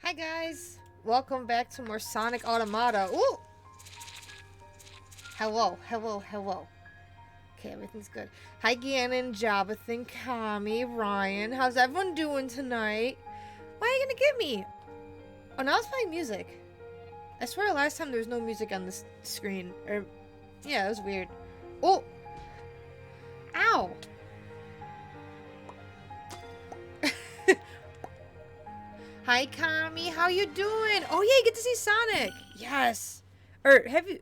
Hi guys, welcome back to more Sonic Automata. Ooh! Hello, hello, hello. Okay, everything's good. Hi Ganon, Jabathan, Kami, Ryan. How's everyone doing tonight? Why are you gonna get me? Oh, now it's playing music. I swear last time there was no music on this screen. Or, yeah, it was weird. Oh! Ow! Hi Kami, how you doing? Oh yeah, you get to see Sonic! Yes! Or, have you...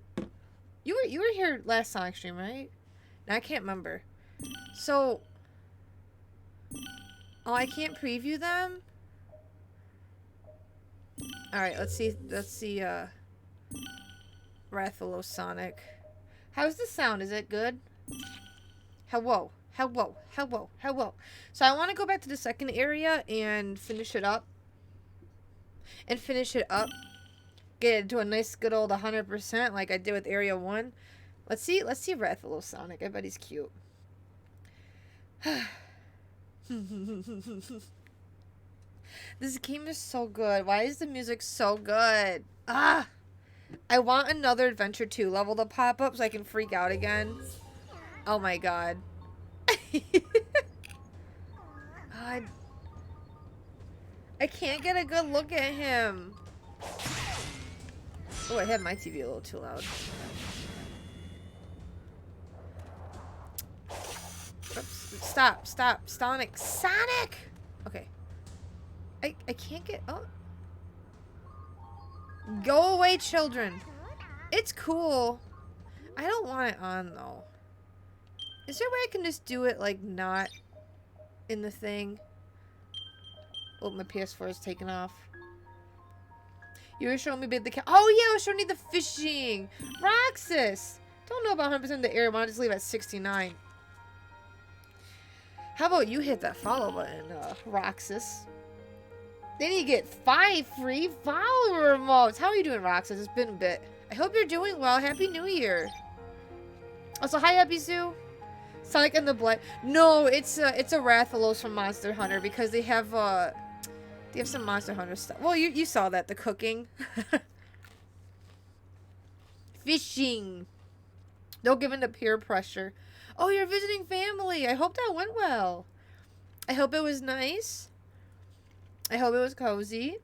You were here last Sonic stream, right? No, I can't remember. So... Oh, I can't preview them? Alright, let's see, Rathalos Sonic. How's the sound? Is it good? Hello. Hello. Hello. Hello. So I want to go back to the second area and finish it up. Get it to a nice good old 100% like I did with Area 1. Let's see Rathalos Sonic. I bet he's cute. This game is so good. Why is the music so good? Ah! I want another Adventure 2 level to pop up so I can freak out again. Oh my god. God. I can't get a good look at him. Oh, I had my TV a little too loud. Oops. Stop. Sonic. Sonic! Okay. I can't get... Oh. Go away, children. It's cool. I don't want it on, though. Is there a way I can just do it, like, not in the thing? Oh, my PS4 is taken off. You were showing me the cat. Oh, yeah, I was showing you the fishing. Roxas. Don't know about 100% of the area. Why don't I just leave at 69? How about you hit that follow button, Roxas? Then you get 5 free follower emotes. How are you doing, Roxas? It's been a bit. I hope you're doing well. Happy New Year. Also, hi, Ebisu. Sonic and the Blood. No, it's a Rathalos from Monster Hunter because they have some Monster Hunter stuff. Well, you saw that, the cooking. Fishing. Don't give in to peer pressure. Oh, you're visiting family. I hope that went well. I hope it was nice. I hope it was cozy.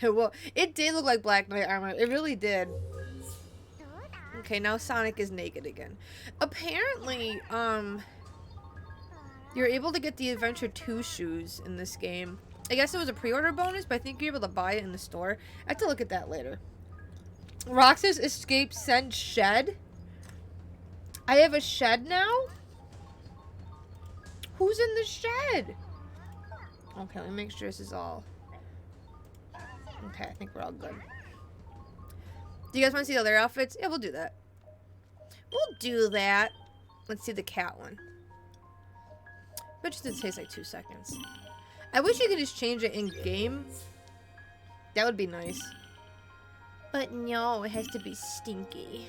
Well, it did look like Black Knight armor. It really did. Okay, now Sonic is naked again. Apparently, you're able to get the Adventure 2 shoes in this game. I guess it was a pre-order bonus, but I think you're able to buy it in the store. I have to look at that later. Roxas escape send shed. I have a shed now? Who's in the shed? Okay, let me make sure this is all... Okay, I think we're all good. Do you guys want to see the other outfits? Yeah, we'll do that. We'll do that. Let's see the cat one. But it just takes like 2 seconds. I wish you could just change it in-game. That would be nice. But no, it has to be stinky.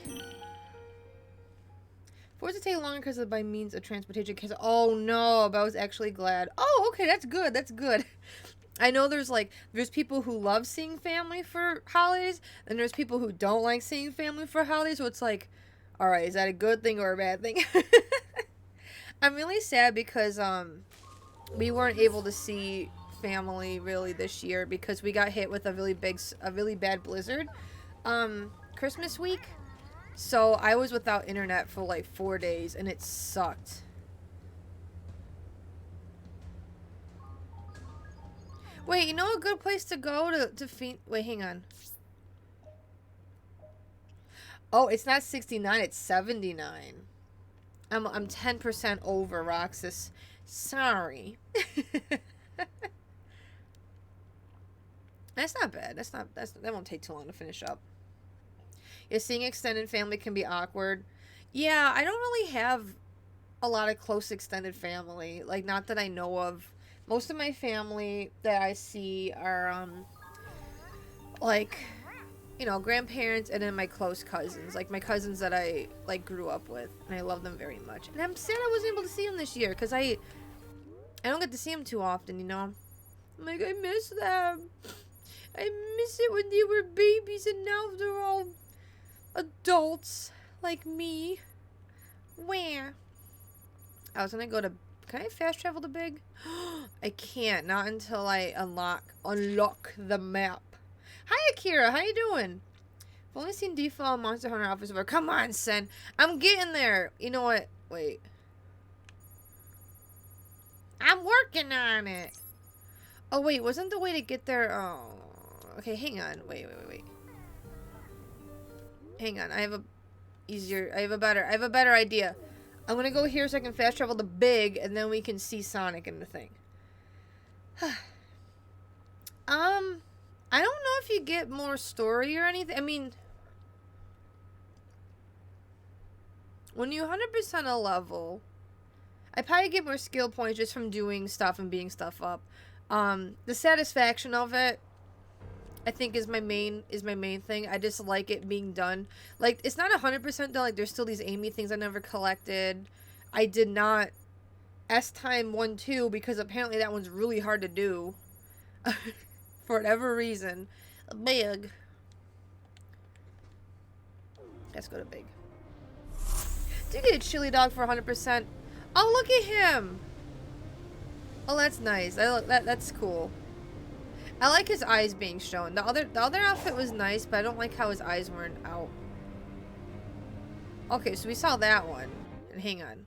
Forced to take longer because of by means of transportation. Cause oh no, but I was actually glad. Oh, okay, that's good. That's good. I know there's people who love seeing family for holidays, and there's people who don't like seeing family for holidays. So it's like, all right, is that a good thing or a bad thing? I'm really sad because we weren't able to see family really this year because we got hit with a really bad blizzard Christmas week. So I was without internet for like 4 days and it sucked. Wait, you know a good place to go to feed... Wait, hang on. Oh, it's not 69, it's 79. I'm 10% over, Roxas. Sorry. That's not bad. That won't take too long to finish up. Yeah, seeing extended family can be awkward. Yeah, I don't really have a lot of close extended family. Like, not that I know of. Most of my family that I see are, like, you know, grandparents and then my close cousins. Like, my cousins that I, like, grew up with. And I love them very much. And I'm sad I wasn't able to see them this year because I don't get to see them too often, you know? Like, I miss them. I miss it when they were babies and now they're all adults like me. Where? I was gonna go to... Can I fast travel to Big? I can't. Not until I unlock the map. Hi, Akira. How you doing? I've only seen default Monster Hunter Alpha so far. Come on, Sen. I'm getting there. You know what? Wait. I'm working on it. Oh, wait. Wasn't the way to get there... Oh. Okay, hang on. Wait. Hang on. I have a better idea. I'm gonna go here so I can fast travel to Big, and then we can see Sonic in the thing. I don't know if you get more story or anything. I mean, when you 100% a level, I probably get more skill points just from doing stuff and beating stuff up. The satisfaction of it, I think, is my main thing. I just like it being done. Like, it's not 100% done. Like, there's still these Amy things I never collected. I did not S-Time 1-2 because apparently that one's really hard to do. For whatever reason. Big. Let's go to Big. Do you get a chili dog for 100%? Oh, look at him! Oh, that's nice. That's cool. I like his eyes being shown. The other outfit was nice, but I don't like how his eyes weren't out. Okay, so we saw that one. And hang on.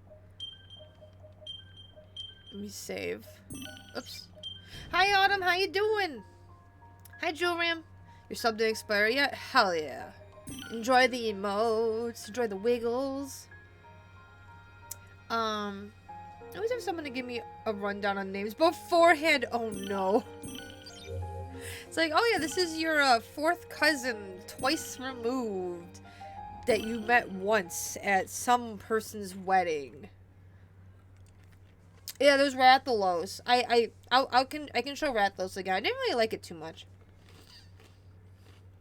Let me save. Oops. Hi, Autumn. How you doing? Hi, Jewelram. Your sub didn't expire yet? Hell yeah. Enjoy the emotes. Enjoy the wiggles. I always have someone to give me a rundown on names beforehand. Oh, no. It's like, oh yeah, this is your fourth cousin, twice removed, that you met once at some person's wedding. Yeah, there's Rathalos. I can show Rathalos again. I didn't really like it too much.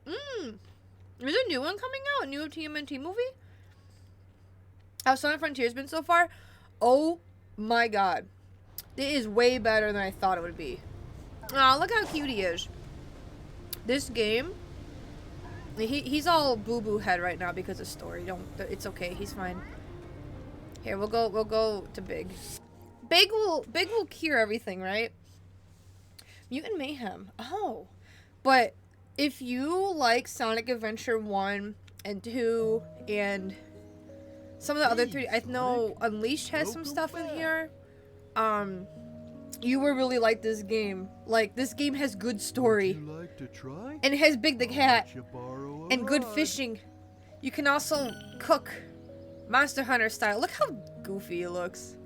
There's a new one coming out, a new TMNT movie. How Sonic Frontiers been so far? Oh my god, it is way better than I thought it would be. Oh, look how cute he is. This game, he's all boo-boo head right now because of story. It's okay. He's fine. Here, we'll go to Big. Big will cure everything, right? Mutant Mayhem. Oh, but if you like Sonic Adventure 1 and 2 and some of the other 3, I know Unleashed has some stuff in here. You will really like this game. Like, this game has good story. Would you like to try? And it has Big the Cat. And good ride. fishing. You can also cook Monster Hunter style. Look how goofy he looks.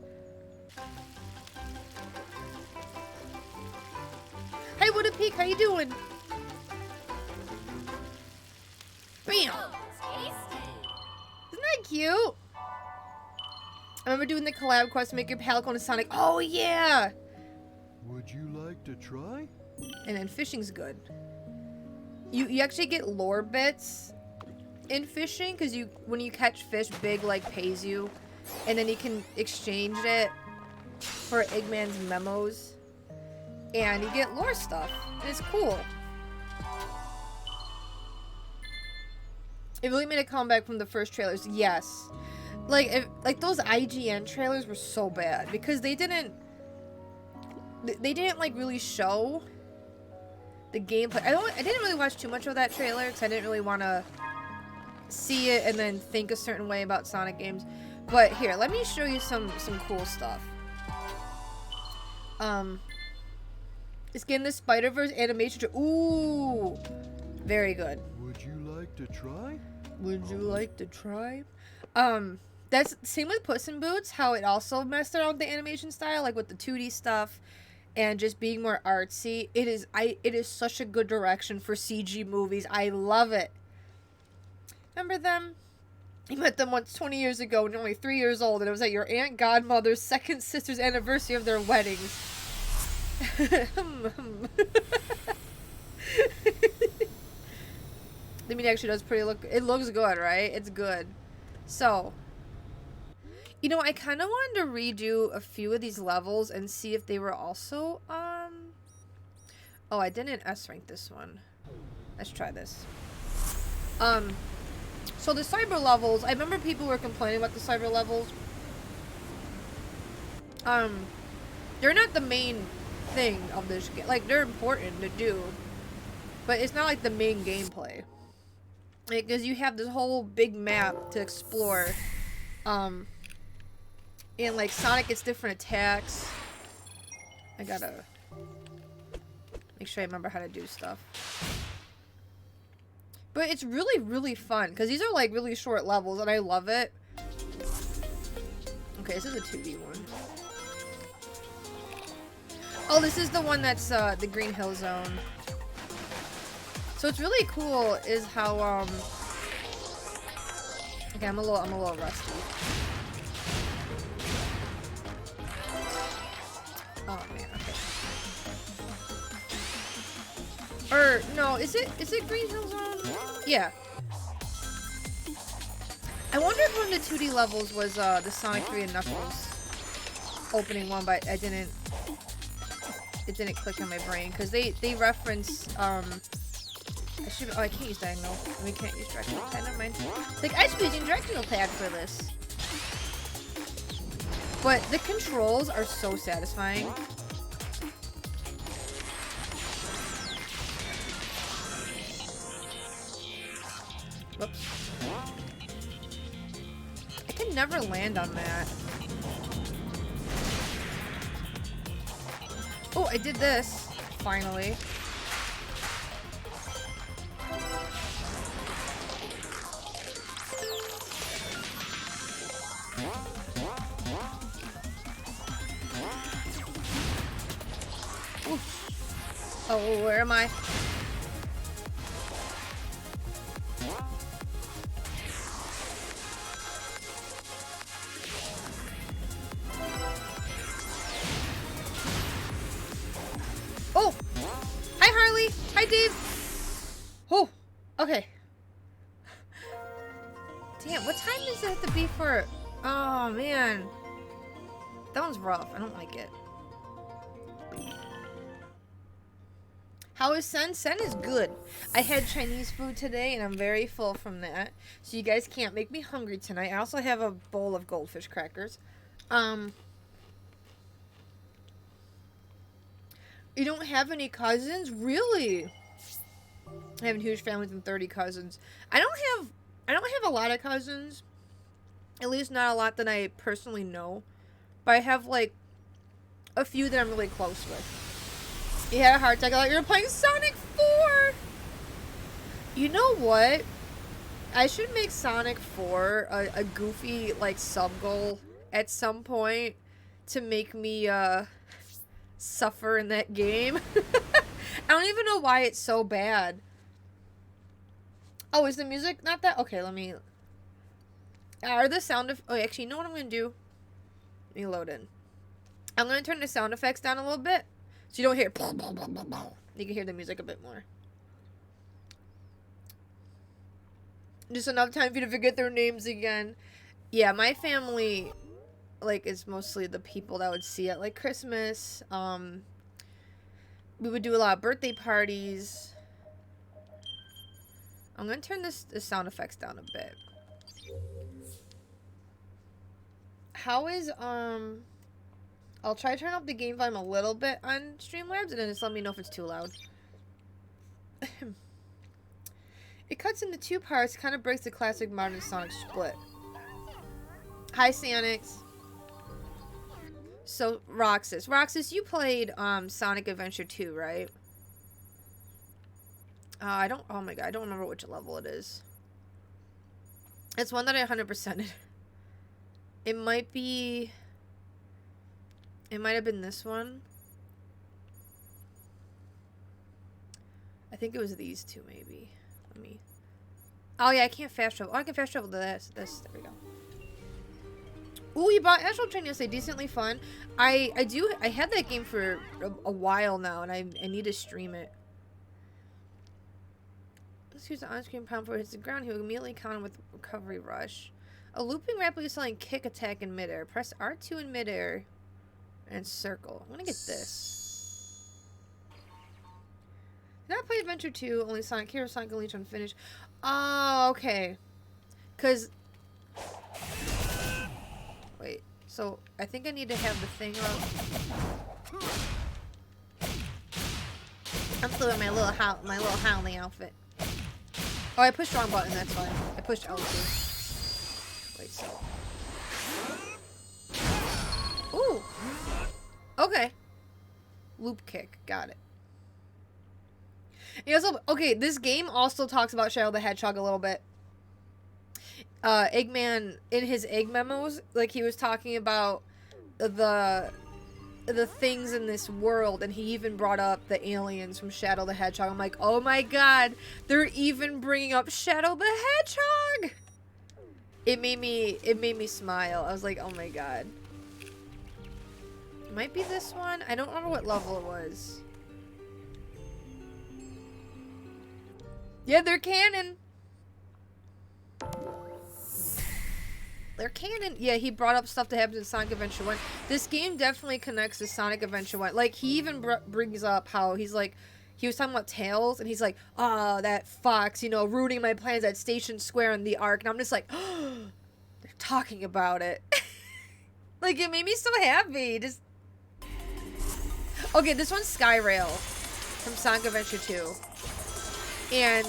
Hey, Wooded Peak, how you doing? Bam! Isn't that cute? I remember doing the collab quest to make your palette go to Sonic. Oh, yeah! Would you like to try? And then fishing's good. You actually get lore bits in fishing because when you catch fish, Big like pays you, and then you can exchange it for Eggman's memos, and you get lore stuff. And it's cool. It really made a comeback from the first trailers. Yes, like those IGN trailers were so bad because they didn't like really show the gameplay. I didn't really watch too much of that trailer because I didn't really want to see it and then think a certain way about Sonic games. But here, let me show you some cool stuff. It's getting the Spider-Verse animation. Ooh, very good. Would you like to try? Would you like to try? That's same with Puss in Boots. How it also messed around with the animation style, like with the 2D stuff. And just being more artsy. It is such a good direction for CG movies. I love it. Remember them? You met them once 20 years ago and you're only 3 years old, and it was at your aunt godmother's second sister's anniversary of their weddings. I mean, it actually does it looks good, right? It's good. So, you know, I kind of wanted to redo a few of these levels and see if they were also, Oh, I didn't S rank this one. Let's try this. So the cyber levels, I remember people were complaining about the cyber levels. They're not the main thing of this game. Like, they're important to do, but it's not like the main gameplay. Because you have this whole big map to explore. And like Sonic gets different attacks. I gotta make sure I remember how to do stuff. But it's really, really fun because these are like really short levels and I love it. Okay, this is a 2D one. Oh, this is the one that's the Green Hill Zone. So what's really cool is how okay, I'm a little rusty. Oh man, okay. Or no, is it Green Hill Zone? Yeah. I wonder if one of the 2D levels was the Sonic 3 and Knuckles opening one, but it didn't click on my brain because they reference I can't use diagonal. We can't use directional pad, never mind. Like, I should be using directional pad for this. But the controls are so satisfying. Whoops. I can never land on that. Oh, I did this. Finally. Oh, where am I? Oh! Hi, Harley! Hi, Dave! Oh! Okay. Damn, what time does it have to be for... Oh, man. That one's rough. I don't like it. How is Sen? Sen is good. I had Chinese food today, and I'm very full from that. So you guys can't make me hungry tonight. I also have a bowl of goldfish crackers. You don't have any cousins? Really? I have a huge family with 30 cousins. I don't have a lot of cousins. At least not a lot that I personally know. But I have, like, a few that I'm really close with. You had a heart attack. Like, you're playing Sonic 4! You know what? I should make Sonic 4 a goofy, like, sub-goal at some point to make me, suffer in that game. I don't even know why it's so bad. Oh, is the music not that? Okay, let me... Are the sound of... Oh, actually, you know what I'm going to do? Let me load in. I'm going to turn the sound effects down a little bit. So you don't hear... You can hear the music a bit more. Just enough time for you to forget their names again. Yeah, my family, like, is mostly the people that would see at, like, Christmas. We would do a lot of birthday parties. I'm going to turn the sound effects down a bit. How is, I'll try to turn up the game volume a little bit on Streamlabs, and then just let me know if it's too loud. It cuts into two parts, kind of breaks the classic modern Sonic split. Hi, Sanix. So, Roxas. Roxas, you played, Sonic Adventure 2, right? Oh my god, I don't remember which level it is. It's one that I 100%ed. It might have been this one. I think it was these two, maybe. Let me... Oh, yeah, I can't fast travel. Oh, I can fast travel to this. There we go. Ooh, you bought Astral Chain yesterday. Decently fun. I had that game for a while now, and I need to stream it. Let's use the on-screen pound before it hits the ground. He will immediately counter with recovery rush. A looping rapidly selling kick attack in midair. Press R2 in midair and circle. I'm gonna get this. Did I play Adventure 2? Only Sonic Hero, Sonic Unleashed unfinished. Oh, okay. Cause wait, so I think I need to have the thing up. I'm still in my little Howling outfit. Oh, I pushed wrong button, that's why. I pushed L2. Wait, so. Ooh. Okay. Loop kick. Got it. And also, okay, this game also talks about Shadow the Hedgehog a little bit. Eggman, in his egg memos, like, he was talking about the things in this world, and he even brought up the aliens from Shadow the Hedgehog. I'm like, oh my god, they're even bringing up Shadow the Hedgehog! It made me smile. I was like, oh my god. It might be this one. I don't remember what level it was. Yeah, they're canon. They're canon. Yeah, he brought up stuff that happens in Sonic Adventure 1. This game definitely connects to Sonic Adventure 1. Like, he even brings up how he's like, he was talking about Tails, and he's like, oh, that fox, you know, ruining my plans at Station Square in the Ark. And I'm just like, oh, they're talking about it. Like, it made me so happy. Just. Okay, this one's Skyrail from Sonic Adventure 2. And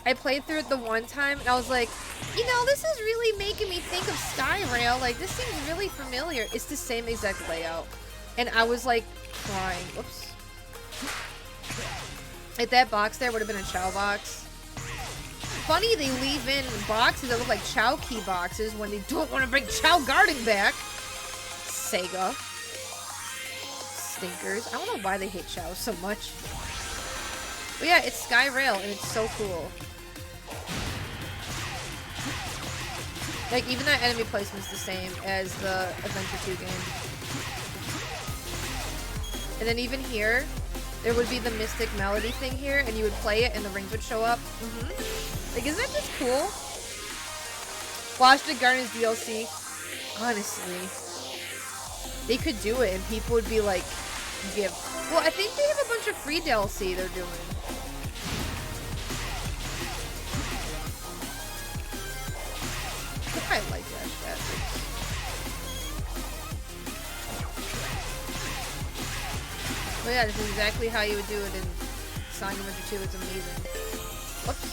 I played through it the one time, and I was like, you know, this is really making me think of Skyrail. Like, this seems really familiar. It's the same exact layout. And I was, like, crying. Whoops. Like, that box there would have been a Chow box. Funny, they leave in boxes that look like Chow key boxes when they don't want to bring Chow Garden back. Sega. Stinkers. I don't know why they hate Chow so much. But yeah, it's Skyrail, and it's so cool. Like, even that enemy placement's the same as the Adventure 2 game. And then even here, there would be the Mystic Melody thing here, and you would play it, and the rings would show up. Like, isn't that just cool? Watch the Gardens DLC. Honestly. They could do it, and people would be like, give. Well, I think they have a bunch of free DLC they're doing. I like that. Well, yeah, this is exactly how you would do it in Sonic Adventure 2. It's amazing. Whoops.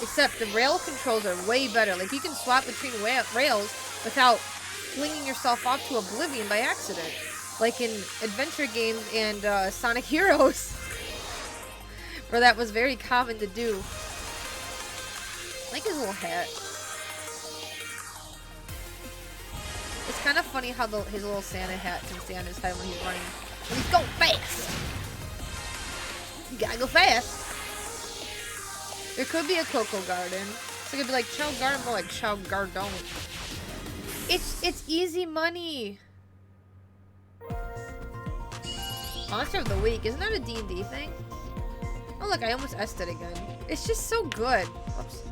Except the rail controls are way better. Like, you can swap between rails without flinging yourself off to oblivion by accident. Like in adventure games and Sonic Heroes. Where that was very common to do. I like his little hat. It's kind of funny how his little Santa hat can stay on his head when he's running. And he's going fast! You gotta go fast! There could be a Cocoa Garden. So it could be like Chow Garden, more like Chow Gardon. It's easy money! Monster of the Week. Isn't that a D&D thing? Oh look, I almost S'd it again. It's just so good. Whoops.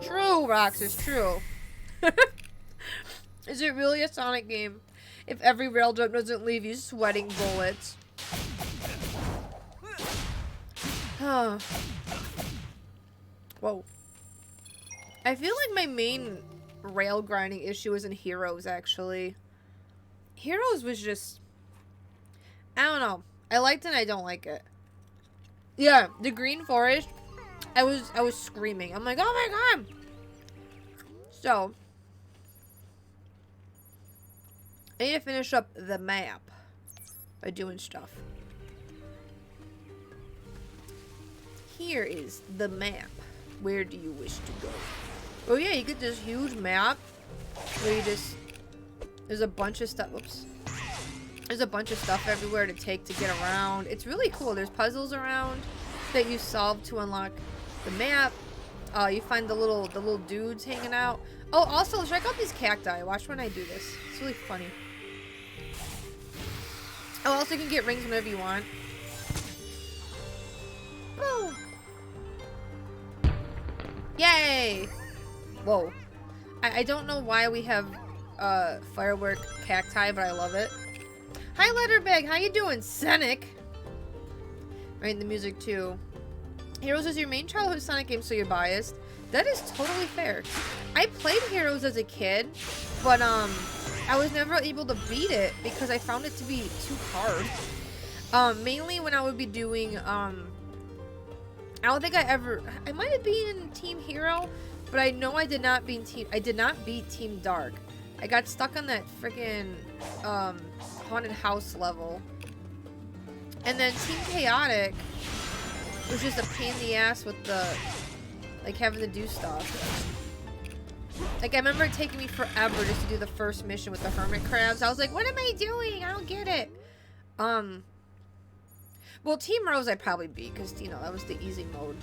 True, Rox, it's true. Is it really a Sonic game if every rail jump doesn't leave you sweating bullets? Whoa. I feel like my main rail grinding issue is in Heroes, actually. Heroes was just... I don't know. I liked it and I don't like it. Yeah, the Green Forest... I was screaming. I'm like, oh my god! So, I need to finish up the map by doing stuff. Here is the map. Where do you wish to go? Oh yeah, you get this huge map where you just... There's a bunch of stuff. Whoops. There's a bunch of stuff everywhere to take to get around. It's really cool. There's puzzles around that you solve to unlock the map. You find the little dudes hanging out. Oh, also check out these cacti. Watch when I do this. It's really funny. Oh, also you can get rings whenever you want. Boom! Yay! Whoa. I don't know why we have firework cacti, but I love it. Hi, Letterbag. How you doing, Sonic? Right, the music too. Heroes is your main childhood Sonic game, so you're biased. That is totally fair. I played Heroes as a kid, but I was never able to beat it because I found it to be too hard. Mainly when I would be doing I don't think I might have been in Team Hero, but I know I did not beat Team Dark. I got stuck on that freaking haunted house level. And then Team Chaotic was just a pain in the ass with the like having to do stuff. Like I remember it taking me forever just to do the first mission with the hermit crabs. I was like, what am I doing? I don't get it. Well, Team Rose I probably beat because, you know, that was the easy mode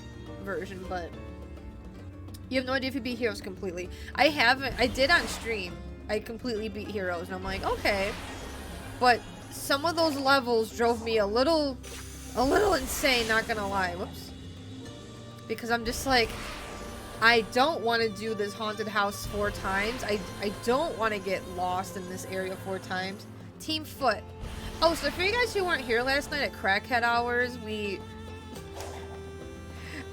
version, but you have no idea if you beat Heroes completely. I haven't. I did on stream. I completely beat Heroes, and I'm like, okay. But some of those levels drove me a little insane, not gonna lie. Whoops. Because I'm just like, I don't want to do this haunted house 4 times. I don't want to get lost in this area 4 times. Team Foot. Oh, so for you guys who weren't here last night at Crackhead Hours,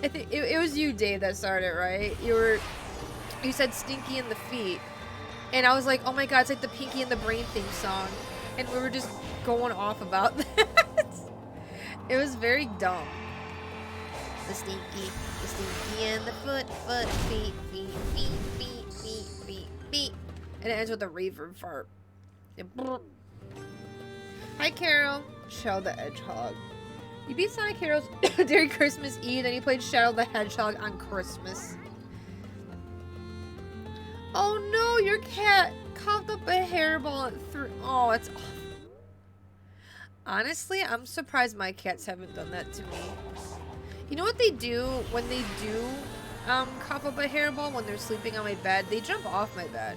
I think it was you, Dave, that started, right? You said Stinky in the Feet. And I was like, oh my god, it's like the Pinky and the Brain theme song. And we were just going off about that. It was very dumb. The Stinky and the foot, feet, feet. And it ends with a reverb fart. Hi, Carol. Shadow the Hedgehog. You beat Sonic Heroes during Christmas Eve, then you played Shadow the Hedgehog on Christmas. Oh no, your cat coughed up a hairball and threw. Oh, it's awful. Honestly, I'm surprised my cats haven't done that to me. You know what they do when they do cough up a hairball when they're sleeping on my bed? They jump off my bed.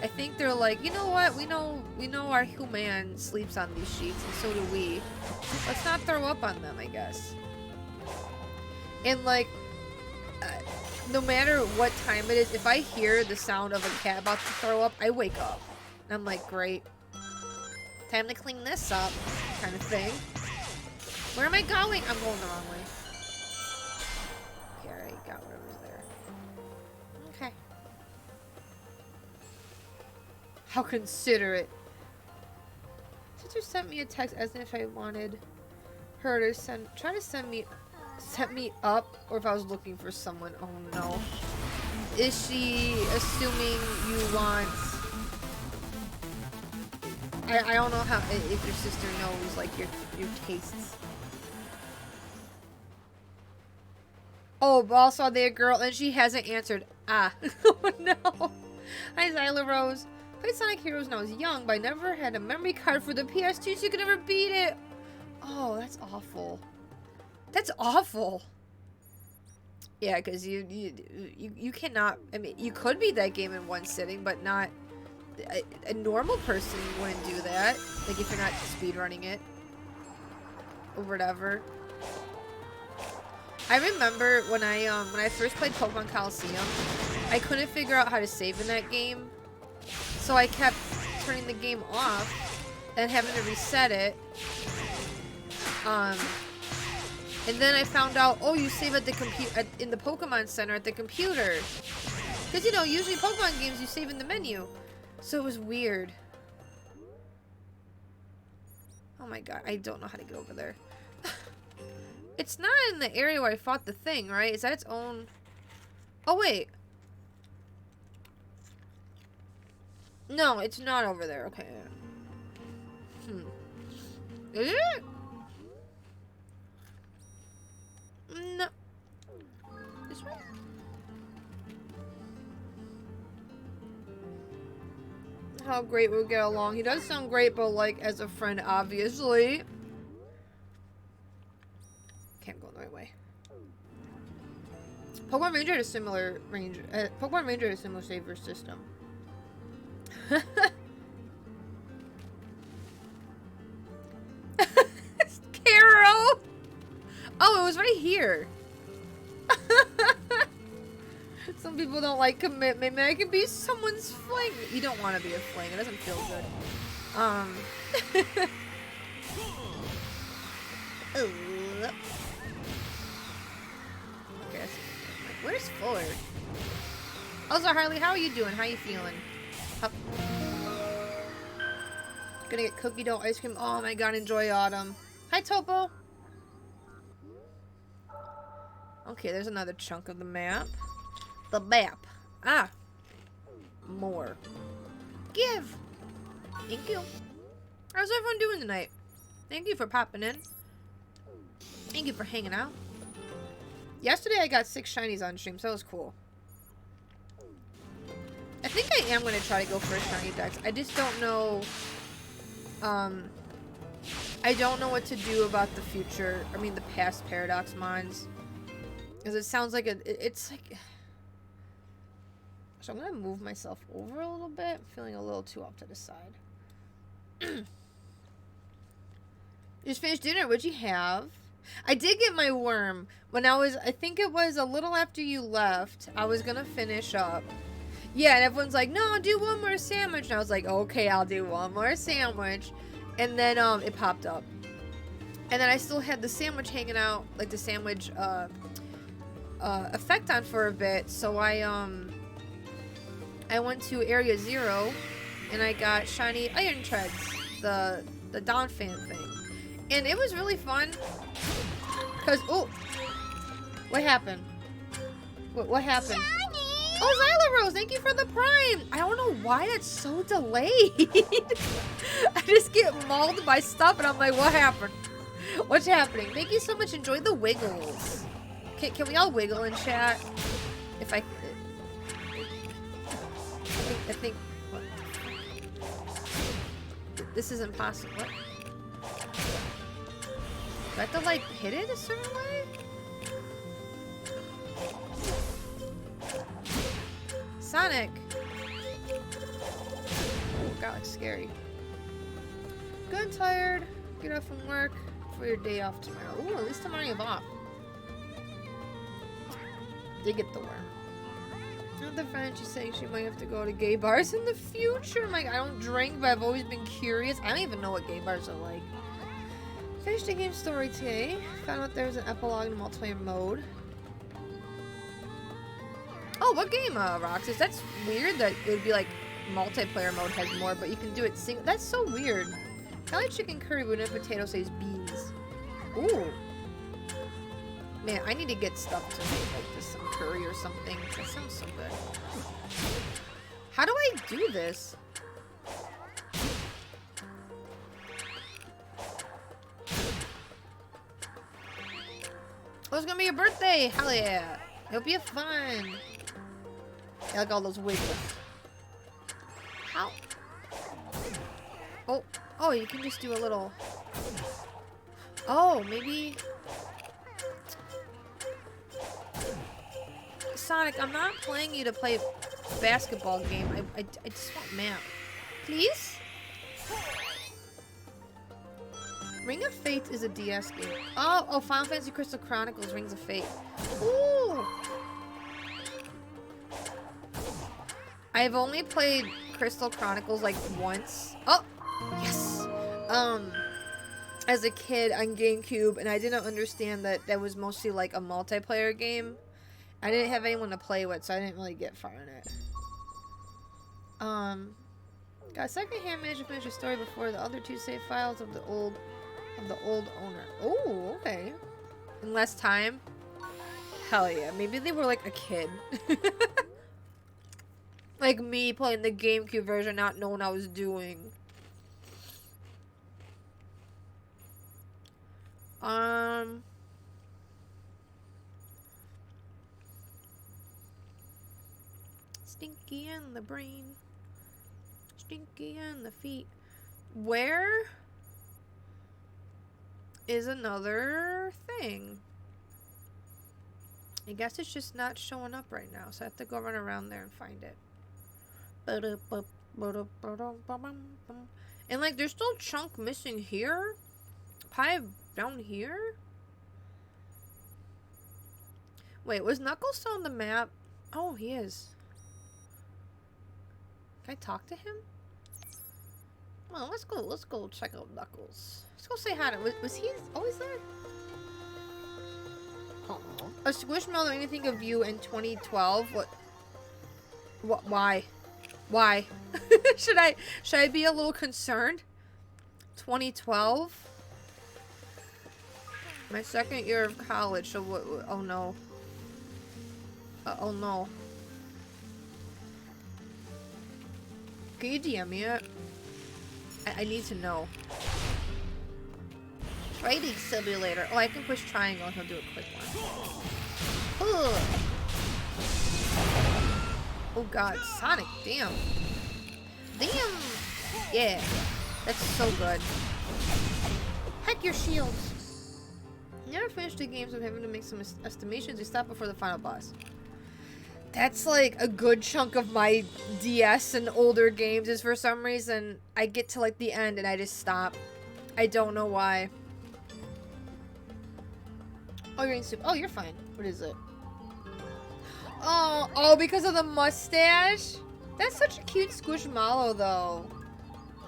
I think they're like, you know what? We know our human sleeps on these sheets, and so do we. Let's not throw up on them, I guess. And like, no matter what time it is, if I hear the sound of a cat about to throw up, I wake up. And I'm like, great. Time to clean this up, kind of thing. Where am I going? I'm going the wrong way. Okay, I got whatever's there. Okay. How considerate. Sister sent me a text as if I wanted her to try to set me up, or if I was looking for someone. Oh no. Is she assuming you want... I don't know how, if your sister knows, like, your tastes. Oh, but also are they a girl? And she hasn't answered. Ah. Oh no. Hi, Zyla Rose. Played Sonic Heroes when I was young, but I never had a memory card for the PS2, so you could never beat it. Oh, that's awful. That's awful. Yeah, because you cannot. I mean, you could beat that game in one sitting, but not. A normal person wouldn't do that. Like if you're not speedrunning it or whatever. I remember when I first played Pokemon Coliseum, I couldn't figure out how to save in that game. So I kept turning the game off and having to reset it. And then I found out, oh, you save at the in the Pokemon Center at the computer. Because, you know, usually Pokemon games you save in the menu. So it was weird. Oh my god, I don't know how to get over there. It's not in the area where I fought the thing, right? Is that its own... Oh, wait. No, it's not over there. Okay. Is it? No. This way? How great we'll get along. He does sound great, but like as a friend, obviously. Can't go the right way. Pokemon Ranger had a similar Pokemon Ranger had a similar saver system. Carol! Oh, it was right here. Some people don't like commitment. Man, I can be someone's fling. You don't want to be a fling. It doesn't feel good. Um. Ooh. Okay, where's Fuller? Also, Harley, how are you doing? How you feeling? Up. Gonna get cookie dough ice cream. Oh my god, enjoy autumn. Hi, Topo. Okay, there's another chunk of the map. The map. Ah. More. Give. Thank you. How's everyone doing tonight? Thank you for popping in. Thank you for hanging out. Yesterday I got 6 shinies on stream, so that was cool. I think I am going to try to go for a shiny dex. I just don't know. I don't know what to do about the future. I mean, the past Paradox mons. Because it sounds like it's like. So I'm going to move myself over a little bit. I'm feeling a little too off to the side. Just finished dinner. What'd you have? I did get my worm when I think it was a little after you left. I was going to finish up. Yeah, and everyone's like, no, I'll do one more sandwich. And I was like, okay, I'll do one more sandwich. And then it popped up. And then I still had the sandwich hanging out, like the sandwich effect on for a bit. So I went to Area 0 and I got shiny iron treads, the Dawn fan thing. And it was really fun. Cause oh, what happened? What happened? Shiny! Oh, Zyla Rose, thank you for the prime. I don't know why that's so delayed. I just get mauled by stuff and I'm like, what happened? What's happening? Thank you so much. Enjoy the wiggles. Can we all wiggle in chat? If I think what? This is impossible. What? Do I have to like hit it a certain way? Sonic! Oh, God, looks scary. Good and tired. Get off from work for your day off tomorrow. Ooh, at least tomorrow you have off. Did get the worm. Another friend, she's saying she might have to go to gay bars in the future. I'm like, I don't drink, but I've always been curious. I don't even know what gay bars are like. Finished the game story today. Found out there's an epilogue in multiplayer mode. Oh, what game, Roxas? That's weird that it would be like multiplayer mode has more, but you can do it single. That's so weird. I like chicken curry, but no potato says beans. Ooh. Man, I need to get stuff to make like this some curry or something. That sounds so good. How do I do this? Oh, it's gonna be your birthday! Hell yeah! Hope you have fun! I like all those wiggles. How? Oh, you can just do a little... Oh, maybe... Sonic, I'm not playing you to play a basketball game. I just want map. Please? Ring of Fate is a DS game. Oh, Final Fantasy Crystal Chronicles Rings of Fate. Ooh! I've only played Crystal Chronicles like once. Oh! Yes! As a kid on GameCube, and I didn't understand that that was mostly like a multiplayer game. I didn't have anyone to play with, so I didn't really get far in it. Got a second-hand managed to finish a story before the other 2 save files of the old owner. Oh, okay. In less time? Hell yeah. Maybe they were like a kid. Like me playing the GameCube version, not knowing what I was doing. Stinky and the brain. Stinky and the feet. Where is another thing? I guess it's just not showing up right now, so I have to go run around there and find it. And like, there's still chunk missing here. Pie down here. Wait, was Knuckles still on the map? Oh, he is. Can I talk to him? Well, let's go. Let's go check out Knuckles. Let's go say hi to. Was he always there? A Squishmallow made me think of you in 2012. What? Why? Why? should I be a little concerned? 2012. My second year of college. So what? Oh no. Oh no. Can you DM me it? I need to know. Trading simulator. Oh, I can push triangle and he'll do a quick one. Ugh. Oh god, Sonic, damn. Damn! Yeah, that's so good. Heck your shields. Never finished the games of having to make some estimations. You stop before the final boss. That's like a good chunk of my DS and older games is for some reason I get to like the end and I just stop. I don't know why. Oh, you're in soup. Oh, you're fine. What is it? Oh, because of the mustache? That's such a cute Squishmallow, though.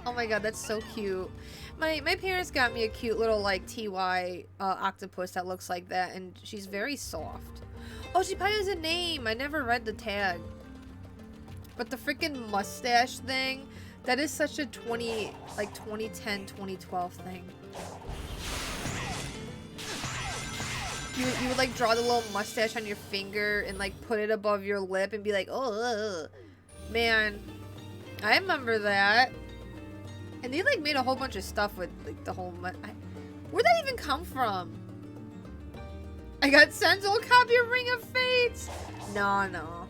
Oh my god, that's so cute. My parents got me a cute little, like, TY octopus that looks like that, and she's very soft. Oh, she probably has a name. I never read the tag. But the freaking mustache thing, that is such a 2010, 2012 thing. You would like draw the little mustache on your finger and like put it above your lip and be like, oh, man, I remember that. And they like made a whole bunch of stuff with like the whole, where'd that even come from? I got Senzo copy of Ring of Fates. No.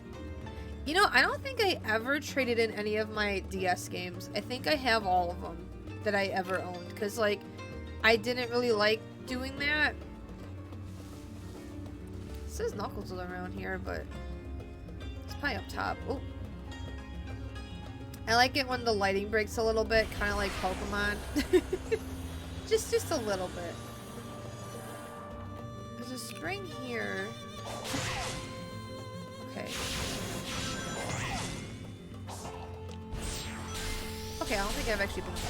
You know, I don't think I ever traded in any of my DS games. I think I have all of them that I ever owned because like I didn't really like doing that. It says Knuckles is around here, but it's probably up top. Oh. I like it when the lighting breaks a little bit, kind of like Pokemon. just a little bit. There's a spring here. Okay. Okay, I don't think I've actually been here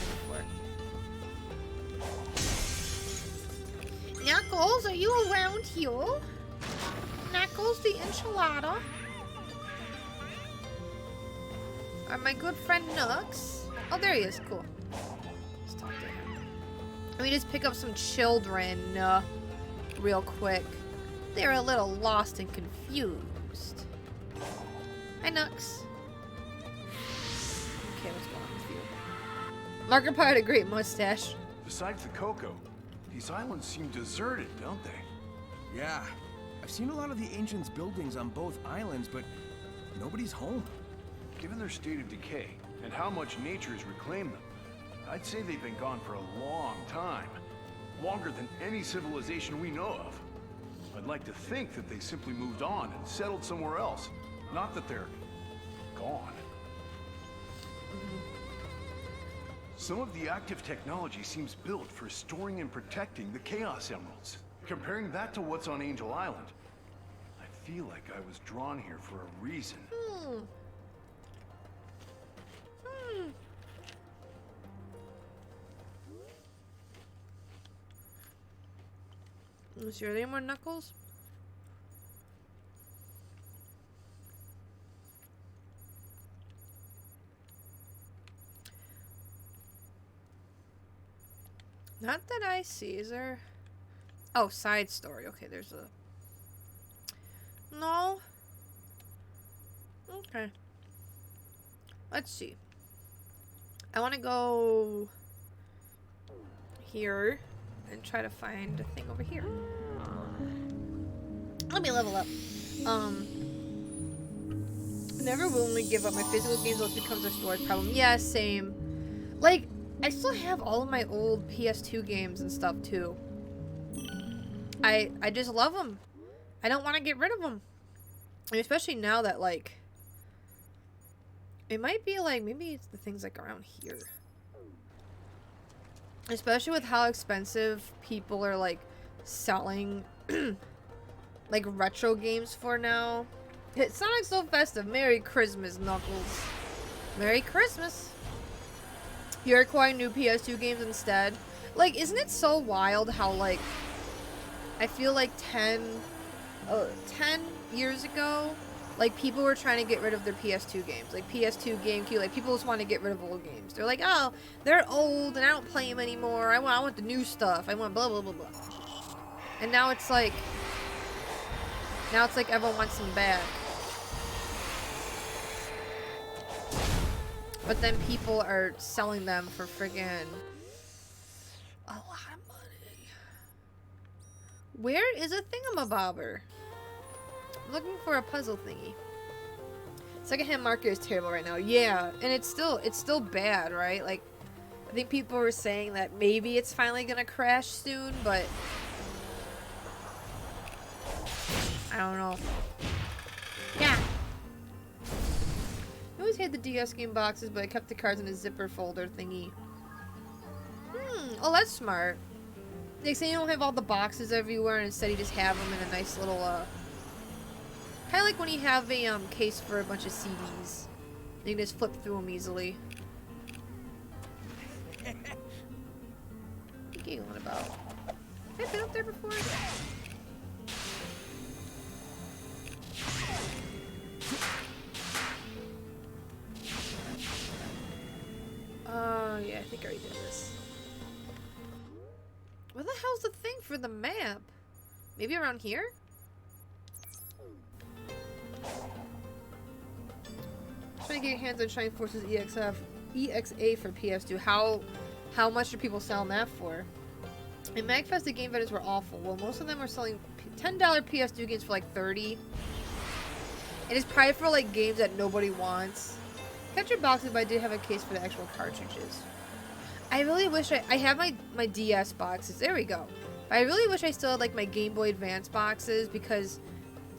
before. Knuckles, are you around here? Knuckles the enchilada. Or my good friend Nux. Oh, there he is. Cool. Let's talk to him. Let me just pick up some children real quick. They're a little lost and confused. Hi, Nux. Okay, what's going on with you? Marker Pie had a great mustache. Besides the cocoa, these islands seem deserted, don't they? Yeah. I've seen a lot of the Ancients' buildings on both islands, but nobody's home. Given their state of decay and how much nature's reclaimed them, I'd say they've been gone for a long time. Longer than any civilization we know of. I'd like to think that they simply moved on and settled somewhere else. Not that they're gone. Some of the active technology seems built for storing and protecting the Chaos Emeralds. Comparing that to what's on Angel Island, I feel like I was drawn here for a reason. Was there any more Knuckles? Not that I see. Is there? Oh, side story. Okay, there's a... No. Okay. Let's see. I want to go here and try to find a thing over here. Let me level up. Never willingly give up my physical games unless it becomes a storage problem. Yeah, same. Like, I still have all of my old PS2 games and stuff too. I just love them. I don't want to get rid of them. And especially now that, like, it might be, like, maybe it's the things, like, around here. Especially with how expensive people are, like, selling, like, retro games for now. It's Sonic's so festive. Merry Christmas, Knuckles. Merry Christmas. You're acquiring new PS2 games instead. Like, isn't it so wild how, like, I feel like 10 years ago, like, people were trying to get rid of their PS2 games. Like, PS2, GameCube, like, people just want to get rid of old games. They're like, oh, they're old and I don't play them anymore. I want the new stuff. I want blah, blah, blah, blah. And now it's like everyone wants them back. But then people are selling them for friggin' a lot of money. Where is a thingamabobber? I'm looking for a puzzle thingy. Secondhand market is terrible right now. Yeah, and it's still bad, right? Like, I think people were saying that maybe it's finally gonna crash soon, but I don't know. Yeah. I always hate the DS game boxes, but I kept the cards in a zipper folder thingy. Oh, that's smart. They say you don't have all the boxes everywhere, and instead you just have them in a nice little, kind of like when you have a, case for a bunch of CDs. You can just flip through them easily. What are you giggling about? Have I been up there before? Oh, yeah, I think I already did this. Where the hell's the thing for the map? Maybe around here? Trying to get your hands on Shining Forces EXA for PS2. How much are people selling that for? In MagFest, the game vendors were awful. Well, most of them were selling $10 PS2 games for like $30. And it's probably for like games that nobody wants. Kept your boxes, but I did have a case for the actual cartridges. I really wish I have my DS boxes. There we go. But I really wish I still had like my Game Boy Advance boxes because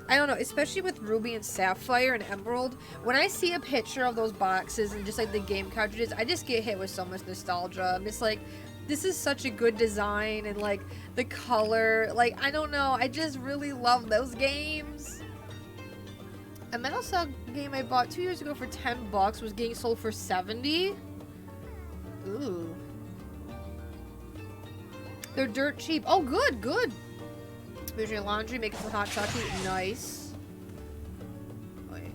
I don't know, especially with Ruby and Sapphire and Emerald, when I see a picture of those boxes and just like the game cartridges, I just get hit with so much nostalgia. I'm just like, this is such a good design and like the color, like I don't know, I just really love those games. A Metal Slug game I bought 2 years ago for $10 was getting sold for $70. Ooh. They're dirt cheap. Oh, good, good. There's your laundry, making some hot chocolate. Nice. Wait.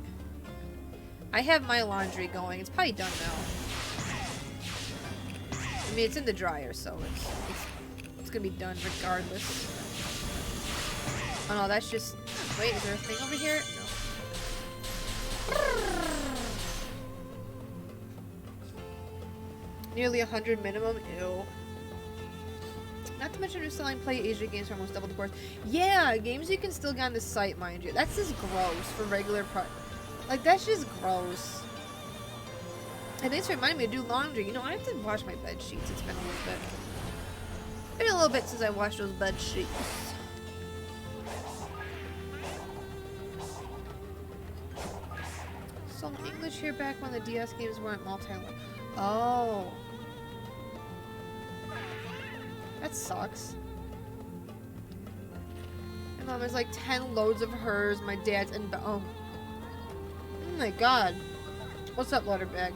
I have my laundry going. It's probably done now. I mean, it's in the dryer, so it's gonna be done regardless. Oh no, that's just... Wait, is there a thing over here? No. Nearly 100 minimum. Ew. Not to mention they're selling Play Asia games for almost double the price. Yeah, games you can still get on the site, mind you. That's just gross for regular price. Like, that's just gross. And thanks for reminding me to do laundry. You know, I have to wash my bed sheets. It's been a little bit. Been a little bit since I washed those bed sheets. So English here back when the DS games weren't multi-level. Oh. That sucks. My mom has like 10 loads of hers, my dad's, and oh my god. What's up, Letterbag?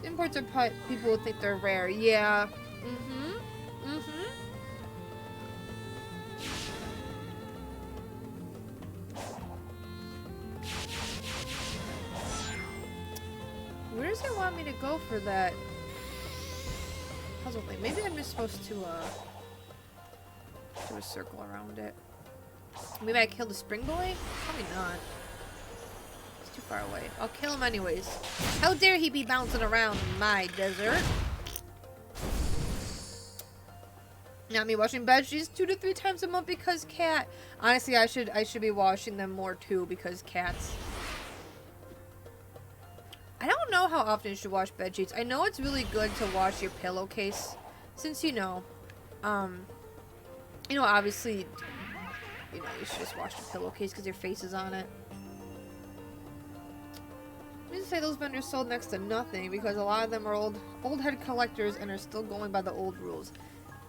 Imports are people would think they're rare. Yeah. Where does it want me to go for that puzzle thing? Maybe I'm just supposed to do a circle around it. Maybe I killed the spring boy? Probably not. It's too far away. I'll kill him anyways. How dare he be bouncing around in my desert? Not me washing bed sheets 2 to 3 times a month because cat. Honestly, I should be washing them more too because cats. I don't know how often you should wash bed sheets. I know it's really good to wash your pillowcase, since you know, obviously, you should just wash the pillowcase because your face is on it. Let me just say those vendors sold next to nothing because a lot of them are old head collectors and are still going by the old rules.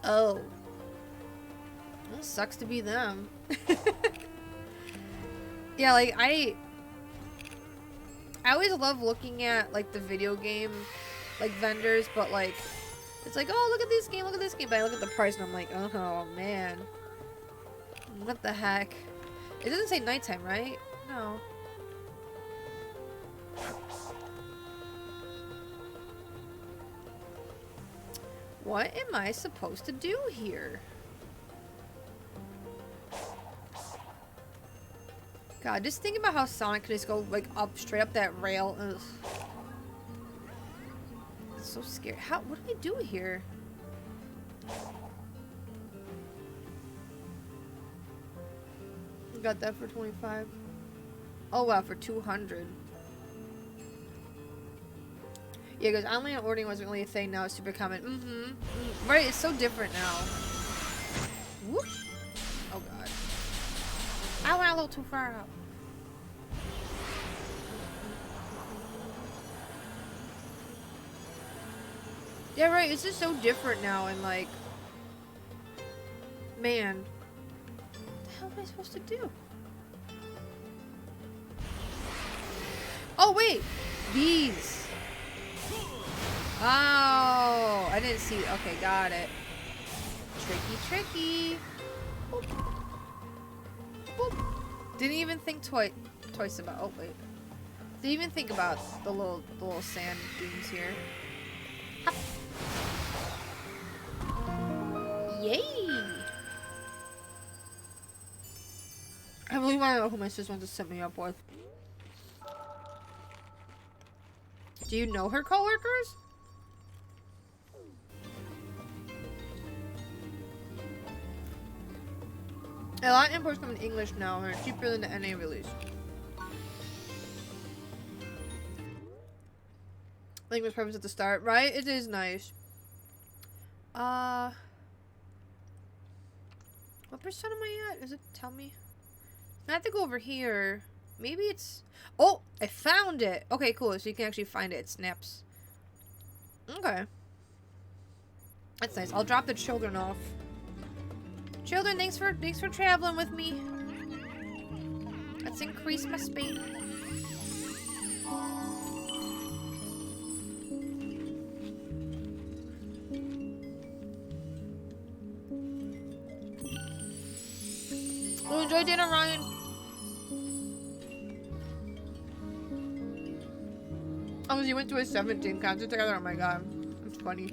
Oh, well, sucks to be them. Yeah, like I always love looking at like the video game like vendors, but like it's like, oh, look at this game, look at this game. But I look at the price and I'm like, oh man, what the heck? It doesn't say nighttime, right? No. What am I supposed to do here? God, just think about how Sonic can just go like up, straight up that rail. Ugh. It's so scary. How? What do we do here? Got that for 25. Oh wow, for 200. Yeah, because online ordering wasn't really a thing. Now it's super common. Right, it's so different now. Whoop. Oh god. I went a little too far out. Yeah, right. It's just so different now, and like, man, what the hell am I supposed to do? Oh wait, bees. Oh, I didn't see. Okay, got it. Tricky. Boop. Boop. Didn't even think twice about. Oh wait. Didn't even think about the little sand dunes here. Hop. Yay! I really want to know who my sister wants to set me up with. Do you know her coworkers? A lot of imports come in English now and are cheaper than the NA release. Language preference at the start, right? It is nice. What percent am I at? Does it tell me? I have to go over here. Maybe it's... Oh! I found it! Okay, cool. So you can actually find it. It snaps. Okay. That's nice. I'll drop the children off. Children, thanks for traveling with me. Let's increase my speed. Oh, enjoy dinner, Ryan. Oh, you went to a 17 concert together? Oh my god. That's funny.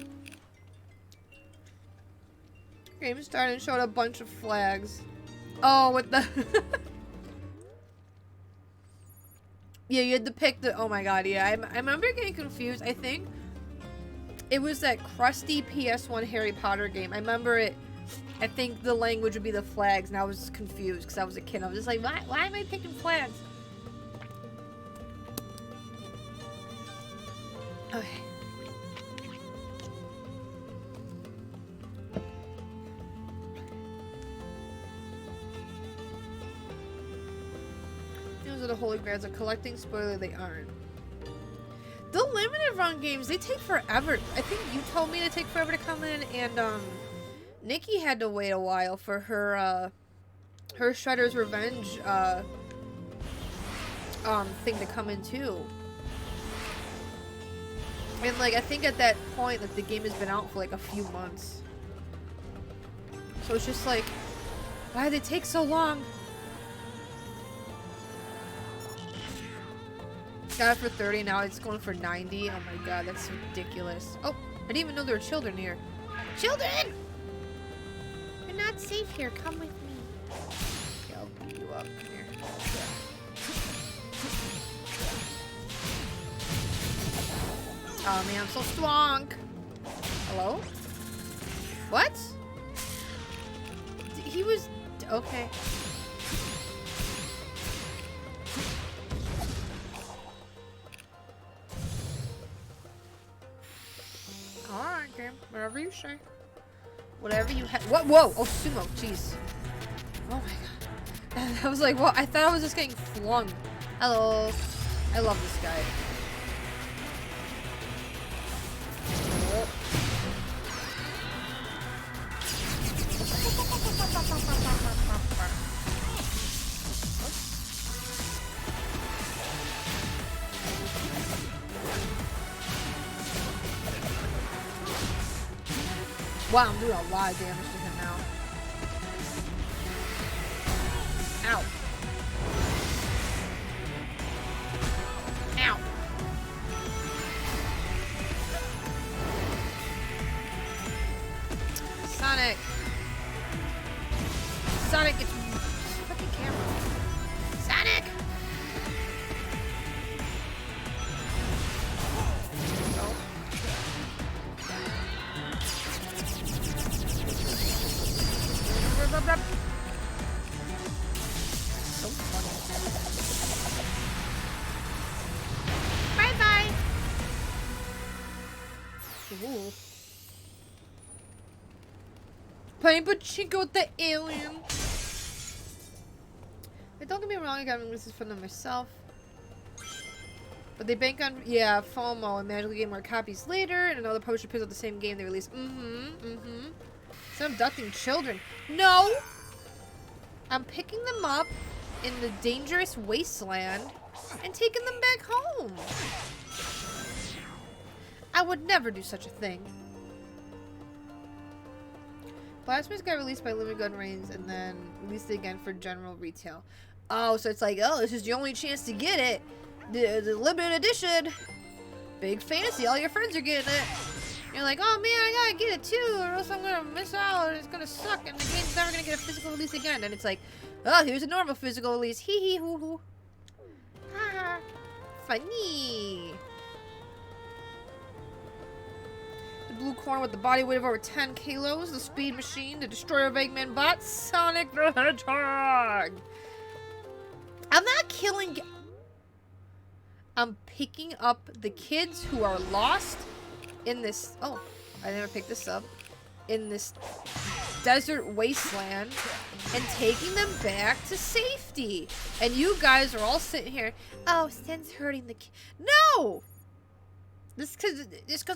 Game started and showed a bunch of flags. Oh, what the... Yeah, you had to pick the... Oh my god, yeah. I remember getting confused. I think it was that crusty PS1 Harry Potter game. I remember it... I think the language would be the flags, and I was confused because I was a kid. I was just like, why am I picking flags? Okay. Those are the holy grails of collecting. Spoiler, they aren't. The limited run games, they take forever. I think you told me to take forever to come in, and Nikki had to wait a while for her her Shredder's Revenge thing to come in too. And like I think at that point like the game has been out for like a few months. So it's just like, why did it take so long? Got it for 30, now it's going for 90. Oh my god, that's ridiculous. Oh, I didn't even know there were children here. Children! You're not safe here. Come with me. Okay, I'll beat you up. Come here. Oh man, I'm so strong. Hello? What? He was... Okay. Alright, game. Whatever you say. Whatever you have. What? Whoa! Oh, sumo. Jeez. Oh my god. I was like, what? I thought I was just getting flung. Hello. I love this guy. Wow, I'm doing a lot of damage to him now. Ow. Ow. Sonic. Sonic, it's fucking camera. Sonic! No. So funny. Bye-bye! Ooh. Playing pachinko with the alien. But don't get me wrong, I got releases from them myself. But they bank on, yeah, FOMO and magically get more copies later, and another publisher picks up the same game they release. So I'm abducting children. No! I'm picking them up in the dangerous wasteland and taking them back home. I would never do such a thing. Blasphemous got released by Limited Gun Reigns and then released again for general retail. Oh, so it's like, oh, this is your only chance to get it. The limited edition. Big fantasy. All your friends are getting it. You're like, oh man, I gotta get it too, or else I'm gonna miss out and it's gonna suck and the game's never gonna get a physical release again. And it's like, oh, here's a normal physical release. Hee hee hoo hoo. Ha. Funny. Blue corn with the body weight of over 10 kilos, the speed machine, the destroyer of Eggman bot, Sonic the Hedgehog. I'm not killing. I'm picking up the kids who are lost in this. Oh, I never picked this up. In this desert wasteland and taking them back to safety. And you guys are all sitting here. Oh, Sten's hurting the kid. No! Just because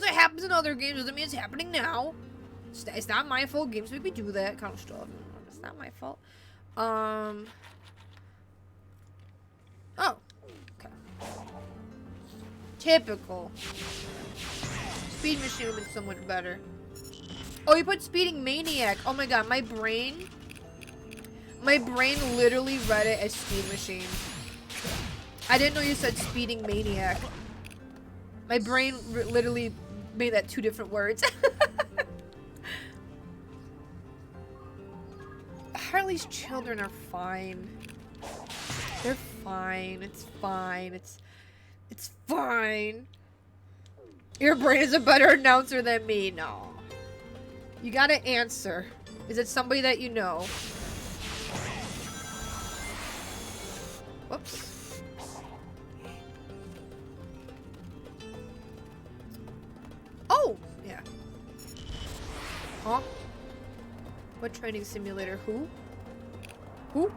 it happens in other games doesn't mean it's happening now. It's not my fault. Games make me do that kind of stuff. It's not my fault. Oh. Okay. Typical. Speed machine would have been so much better. Oh, you put speeding maniac. Oh my god, my brain literally read it as speed machine. I didn't know you said speeding maniac. My brain literally made that two different words. Harley's children are fine. They're fine. It's fine. It's fine. Your brain is a better announcer than me. No. You gotta answer. Is it somebody that you know? Whoops. Oh! Yeah. Huh? What training simulator? Who? Who?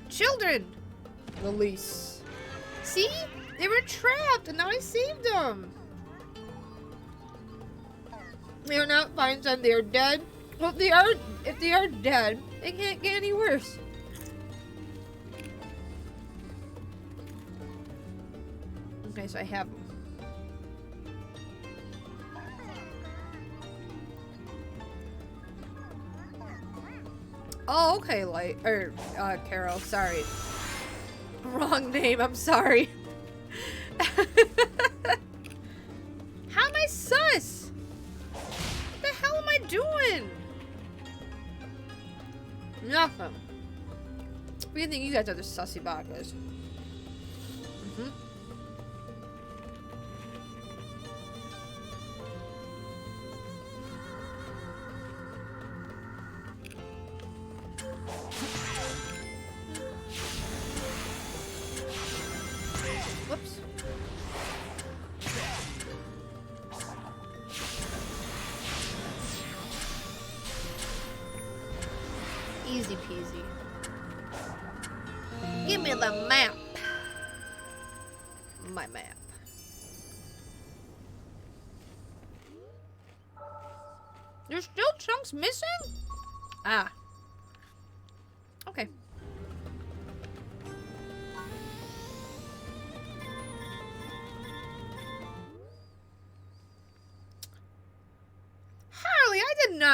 Children! Release. See? They were trapped and now I saved them. They are not fine, son. They are dead. Well, if they are dead, they can't get any worse. Okay, so I have them. Oh, okay, Carol, sorry. Wrong name, I'm sorry. How am I sus? What the hell am I doing? Nothing. What do you think you guys are the sussy bakas? Whoops. Easy peasy. Give me the map. My map. There's still chunks missing? Ah. Okay.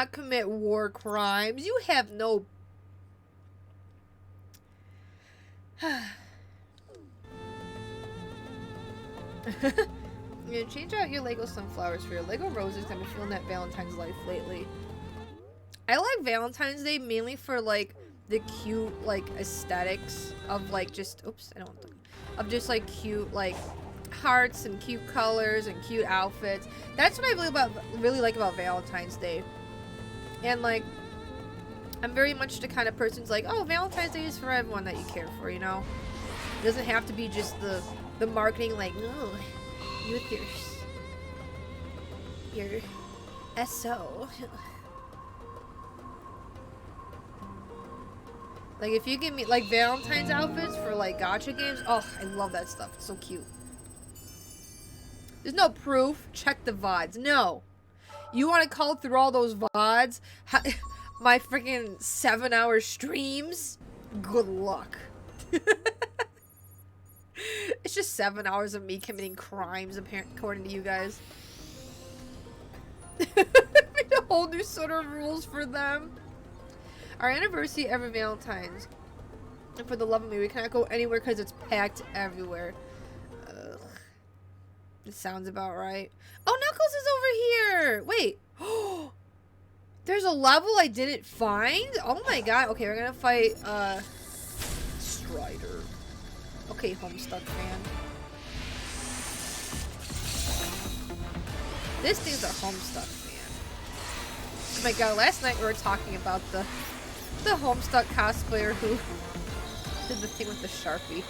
not commit war crimes. You have no... Yeah, change out your Lego sunflowers for your Lego roses. I've been feeling that Valentine's life lately. I like Valentine's Day mainly for like the cute like aesthetics of like just of just like cute like hearts and cute colors and cute outfits. That's what I really like about Valentine's Day. And like I'm very much the kind of person who's like, oh, Valentine's Day is for everyone that you care for, you know? It doesn't have to be just the marketing like, oh, you with your SO. Like, if you give me, like, Valentine's outfits for, like, gacha games, oh, I love that stuff. It's so cute. There's no proof. Check the VODs. No. You want to call through all those VODs? My freaking 7-hour streams? Good luck. It's just 7 hours of me committing crimes, according to you guys. Made a whole new sort of rules for them. Our anniversary every Valentine's. And for the love of me, we cannot go anywhere because it's packed everywhere. Ugh. It sounds about right. Oh, Knuckles is over here! Wait. There's a level I didn't find? Oh my god. Okay, we're gonna fight, Strider. Okay, Homestuck fan. This thing's a Homestuck fan. Oh my god, last night we were talking about the Homestuck cosplayer who did the thing with the Sharpie.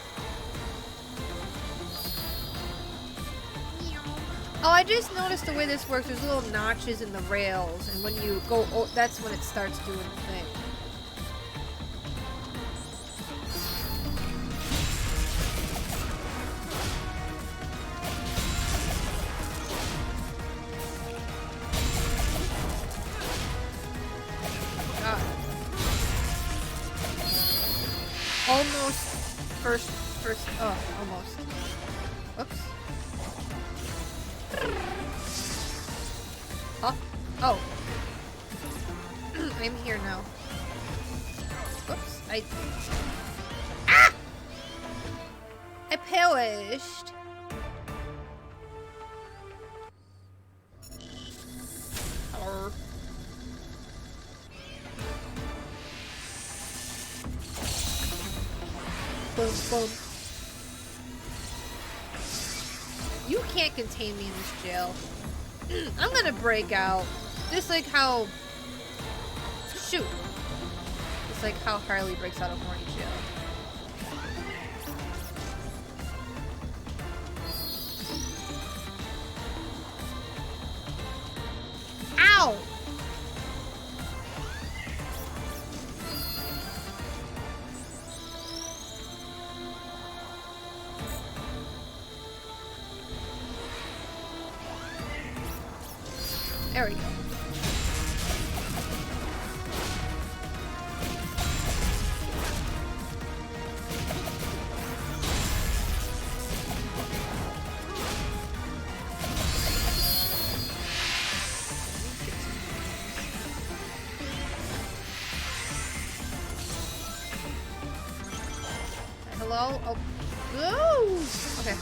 Oh, I just noticed the way this works. There's little notches in the rails, and when you go, oh, that's when it starts doing the thing. Almost first, oh, almost. Whoops. Huh? Oh. I'm here now. Whoops, Ah! I perished. Hello. Boom, boom. You can't contain me in this jail. I'm gonna break out. Just like how... Shoot. Just like how Harley breaks out of horny jail. Ow! There we go. Hello? Oh. Ooh! Okay.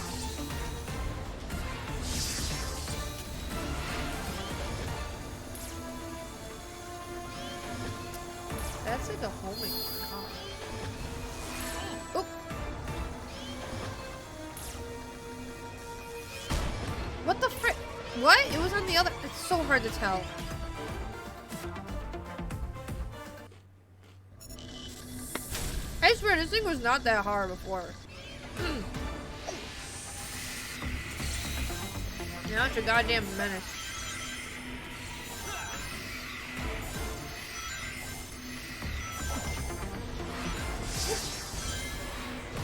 That's like a homing one, huh? Oh! What the frick? What? It was on the other... It's so hard to tell. I swear, this thing was not that hard before. Now it's a goddamn menace.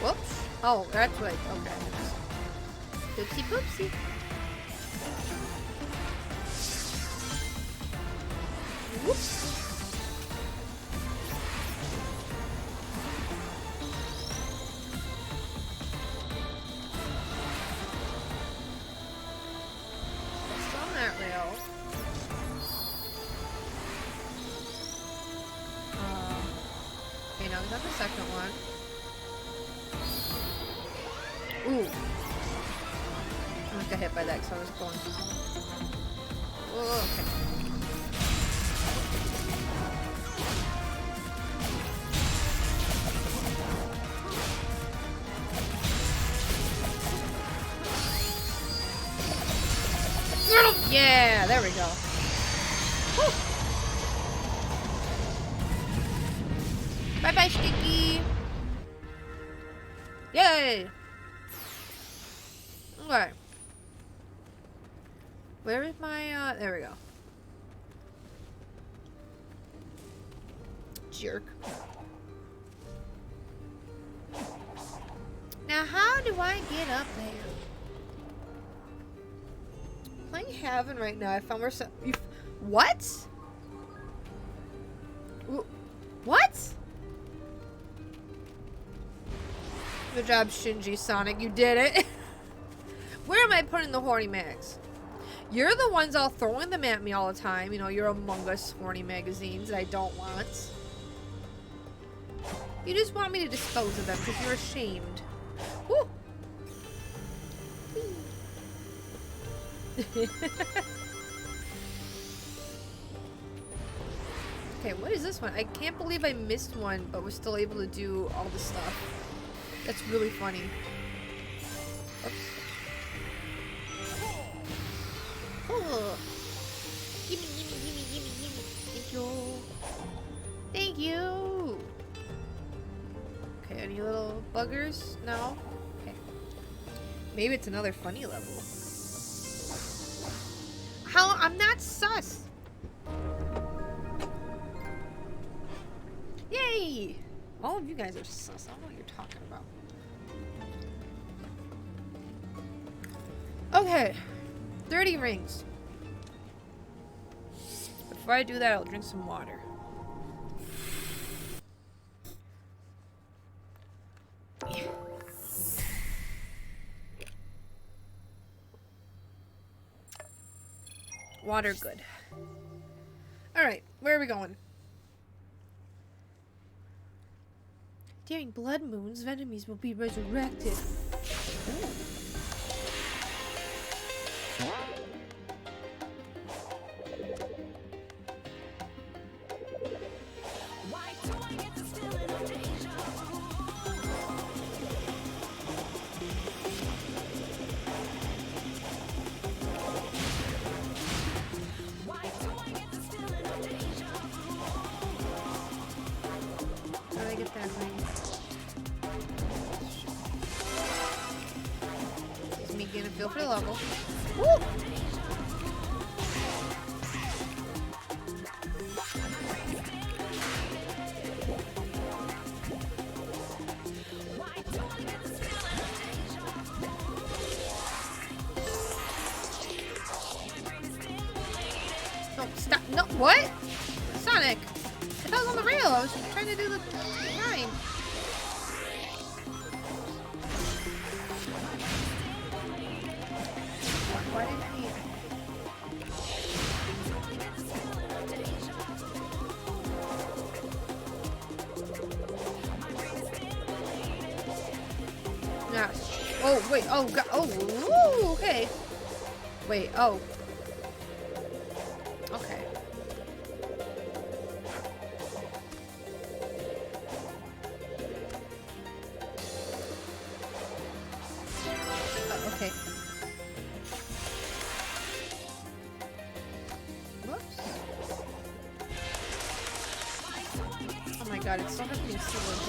Whoops. Oh, that's right. Okay. Oopsie poopsie. Whoops. What's on that rail? second one. Ooh. I got hit by that because I was going. Oh, okay. Yeah, there we go. Woo. Bye-bye, Sticky. Yay. Okay. Where is my, there we go. Jerk. Now, how do I get up there? Playing Heaven right now. I found where some. What? What? Good job, Shinji Sonic. You did it. Where am I putting the horny mags? You're the ones all throwing them at me all the time. You know, you're Among Us horny magazines that I don't want. You just want me to dispose of them because you're ashamed. Woo! Okay, what is this one? I can't believe I missed one, but was still able to do all the stuff. That's really funny. Oops. Oh. Gimme. Thank you. Thank you. Okay, any little buggers? No? Okay. Maybe it's another funny level. How? I'm not sus. Yay! All of you guys are sus. I don't know what you're talking about. Okay. 30 rings. Before I do that, I'll drink some water. Yeah. Water, good. Alright, where are we going? During blood moons, enemies will be resurrected. Ooh. Feel for the level. Woo! No, stop. No, what? Sonic. I thought I was on the rail. I was trying to do the grind. Why didn't he? Yeah. Oh, wait. Oh, God. Oh, ooh, okay. Wait, oh. Okay. Okay. Whoops. Oh my god, it's so hard for me to see where I'm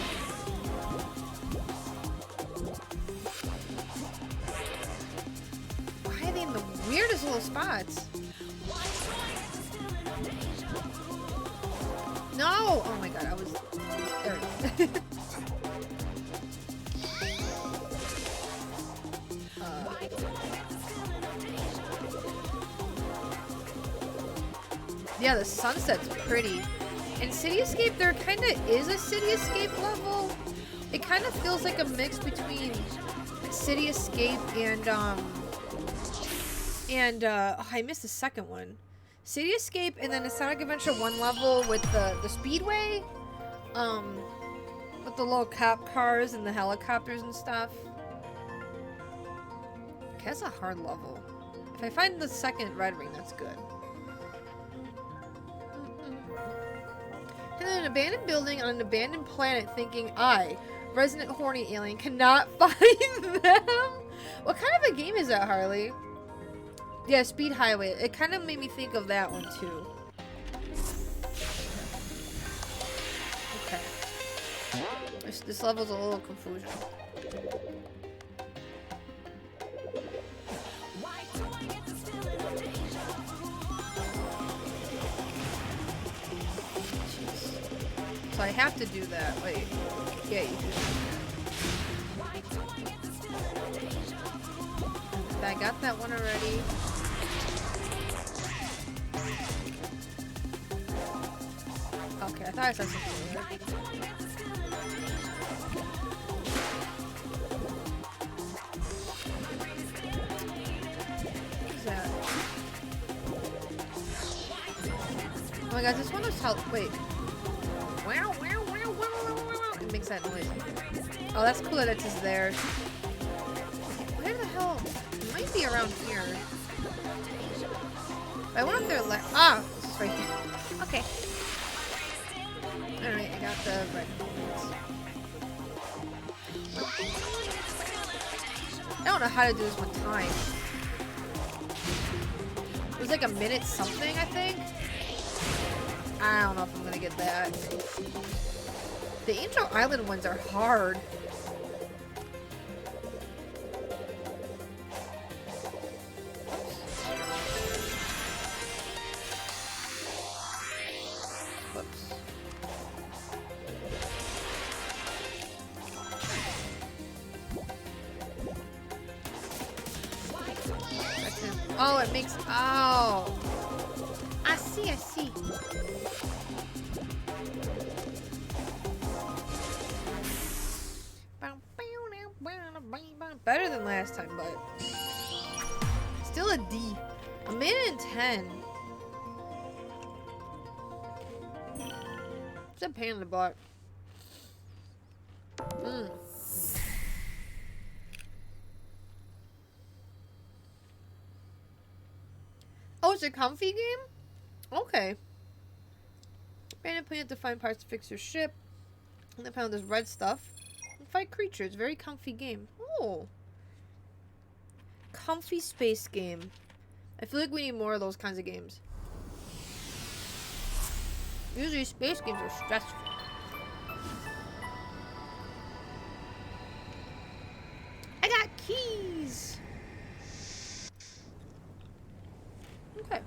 Why are they in the weirdest little spots? No! Oh my god, I was... There we go. Yeah, the sunset's pretty. In City Escape, there kind of is a City Escape level. It kind of feels like a mix between City Escape and oh, I missed the second one. City Escape and then a Sonic Adventure 1 level with the Speedway. With the little cop cars and the helicopters and stuff. Okay, that's a hard level. If I find the second red ring, that's good. In an abandoned building on an abandoned planet, thinking I, resident horny alien, cannot find them. What kind of a game is that, Harley? Yeah, Speed Highway. It kind of made me think of that one too. Okay. This level's a little confusion. So I have to do that. Wait. Yeah, you do. I got that one already. Okay, I thought I said something there. What is that? Oh my god, this one was how. Wait. Wow, wow, wow, wow, wow, wow. It makes that noise. Oh, that's cool that it's just there. Where the hell? It might be around here. I wonder if they're left. Ah, it's right here. Okay. Alright, I got the red ones. I don't know how to do this one time. It was like a minute something, I think. I don't know if I'm gonna get that. The Angel Island ones are hard. Whoops. That's him. Oh, it makes. Oh. I see, I see. Better than last time, but still a D. A minute and 10. It's a pain in the butt. Oh, it's a comfy game? Okay. Abandoned planet to find parts to fix your ship. And they found this red stuff. And fight creatures. Very comfy game. Oh. Comfy space game. I feel like we need more of those kinds of games. Usually space games are stressful. I got keys. Okay.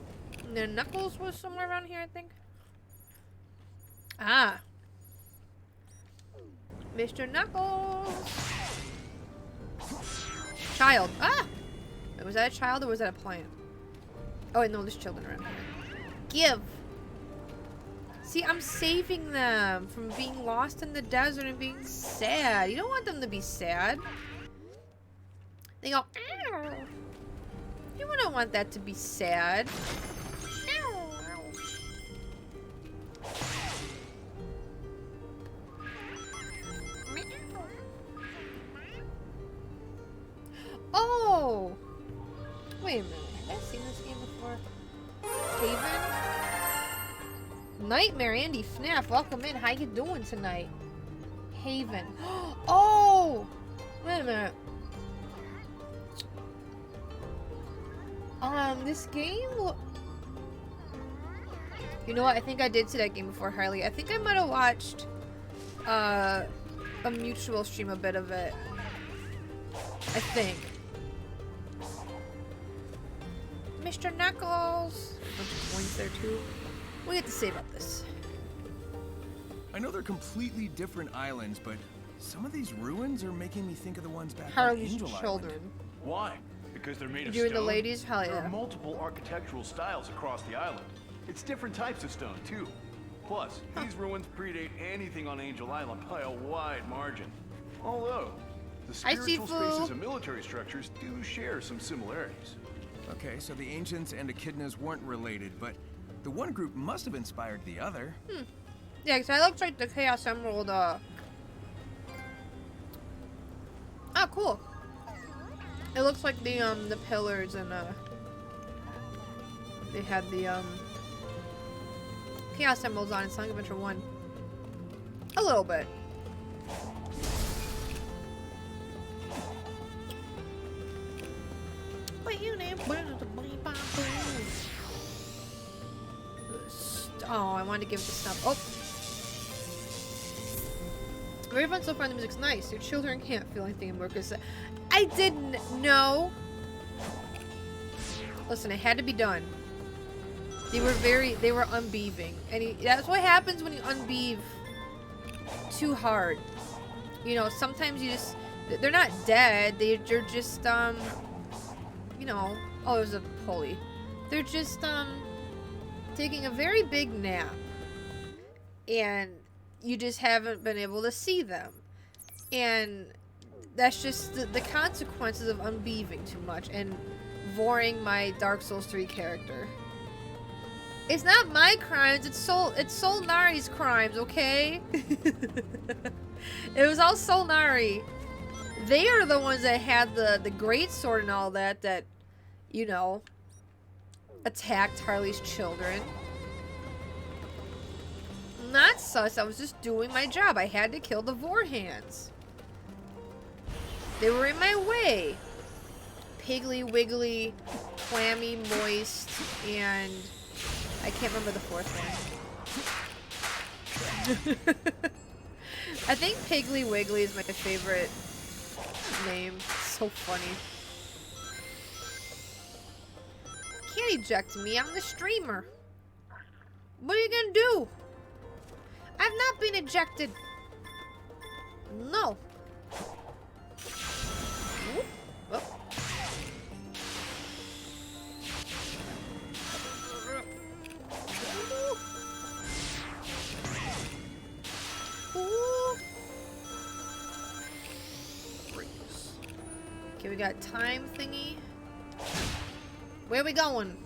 And then Knuckles was somewhere around here, I think. Ah. Mr. Knuckles. Child. Ah! Wait, was that a child or was that a plant? Oh, wait, no, there's children around here. Give. See, I'm saving them from being lost in the desert and being sad. You don't want them to be sad. They go, ow. You wouldn't want that to be sad. Ow. Oh! Wait a minute. Have I seen this game before? Haven? Nightmare, Andy FNAF. Welcome in. How you doing tonight? Haven. Oh! Wait a minute. This game... You know what? I think I did see that game before, Harley. I think I might have watched a mutual stream a bit of it. I think. Mr. Knuckles! A bunch of coins there too. We get to say about this. I know they're completely different islands, but some of these ruins are making me think of the ones back on Harley's Angel children. Island. Why? Because they're made of You're stone? the ladies? Hell There yeah. are multiple architectural styles across the island. It's different types of stone, too. Plus, these ruins predate anything on Angel Island by a wide margin. Although, the spiritual spaces and military structures do share some similarities. Okay, so the ancients and echidnas weren't related, but the one group must have inspired the other. Yeah, because that looks like the Chaos Emerald Oh, cool. It looks like the pillars and they had the Chaos Emeralds on in Sonic Adventure 1. A little bit. Oh, I wanted to give it the snuff. Oh! Very fun so far. The music's nice. Your children can't feel anything anymore because I didn't know. Listen, it had to be done. They were unbeaving. And that's what happens when you unbeave too hard. You know, sometimes you just, they're not dead. They're just, you know, oh, there's a pulley. They're just, taking a very big nap. And you just haven't been able to see them. And that's just the consequences of unbeaving too much and voring my Dark Souls 3 character. It's not my crimes, it's Solnari's crimes, okay? It was all Solnari. They are the ones that had the great sword and all that, you know, attacked Harley's children. Not sus, I was just doing my job. I had to kill the Vorhans. They were in my way. Piggly, Wiggly, Clammy, Moist, and I can't remember the fourth one. I think Piggly Wiggly is my favorite name. So funny. Can't eject me, I'm the streamer. What are you gonna do? I've not been ejected. No. Whoop. Oh. Okay, we got time thingy. Where are we going?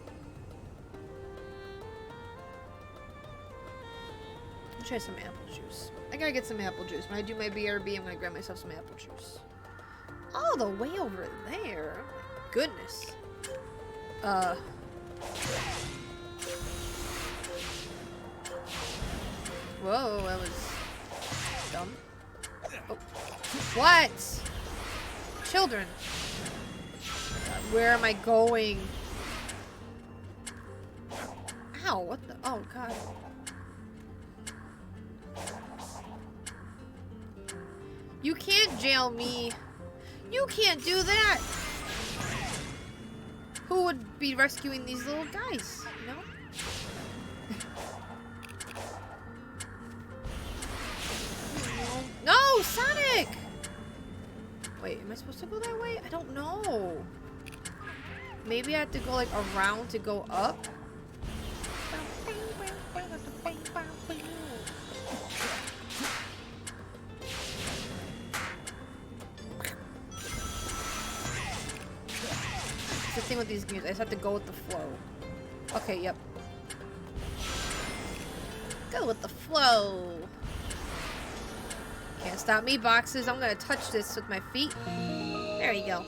I'll try some apple juice. I gotta get some apple juice. When I do my BRB, I'm gonna grab myself some apple juice. All the way over there. Oh my goodness. Whoa, that was dumb. Oh. What? Children. Where am I going? Ow, what the? Oh, God. You can't jail me. You can't do that. Who would be rescuing these little guys, you know? No, Sonic! Wait, am I supposed to go that way? I don't know. Maybe I have to go like around to go up? It's the thing with these games, I just have to go with the flow. Okay, yep. Go with the flow. Can't stop me, boxes. I'm gonna touch this with my feet. There you go.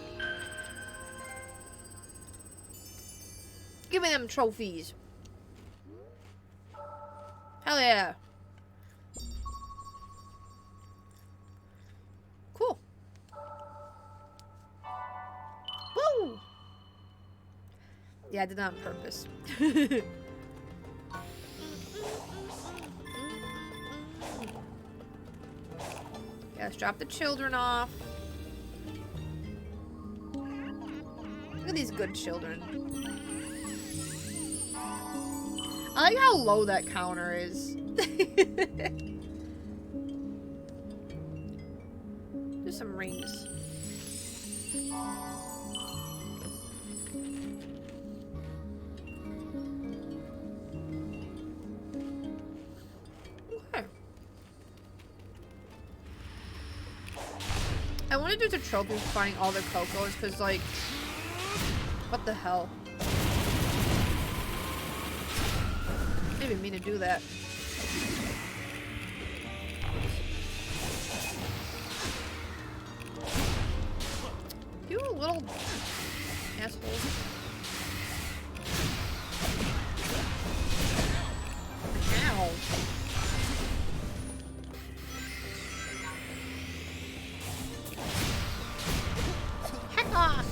Give me them trophies. Hell yeah. Cool. Woo! Yeah, I did that on purpose. Yeah, let's drop the children off. Look at these good children. I like how low that counter is. Do some rings. Okay. I want to do the trophy for finding all the Cocos, because, like, what the hell? I didn't mean to do that. You little asshole. Ow. Heck off!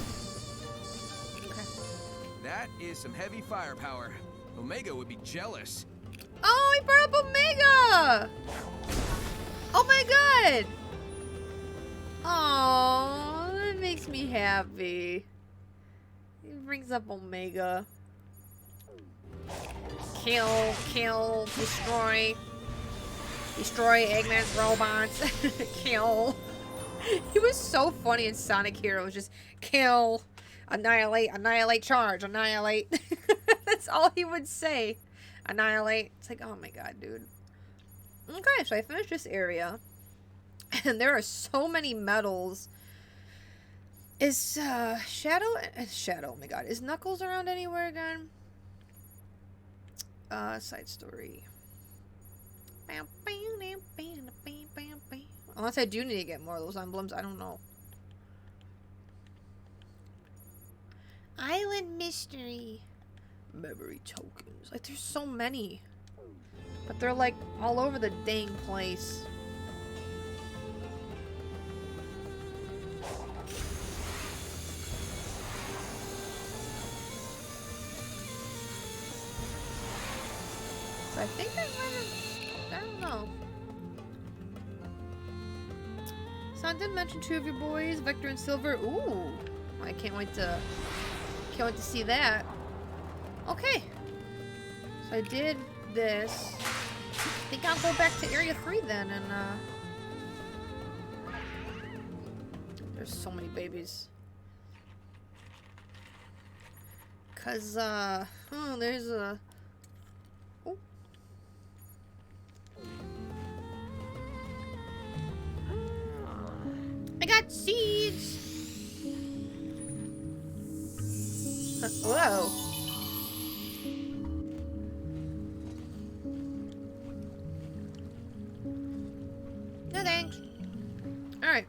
Okay. That is some heavy firepower. Omega would be jealous. Oh, he brought up Omega! Oh my god! Oh, that makes me happy. He brings up Omega. Kill, kill, destroy. Destroy Eggman's robots. Kill. He was so funny in Sonic Heroes. Just kill, annihilate, annihilate, charge, annihilate. That's all he would say. Annihilate. It's like, oh my god, dude. Okay, so I finished this area. And there are so many medals. Is Shadow, oh my god, is Knuckles around anywhere again? Side story. Unless I do need to get more of those emblems, I don't know. Island mystery. Memory tokens. Like, there's so many. But they're like all over the dang place. So I think I might have, I don't know. Son did mention two of your boys, Vector and Silver. Ooh, I can't wait to see that. Okay, so I did this. I think I'll go back to Area 3 then, and there's so many babies. Cause there's a. Oh. I got seeds. Whoa. No thanks. Alright.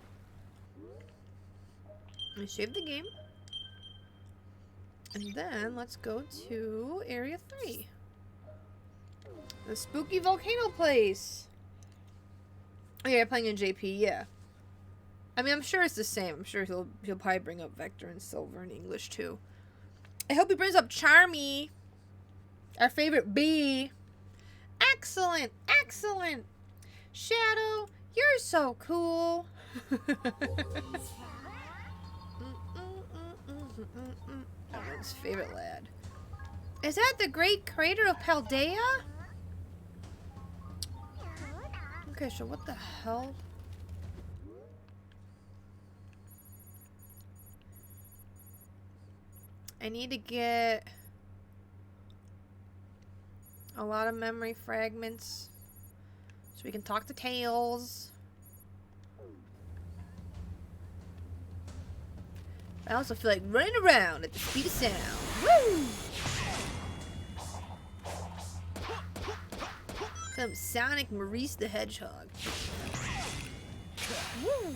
Let me save the game. And then let's go to Area 3. The spooky volcano place. Oh yeah, you're playing in JP, yeah. I mean, I'm sure it's the same. I'm sure he'll probably bring up Vector and Silver in English too. I hope he brings up Charmy, our favorite bee. Excellent, excellent. Shadow, you're so cool. Everyone's favorite lad. Is that the great crater of Paldea? Okay, so what the hell? I need to get a lot of memory fragments so we can talk to Tails. I also feel like running around at the speed of sound. Woo! Some Sonic Maurice the Hedgehog. Woo!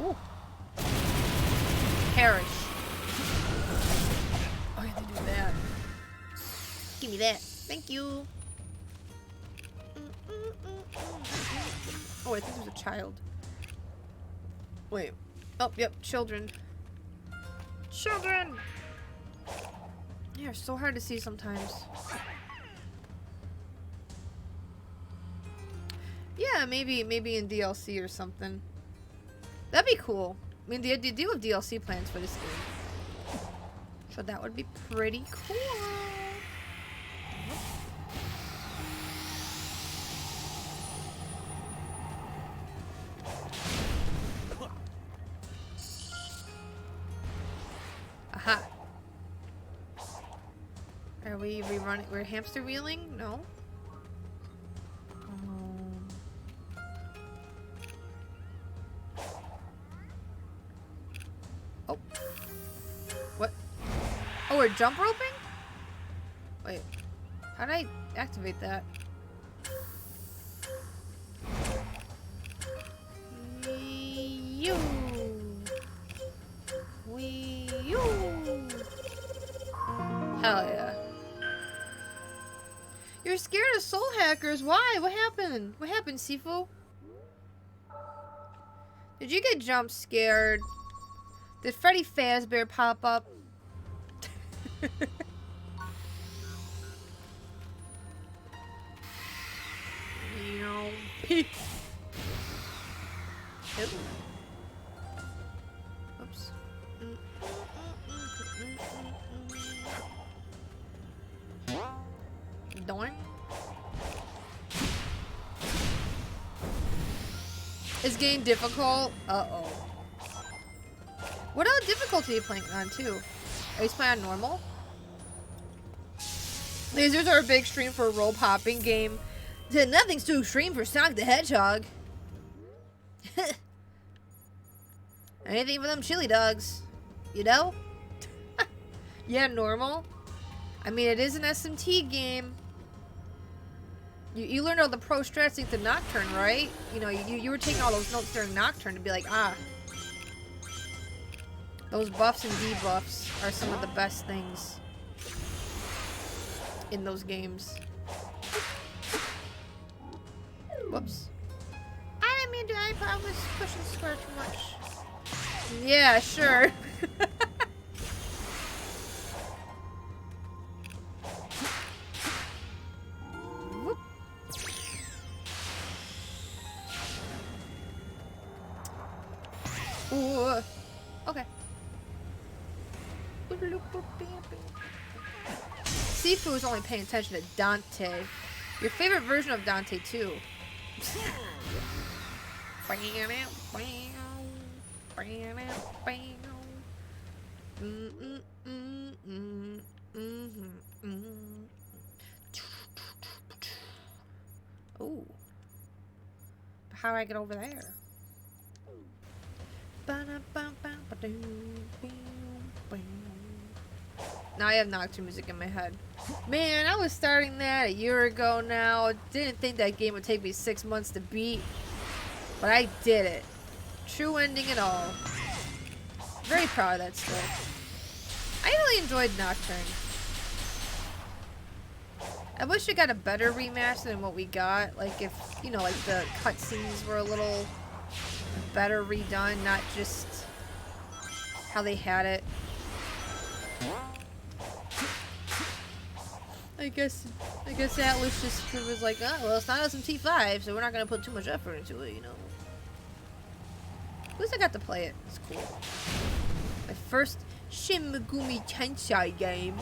Ooh. Perish. Oh, I have to do that. Give me that. Thank you. Oh, I think there's a child. Wait. Oh, yep. Children. Children! They're so hard to see sometimes. Yeah, maybe in DLC or something. That'd be cool. I mean, they do have DLC plans for this game. So that would be pretty cool. Aha. Are we rerunning? We're hamster wheeling? No. Oh. What? Oh, we're jump roping? Wait. How'd I activate that? You. You. Hell yeah. You're scared of soul hackers? Why? What happened? What happened, Sifu? Did you get jump scared? Did Freddy Fazbear pop up? Oops. Darn. It's getting difficult. Uh-oh. What other difficulty are you playing on, too? Are you playing on normal? Lasers are a big stream for a roll-popping game. Nothing's too extreme for Sonic the Hedgehog. Anything for them chili dogs. You know? Yeah, normal. I mean, it is an SMT game. You learned all the pro strats things to Nocturne, right? You know, you were taking all those notes during Nocturne to be like, ah. Those buffs and debuffs are some of the best things in those games. Whoops. I didn't mean to, I was pushing square too much. Yeah, sure. Whoop. Ooh. Okay. Sifu is only paying attention to Dante. Your favorite version of Dante, too. Ooh. How do I get over there? Now I have Nocturne music in my head. Man, I was starting that a year ago now. Didn't think that game would take me 6 months to beat. But I did it. True ending and all. Very proud of that still. I really enjoyed Nocturne. I wish it got a better remaster than what we got. Like if, you know, like the cutscenes were a little better redone, not just how they had it. I guess Atlas just was like, oh, well, it's not SMT5, so we're not gonna put too much effort into it, you know. At least I got to play it. It's cool. My first Shin Megami Tensei game.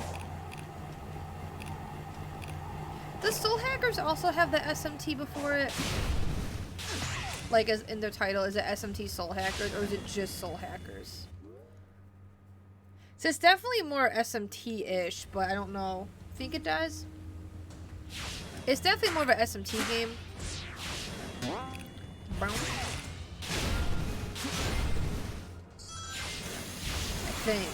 Does Soul Hackers also have the SMT before it? Like, as in their title, is it SMT Soul Hackers, or is it just Soul Hackers? So it's definitely more SMT-ish, but I don't know. Think it does? It's definitely more of an SMT game. I think.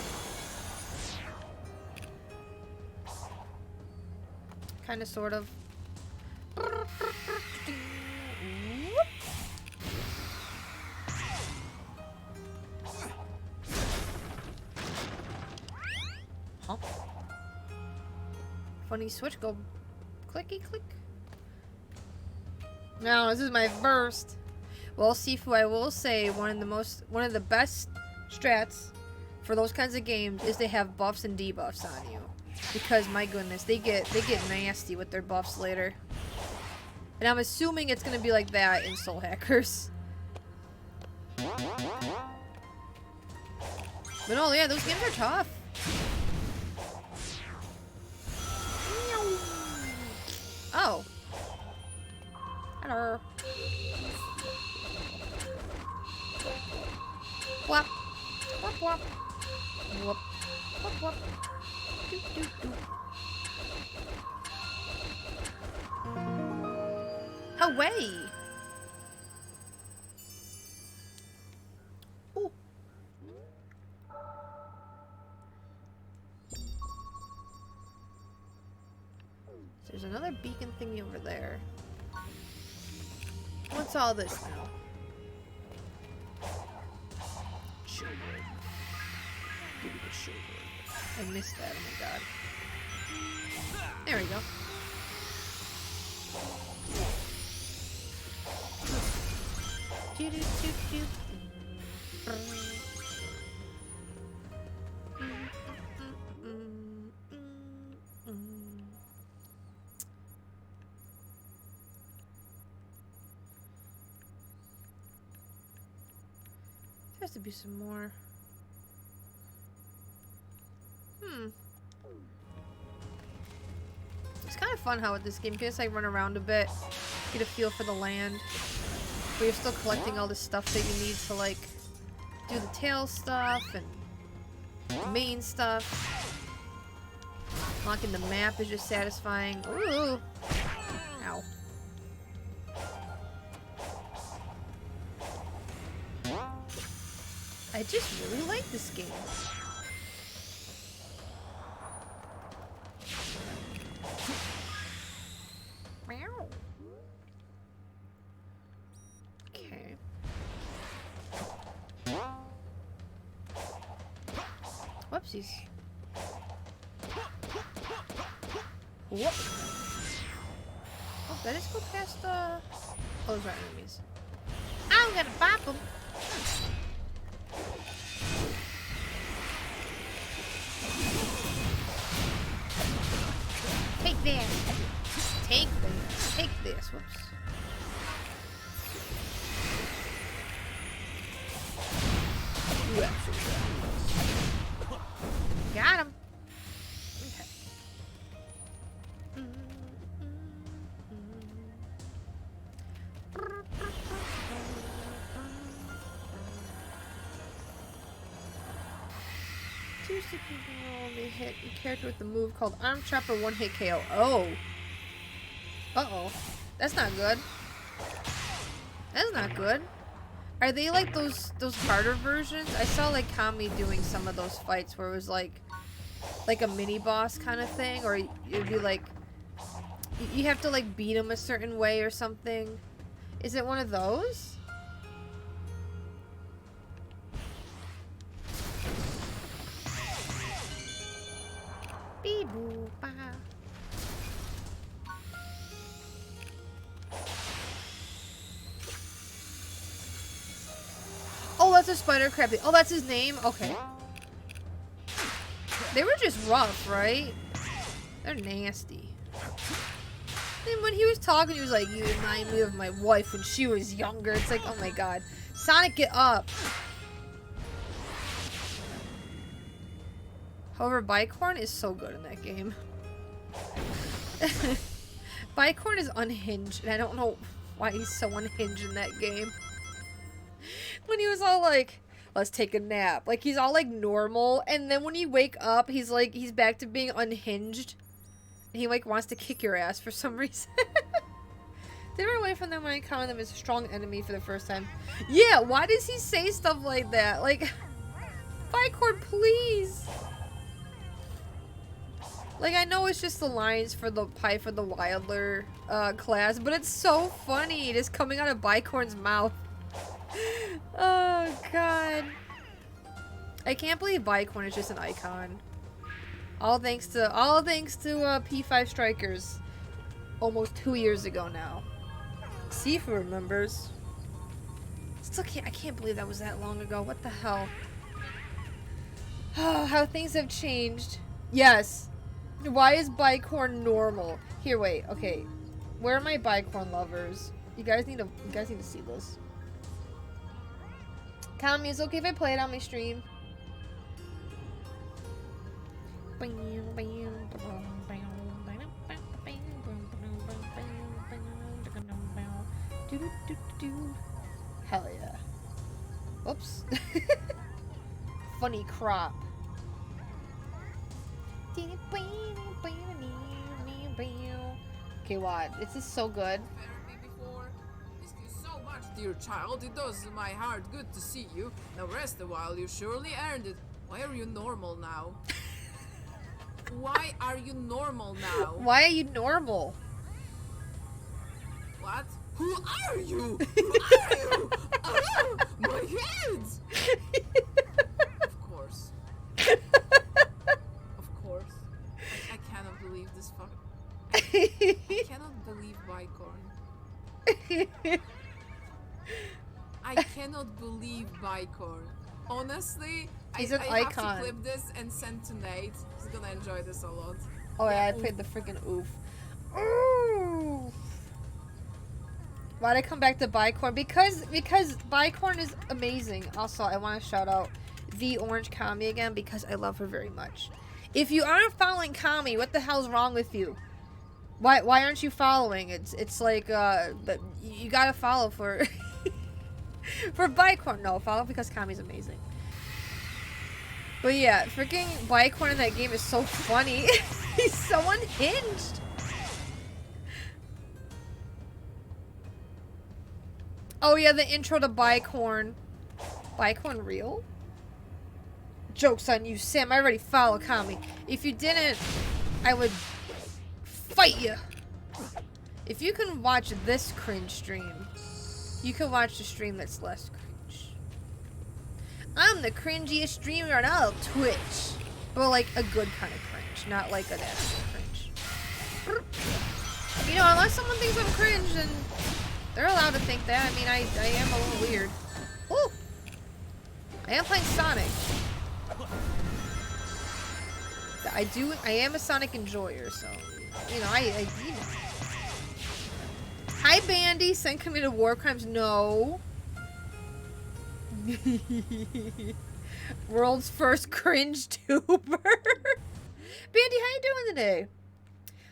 Kind of, sort of. Huh? Funny switch, go clicky click. Now this is my burst. Well, Sifu, I will say one of the best strats for those kinds of games is they have buffs and debuffs on you. Because my goodness, they get nasty with their buffs later. And I'm assuming it's gonna be like that in Soul Hackers. But no, yeah, those games are tough. Oh. Hello. Whop. Whop whop. Whoop. Whop whop. Doop doop doop. Away. Ooh. There's another beacon thingy over there. What's all this now? Showboard. Give me the showboard. I missed that, oh my god. There we go. There has to be some more. It's kind of fun how with this game you can just like run around a bit, get a feel for the land, but you're still collecting all this stuff that you need to like do the tail stuff and the main stuff. Unlocking the map is just satisfying. Ooh! Ow. I just really like this game. Okay. Whoopsies. Whoop. Oh, did I just go past the... Oh, those are enemies. I'm gonna bop them. Take this. Take this. Take this. Whoops. Got him. Okay. Two sticky roll. They hit a character with the move called Arm Chopper One Hit KO. Oh. Uh-oh. That's not good. That's not good. Are they like those harder versions? I saw like Kami doing some of those fights where it was like a mini boss kind of thing, or it'd be like you have to like beat him a certain way or something. Is it one of those? Bee-boo-ba. Oh, that's a spider crab. Oh, that's his name? Okay. They were just rough, right? They're nasty. And when he was talking, he was like, you remind me of my wife when she was younger. It's like, oh my god. Sonic, get up. However, Bicorn is so good in that game. Bicorn is unhinged, and I don't know why he's so unhinged in that game. When he was all like, let's take a nap. Like, he's all like normal, and then when you wake up, he's like, he's back to being unhinged. And he like wants to kick your ass for some reason. Did run away from them when I encountered them as a strong enemy for the first time. Yeah, why does he say stuff like that? Like, Bicorn, please. Like, I know it's just the lines for the Pie for the Wilder class, but it's so funny just coming out of Bicorn's mouth. Oh, God. I can't believe Bicorn is just an icon. All thanks to P5 Strikers almost 2 years ago now. Sifu remembers. Still I can't believe that was that long ago. What the hell? Oh, how things have changed. Yes. Why is Bicorn normal? Here, wait. Okay. Where are my Bicorn lovers? You guys need to see this. Kami, it's okay if I play it on my stream. Hell yeah. Whoops. Funny crop. Okay, what? This is so good. Missed you so much, dear child. It does my heart good to see you. Now rest a while. You surely earned it. Why are you normal now? Why are you normal now? Why are you normal? What? Who are you? Who are you? Oh, my head! Of course. Of course. I cannot believe this fuck. I cannot believe Bicorn. I cannot believe Bicorn. Honestly, He's I an have icon. to clip this and send to Nate. He's gonna enjoy this a lot. Oh yeah, I oof. played the freaking oof. Ooh. Why'd I come back to Bicorn? Because Bicorn is amazing. Also, I want to shout out the Orange Kami again because I love her very much. If you aren't following Kami, what the hell's wrong with you? Why aren't you following? It's like but you gotta follow for for Bicorn. No, follow because Kami's amazing. But yeah, freaking Bicorn in that game is so funny. He's so unhinged. Oh yeah, the intro to Bicorn. Bicorn real? Joke's on you, Sam. I already followed Kami. If you didn't, I would fight you. If you can watch this cringe stream, you can watch a stream that's less cringe. I'm the cringiest streamer on all of Twitch. But like a good kind of cringe, not like an actual cringe. You know, unless someone thinks I'm cringe, then they're allowed to think that. I mean, I am a little weird. Ooh! I am playing Sonic. I am a Sonic enjoyer, so, you know, I you know. Hi, Bandy. Send me to War Crimes. No. World's first cringe tuber. Bandy, how you doing today?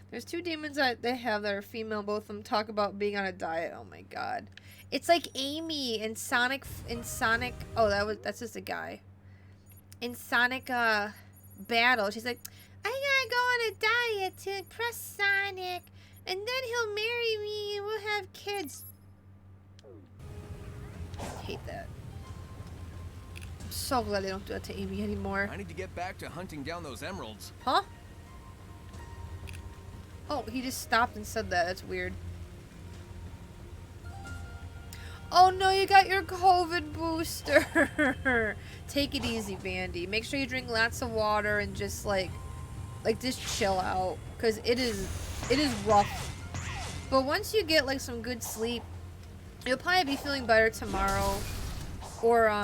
There's two demons that they have that are female. Both of them talk about being on a diet. Oh my god. It's like Amy in Sonic. Oh, that's just a guy. In Sonic Battle, she's like, I gotta go on a diet to impress Sonic, and then he'll marry me and we'll have kids. I hate that. I'm so glad they don't do that to Amy anymore. I need to get back to hunting down those emeralds. Huh? Oh, he just stopped and said that. That's weird. Oh no, you got your COVID booster. Take it easy, Bandy. Make sure you drink lots of water and just just chill out, cause it is rough. But once you get like some good sleep, you'll probably be feeling better tomorrow, or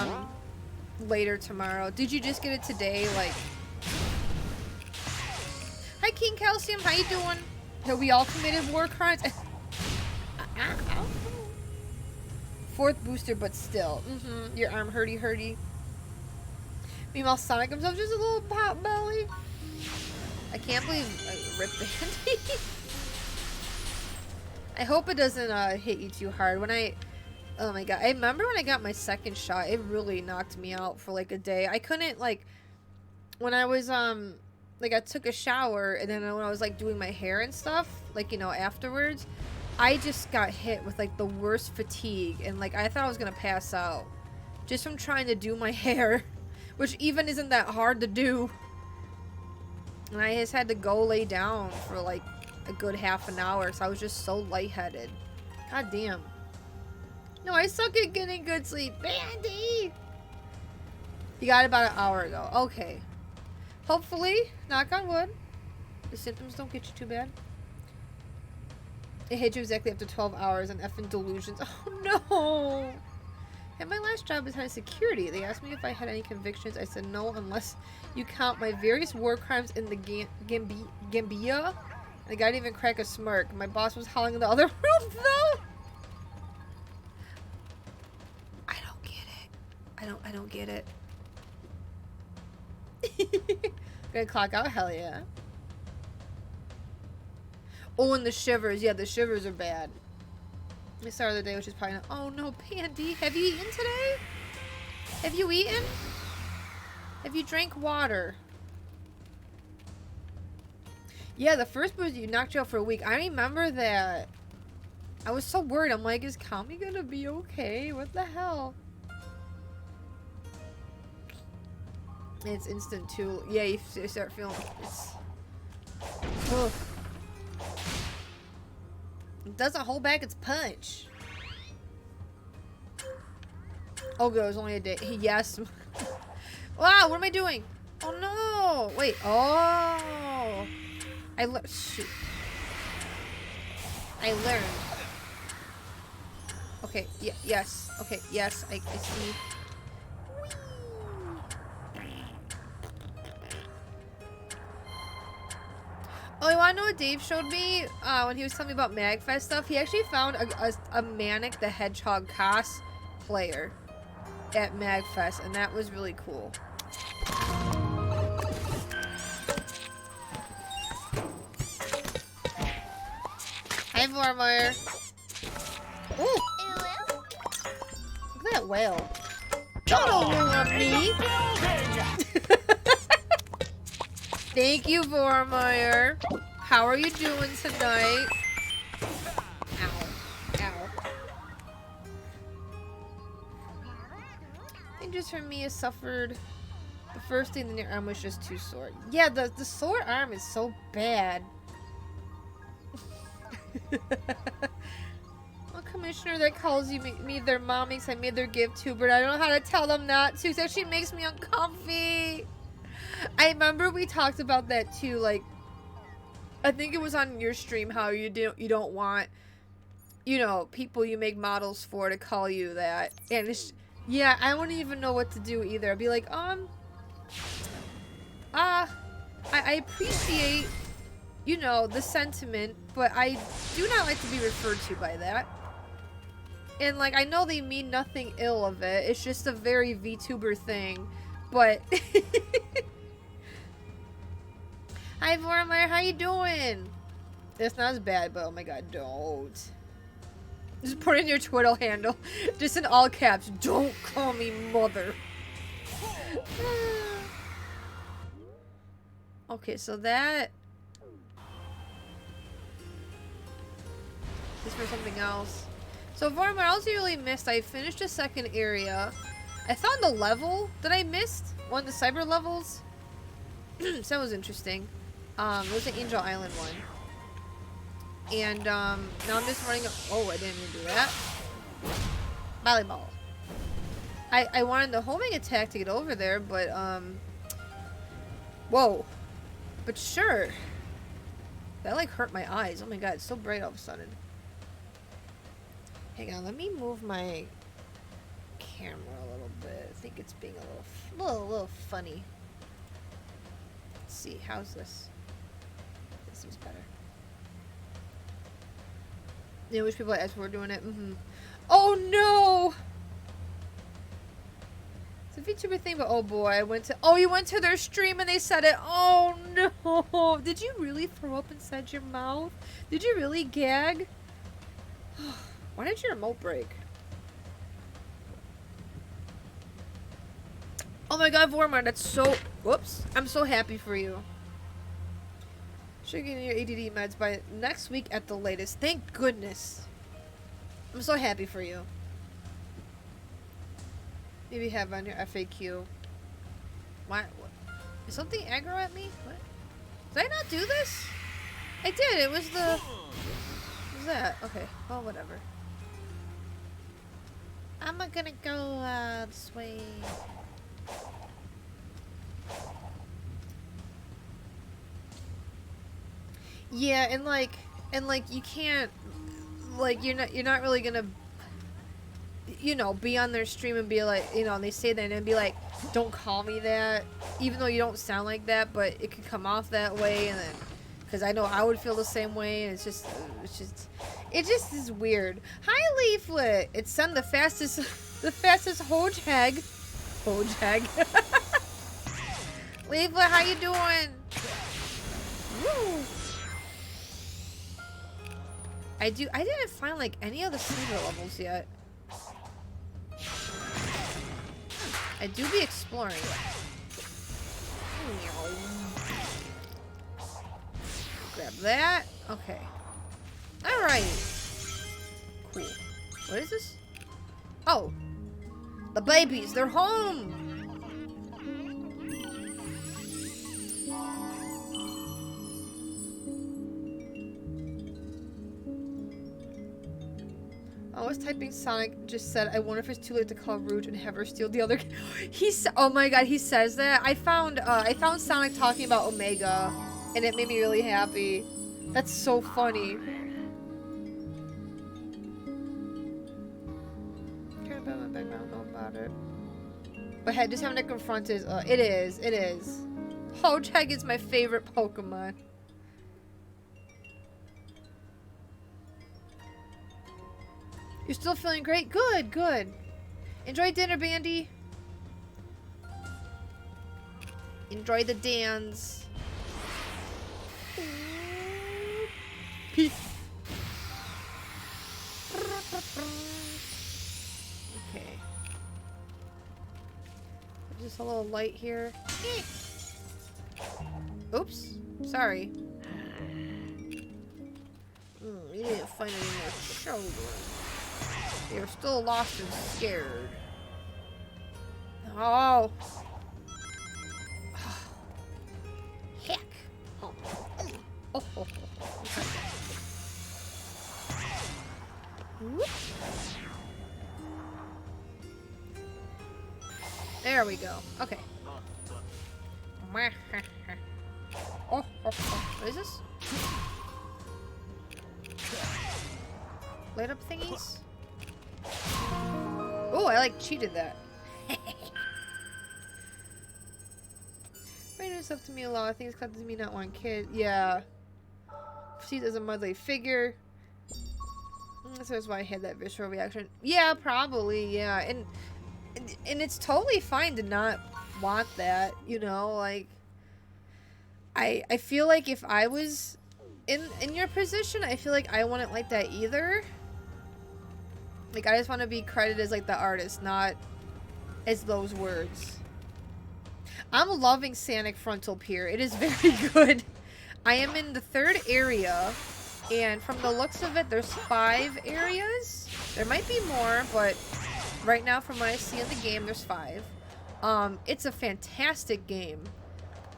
later tomorrow. Did you just get it today? Like, hi King Calcium, how you doing? Have we all committed war crimes? Fourth booster, but still. Your arm hurty. Meanwhile, Sonic himself just a little pot belly. I can't believe I ripped Bandy. I hope it doesn't hit you too hard. Oh my god. I remember when I got my second shot, it really knocked me out for like a day. I couldn't, like, when I was, I took a shower, and then when I was, like, doing my hair and stuff, like, you know, afterwards, I just got hit with, like, the worst fatigue, and, like, I thought I was gonna pass out. Just from trying to do my hair, which even isn't that hard to do. And I just had to go lay down for, like, a good half an hour, so I was just so lightheaded. God damn. No, I suck at getting good sleep. Bandy! You got it about an hour ago. Okay. Hopefully, knock on wood, the symptoms don't get you too bad. It hit you exactly after 12 hours and effing delusions. Oh no! At my last job as head of security, they asked me if I had any convictions. I said no, unless you count my various war crimes in the Gambia. The guy didn't even crack a smirk. My boss was howling in the other room, though. I don't get it. I don't get it. Gonna clock out? Hell yeah. Oh, and the shivers. Yeah, the shivers are bad. I saw the day, which is probably not. Oh no, Pandy. Have you eaten today? Have you eaten? Have you drank water? Yeah, the first boost you knocked you out for a week. I remember that. I was so worried. I'm like, is Kami gonna be okay? What the hell? It's instant too. Yeah, you start feeling Ugh. It doesn't hold back its punch. Oh, good. It was only a day. Yes. Wow, what am I doing? Oh, no. Wait. Oh. Shoot. I learned. Okay. Yes. Okay. Yes. I see. Oh, you wanna know what Dave showed me when he was telling me about MagFest stuff? He actually found a Manic the Hedgehog cosplayer at MagFest, and that was really cool. Hi, Vormir. Ooh! Look at that whale. Don't love me! Thank you, Vormir. How are you doing tonight? Ow. Ow. I think just for me, I suffered. The first thing in the arm was just too sore. Yeah, the sore arm is so bad. A commissioner that calls me their mom thinks I made their gift too, but I don't know how to tell them not to. It actually makes me uncomfy. I remember we talked about that too. Like, I think it was on your stream how you don't want, you know, people you make models for to call you that, and it's, yeah, I wouldn't even know what to do either. I'd be like, I appreciate, you know, the sentiment, but I do not like to be referred to by that. And, like, I know they mean nothing ill of it. It's just a very VTuber thing. But... Hi, Vormir. How you doing? It's not as bad, but oh my god, don't. Just put in your Twitter handle. Just in all caps. Don't call me mother. Okay, so that... is for something else. So Vormir, I also really missed. I finished a second area. I found a level that I missed. One of the cyber levels. So that was interesting. It was the Angel Island one. And now I'm just running. Oh, I didn't even do that. Volleyball. I wanted the homing attack to get over there, but whoa. But sure. That like hurt my eyes. Oh my god, it's so bright all of a sudden. Hang on, let me move my camera a little bit. I think it's being a little funny. Let's see, how's this? This seems better. Yeah, I wish people as were doing it. Oh no! It's a VTuber thing, but oh boy, I went to. Oh, you went to their stream and they said it. Oh no! Did you really throw up inside your mouth? Did you really gag? Why did your remote break? Oh my god, Vormir, that's so... Whoops. I'm so happy for you. Should get your ADD meds by next week at the latest. Thank goodness. I'm so happy for you. Maybe have on your FAQ. What? Is something aggro at me? What? Did I not do this? I did. It was the... What was that? Okay. Oh, whatever. I'm gonna go this way. Yeah, and like you can't, like you're not really gonna, you know, be on their stream and be like, you know, and they say that and be like, don't call me that, even though you don't sound like that, but it could come off that way, and then, because I know I would feel the same way, and it just is weird. Hi, Leaflet. It's Sun, the fastest Hojhag. Leaflet, how you doing? Woo. I didn't find like any of the silver levels yet. I do be exploring. Grab that. Okay. Alright. Cool. What is this? Oh. The babies. They're home. I was typing Sonic just said, I wonder if it's too late to call Rouge and have her steal the other. Oh my god, he says that. I found Sonic talking about Omega, and it made me really happy. That's so funny. Care about my background, know about it. But hey, just having to confront is, it is. Hojag is my favorite Pokemon. You're still feeling great? Good, good. Enjoy dinner, Bandy. Enjoy the dance. Peace. Okay. Just a little light here. Oops. Sorry. You didn't find any more children. You're still lost and scared. Oh. Heck. Oh. Okay. Whoop. There we go. Okay. What is this? Light up thingies? Oh, I like cheated that. Bring this up to me a lot. I think it's connected to me not one kid. Yeah. Sees as a motherly figure. That's why I had that visceral reaction. Yeah, probably. Yeah, and it's totally fine to not want that. You know, like I feel like if I was in your position, I feel like I wouldn't like that either. Like, I just want to be credited as, like, the artist, not as those words. I'm loving Sonic Frontal Pier. It is very good. I am in the 3rd area, and from the looks of it, there's 5 areas. There might be more, but right now, from what I see in the game, there's 5. It's a fantastic game.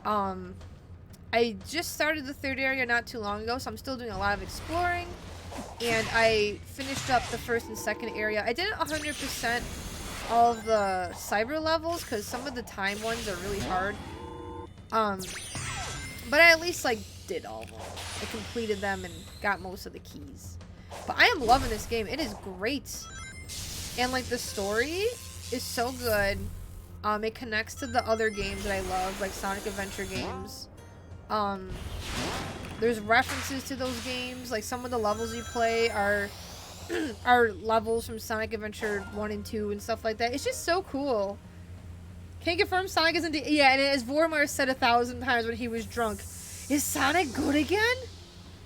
I just started the 3rd area not too long ago, so I'm still doing a lot of exploring. And I finished up the 1st and 2nd area. I didn't 100% all of the cyber levels because some of the time ones are really hard. But I at least like did all of them. I completed them and got most of the keys. But I am loving this game. It is great. And like the story is so good. It connects to the other games that I love, like Sonic Adventure games. There's references to those games, like some of the levels you play are levels from Sonic Adventure 1 and 2 and stuff like that. It's just so cool. Can you confirm Sonic isn't... Yeah, and as Vormar said 1,000 times when he was drunk, is Sonic good again?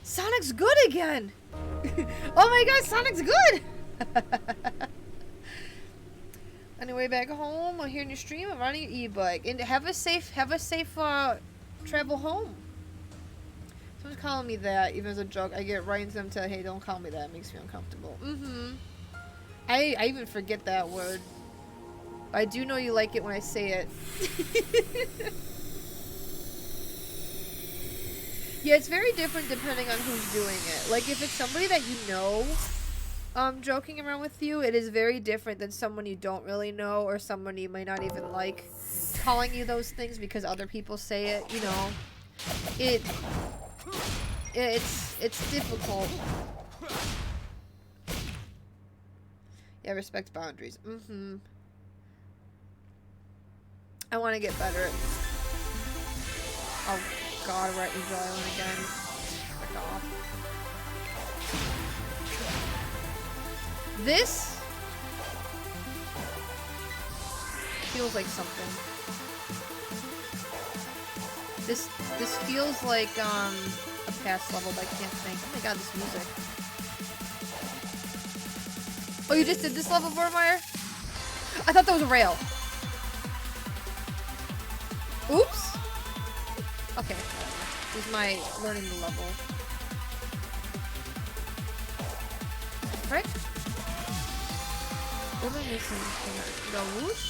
Sonic's good again! Oh my god, Sonic's good! On your way back home, while hearing your stream, I'm riding your e-bike. And have a safe travel home. Someone's calling me that, even as a joke. I get right into them to, hey, don't call me that. It makes me uncomfortable. I even forget that word. But I do know you like it when I say it. Yeah, it's very different depending on who's doing it. Like, if it's somebody that you know, joking around with you, it is very different than someone you don't really know or someone you might not even like calling you those things because other people say it, you know. It's difficult. Yeah, respect boundaries. I want to get better at... Oh god, we're at Angel Island again. Frick off. This feels like something. This feels like a past level, but I can't think. Oh my god, this music. Oh, you just did this level, Vormeyer? I thought that was a rail. Oops. Okay. This is my learning the level. Right? What am I missing? The whoosh?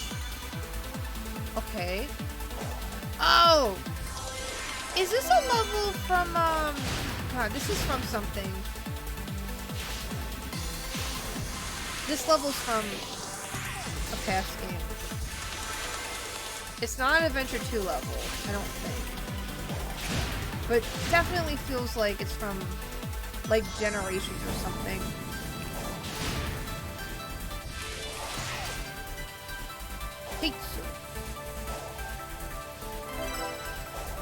Okay. Oh! Is this a level from, God, this is from something. This level's from a past game. It's not an Adventure 2 level, I don't think. But definitely feels like it's from, like, Generations or something. Pizza.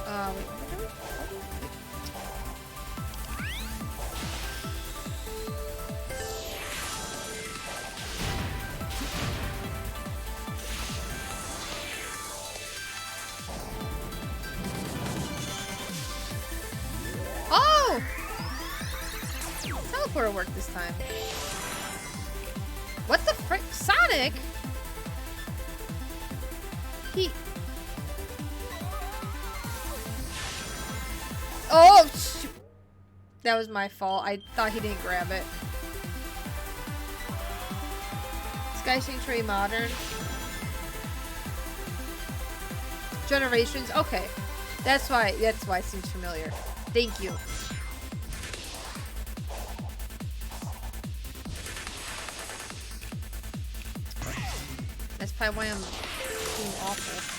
Wait, oh! Teleporter worked this time. What the frick? Sonic? Oh, shoot. That was my fault. I thought he didn't grab it. Sky Sanctuary Modern. Generations. Okay. That's why it seems familiar. Thank you. That's probably why I'm being awful.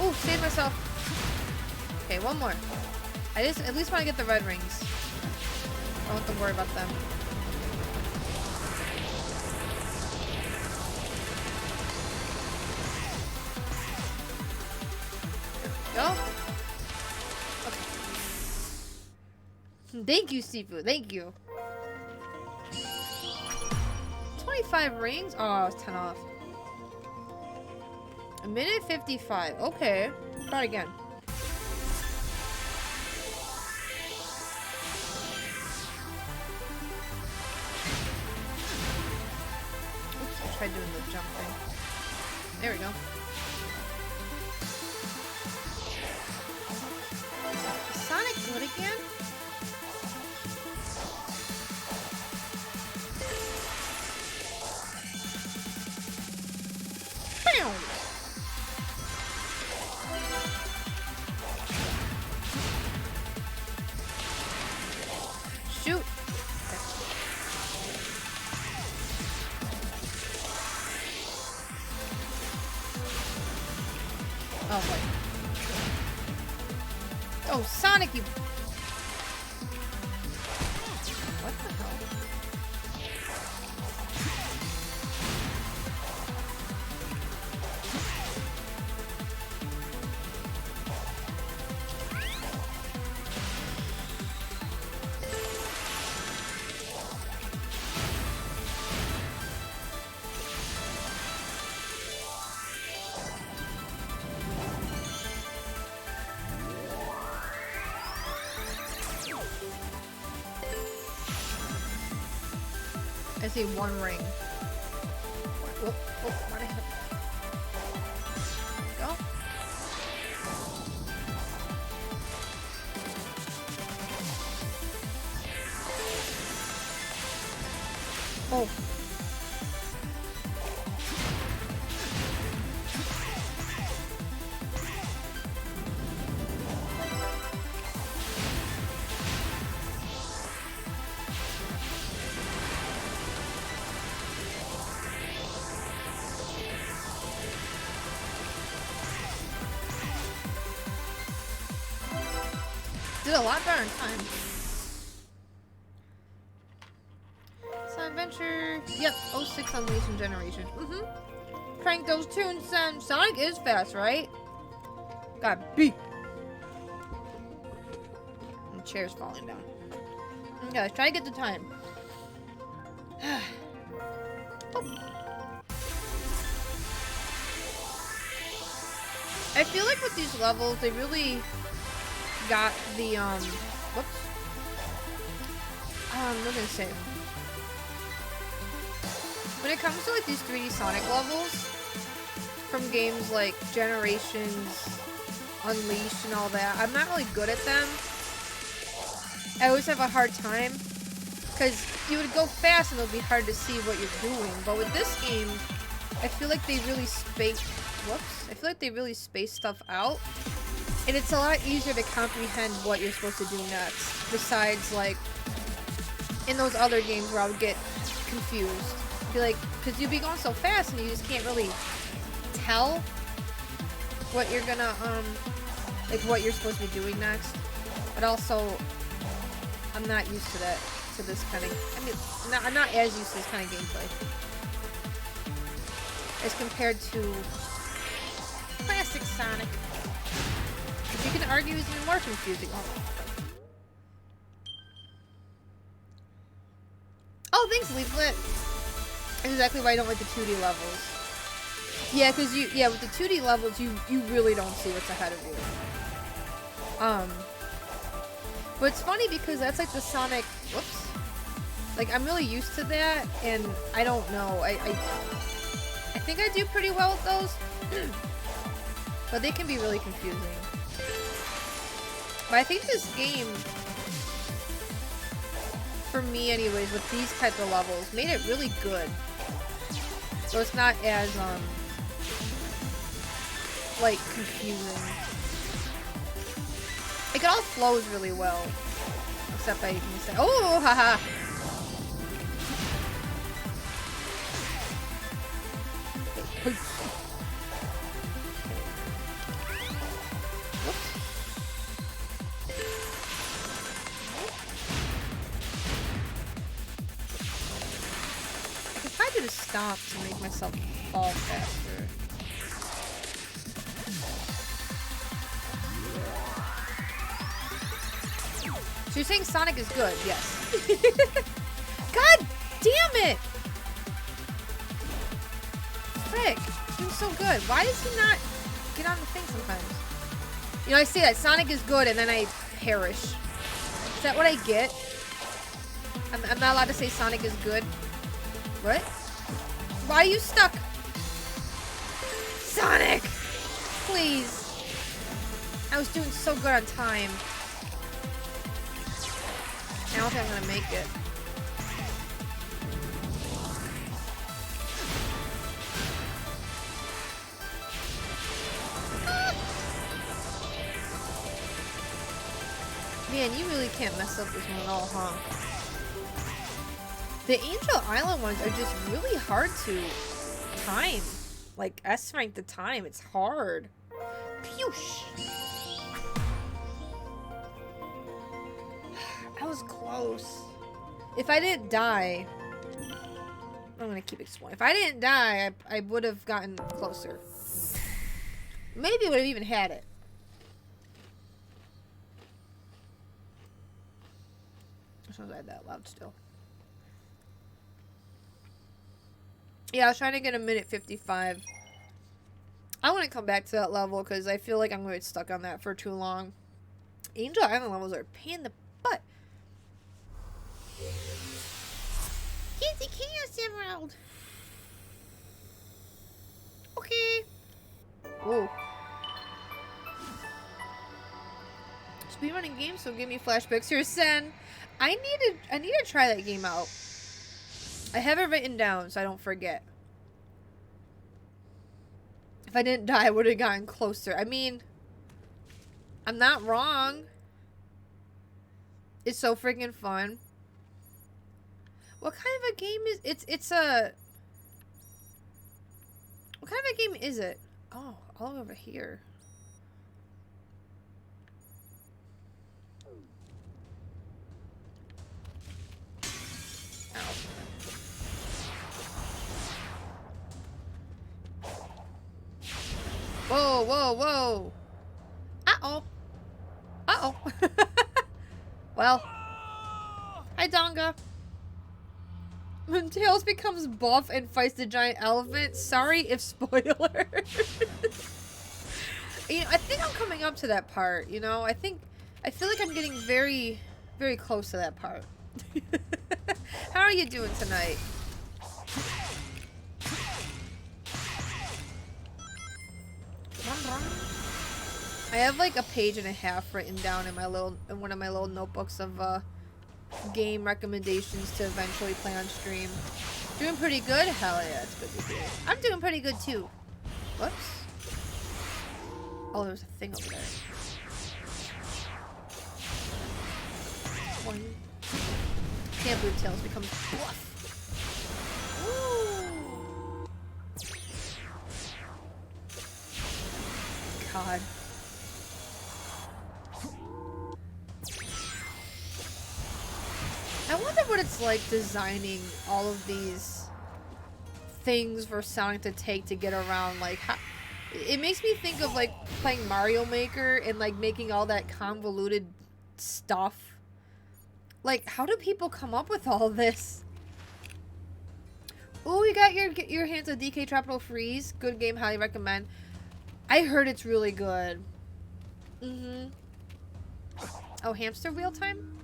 Ooh, save myself. Okay, one more. I just at least want to get the red rings. I don't have to worry about them. There we go. Okay. Thank you, Sifu. Thank you. 25 rings? Oh, it's 10 off. A minute 55. Okay. Try again. Oops, I tried doing the jump thing. There we go. Is Sonic good again? Bam! Shoot! Oh, wait. Oh, Sonic, you... What the hell? I see one ring. Whoop, whoop, right ahead. Go. Oh. Did a lot better in time. Sun Adventure. Yep. 06 Unleashed Generation. Crank those tunes, son. Sonic is fast, right? Got beat. The chair's falling down. Okay, let's try to get the time. Oh. I feel like with these levels, they really got the, whoops. What was I gonna say? When it comes to, like, these 3D Sonic levels, from games like Generations, Unleashed, and all that, I'm not really good at them. I always have a hard time, Because you would go fast and it would be hard to see what you're doing. But with this game, I feel like they really space. Whoops! I feel like they really space stuff out, and it's a lot easier to comprehend what you're supposed to do next. Besides, like in those other games where I would get confused, be like, because you'd be going so fast and you just can't really tell what you're gonna like what you're supposed to be doing next. But also, I'm not used to that. To this kind of, I mean, I'm not as used to this kind of gameplay as compared to classic Sonic, which you can argue is even more confusing. Oh, thanks, Leaflet. That's exactly why I don't like the 2D levels. Yeah, because with the 2D levels, you really don't see what's ahead of you. But it's funny because that's like the Sonic. Whoops. Like, I'm really used to that, and I don't know. I think I do pretty well with those. But they can be really confusing. But I think this game, for me anyways, with these type of levels, made it really good. So it's not as, like, confusing. Like, it all flows really well. Except I say, oh, haha! I could probably just stop to make myself fall faster. So you're saying Sonic is good? Yes. God damn it! Frick, he's doing so good. Why does he not get on the thing sometimes? You know, I say that Sonic is good and then I perish. Is that what I get? I'm not allowed to say Sonic is good? What? Why are you stuck? Sonic! Please. I was doing so good on time. I don't think I'm gonna make it. Man, you really can't mess up this one at all, huh? The Angel Island ones are just really hard to time. Like, S-rank the time. It's hard. Phew. I was close. If I didn't die... I'm gonna keep exploring. If I didn't die, I would have gotten closer. Maybe would have even had it. I was that loud still. Yeah, I was trying to get a minute 55. I want to come back to that level because I feel like I'm going to get stuck on that for too long. Angel Island levels are a pain in the butt. Here's the Chaos Emerald. Okay. Whoa. Speedrunning games, so give me flashbacks. Here, Sen. I need to try that game out. I have it written down so I don't forget. If I didn't die, I would have gotten closer. I mean, I'm not wrong. It's so freaking fun. What kind of a game is it's a what kind of a game is it? Oh, all over here. Whoa, whoa, whoa. Uh-oh. Uh-oh. Well. Hi, Donga. When Tails becomes buff and fights the giant elephant, sorry if spoiler. You know, I think I'm coming up to that part, you know? I feel like I'm getting very, very close to that part. How are you doing tonight? I have like a page and a half written down in my little one of my little notebooks of game recommendations to eventually play on stream. Doing pretty good? Hell yeah, it's good to hear. I'm doing pretty good too. Whoops. Oh, there's a thing over there. One. Can't believe Tails becomes fluff. Woo. God. I wonder what it's like designing all of these things for Sonic to take to get around. Like, how, it makes me think of like playing Mario Maker and like making all that convoluted stuff. Like, how do people come up with all this? Oh, you got your hands on DK Tropical Freeze. Good game, highly recommend. I heard it's really good. Oh, hamster wheel time?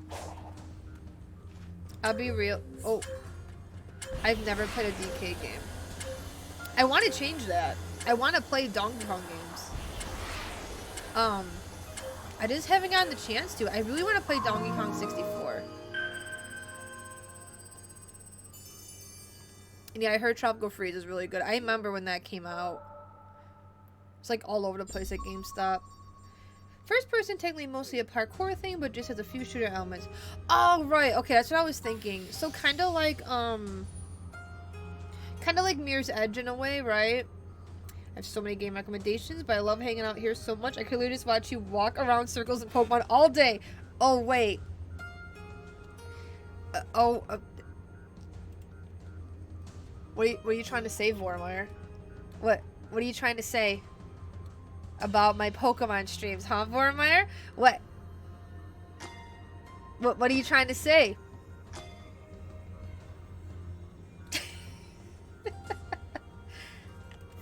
I'll be real. Oh. I've never played a DK game. I want to change that. I want to play Donkey Kong games. I just haven't gotten the chance to. I really want to play Donkey Kong 64. And yeah, I heard Tropical Freeze is really good. I remember when that came out. It's like all over the place at GameStop. First person, technically mostly a parkour thing, but just has a few shooter elements. Oh, right. Okay, that's what I was thinking. So kind of like Mirror's Edge in a way, right? I have so many game recommendations, but I love hanging out here so much. I could literally just watch you walk around circles in Pokemon all day. Oh, wait. What are you trying to say, Vormir? What are you trying to say about my Pokemon streams, huh, Vormir? What are you trying to say?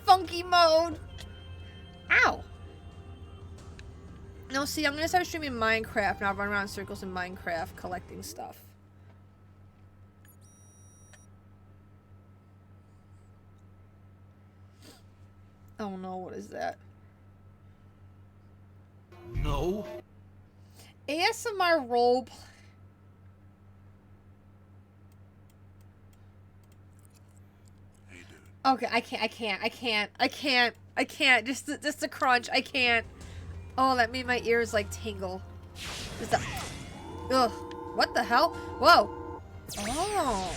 Funky mode. Ow. No, see, I'm gonna start streaming Minecraft now. Run around in circles in Minecraft collecting stuff. Oh no, what is that? No. ASMR role play. Hey, dude. Okay, I can't. Just the crunch. I can't. Oh, that made my ears like tingle. Just a, ugh. What the hell? Whoa. Oh.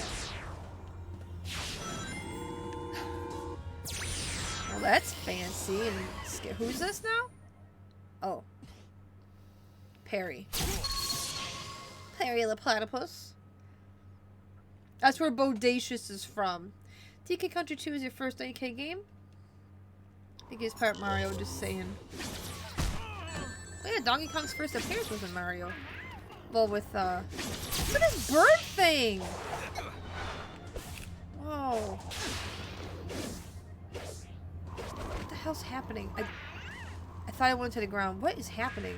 Well, that's fancy. And who's this now? Oh. Perry. Perry the Platypus. That's where Bodacious is from. DK Country 2 is your first DK game? I think it's part Mario, just saying. Oh yeah, Donkey Kong's first appearance was in Mario. Well, with, look at this bird thing! Whoa. What the hell's happening? I thought I went to the ground. What is happening?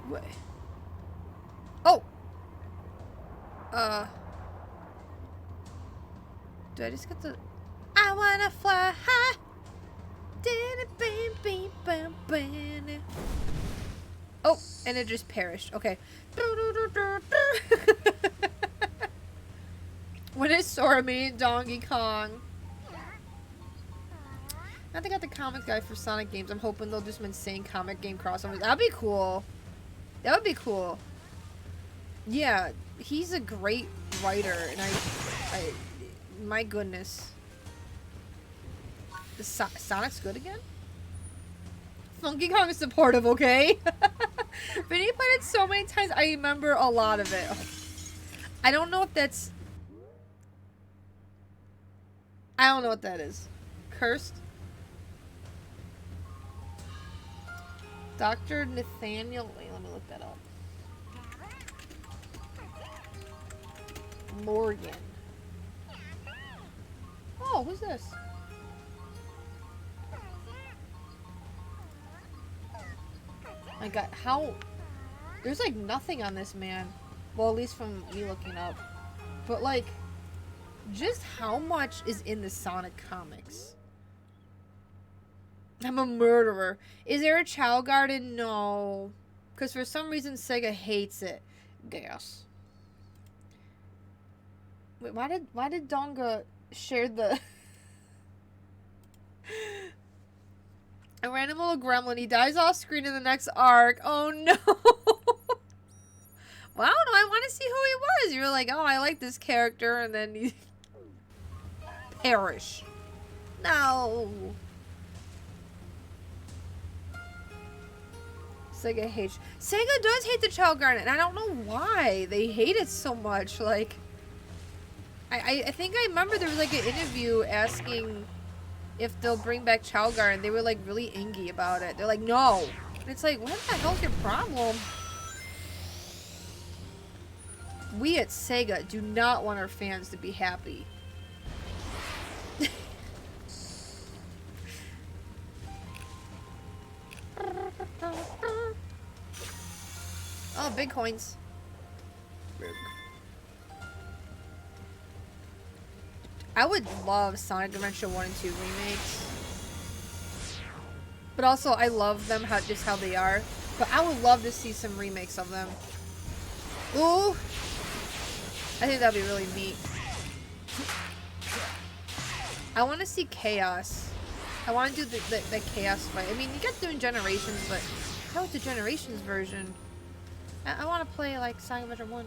What? Oh! Did I just get the... I wanna fly high! Oh, and it just perished. Okay. When is Sora meeting Donkey Kong? Now they got the comic guy for Sonic games. I'm hoping they'll do some insane comic game crossovers. That'd be cool. That would be cool. Yeah, he's a great writer, and I my goodness. The Sonic's good again? Funky Kong is supportive, okay? Vinny played it so many times, I remember a lot of it. I don't know if that's... I don't know what that is. Cursed? Dr. Nathaniel... Wait, let me look that up. Morgan. Oh, who's this? My god, how... There's like nothing on this man. Well, at least from me looking up. But like, just how much is in the Sonic comics? I'm a murderer. Is there a child garden? No. Because for some reason Sega hates it. Gas. Wait, why did Donga share the a random little gremlin, he dies off screen in the next arc. Oh no. Well, I don't know, I want to see who he was. You were like, oh, I like this character, and then he perish. No. Sega hates. Sega does hate the child garden, and I don't know why they hate it so much. Like, I think I remember there was like an interview asking if they'll bring back child garden. They were like really angry about it. They're like, no. And it's like, what the hell's your problem? We at Sega do not want our fans to be happy. Oh, big coins. I would love Sonic Adventure 1 and 2 remakes. But also, I love them just how they are. But I would love to see some remakes of them. Ooh! I think that'd be really neat. I want to see Chaos. I want to do the Chaos fight. I mean, you get doing Generations, but how is the Generations version? I want to play, like, Sonic Adventure 1.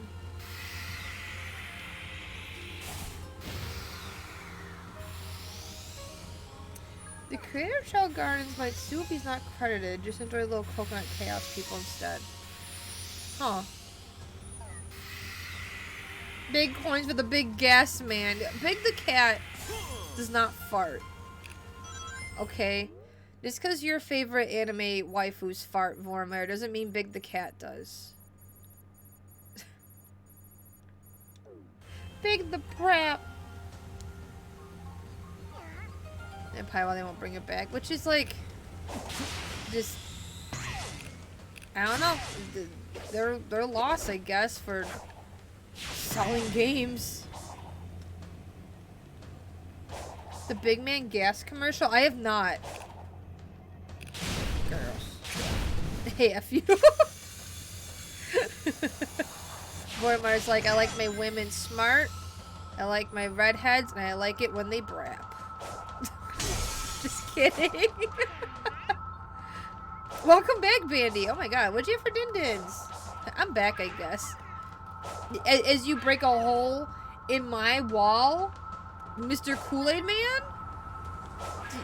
The creator of Child Gardens might sue if he's not credited. Just enjoy little coconut chaos people instead. Huh. Big coins with a big gas man. Big the cat does not fart. Okay. Just because your favorite anime waifus fart, Vormir, doesn't mean Big the cat does. Big the prap. And probably why they won't bring it back, which is like, just, I don't know, their loss, I guess, for selling games. The Big Man Gas commercial? I have not. Girls. Hey, F you. Vormar's like, I like my women smart, I like my redheads, and I like it when they brap. Just kidding. Welcome back, Bandy. Oh my god, what'd you have for din-dins? I'm back, I guess. As you break a hole in my wall, Mr. Kool-Aid Man?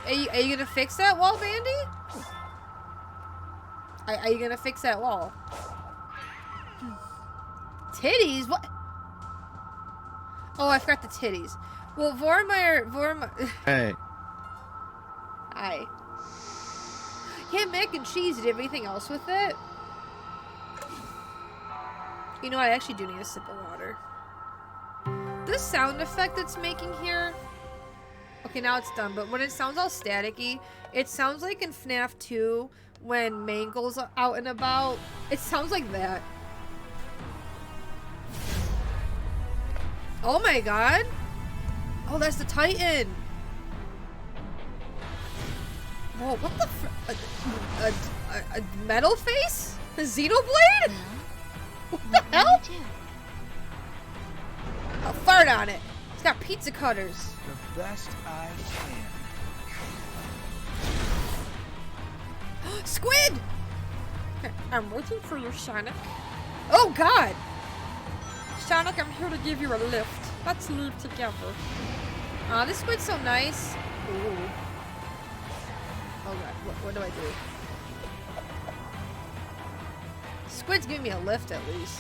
Are you gonna fix that wall, Bandy? Are you gonna fix that wall? Titties? What? Oh, I forgot the titties. Well, Vormir... Hey. Hi. Yeah, mac and cheese. Did you have anything else with it? You know, I actually do need a sip of water. This sound effect it's making here... Okay, now it's done, but when it sounds all staticky, it sounds like in FNAF 2, when Mangle's out and about. It sounds like that. Oh my god! Oh, that's the Titan! Whoa, what the a metal face? A Xenoblade? What the hell? I'll fart on it. It's got pizza cutters. The best I can. Squid! I'm waiting for you, Sonic. Oh god! Sonic, I'm here to give you a lift. Let's leave together. Aw, this squid's so nice. Ooh. Oh god, what do I do? Squid's giving me a lift at least.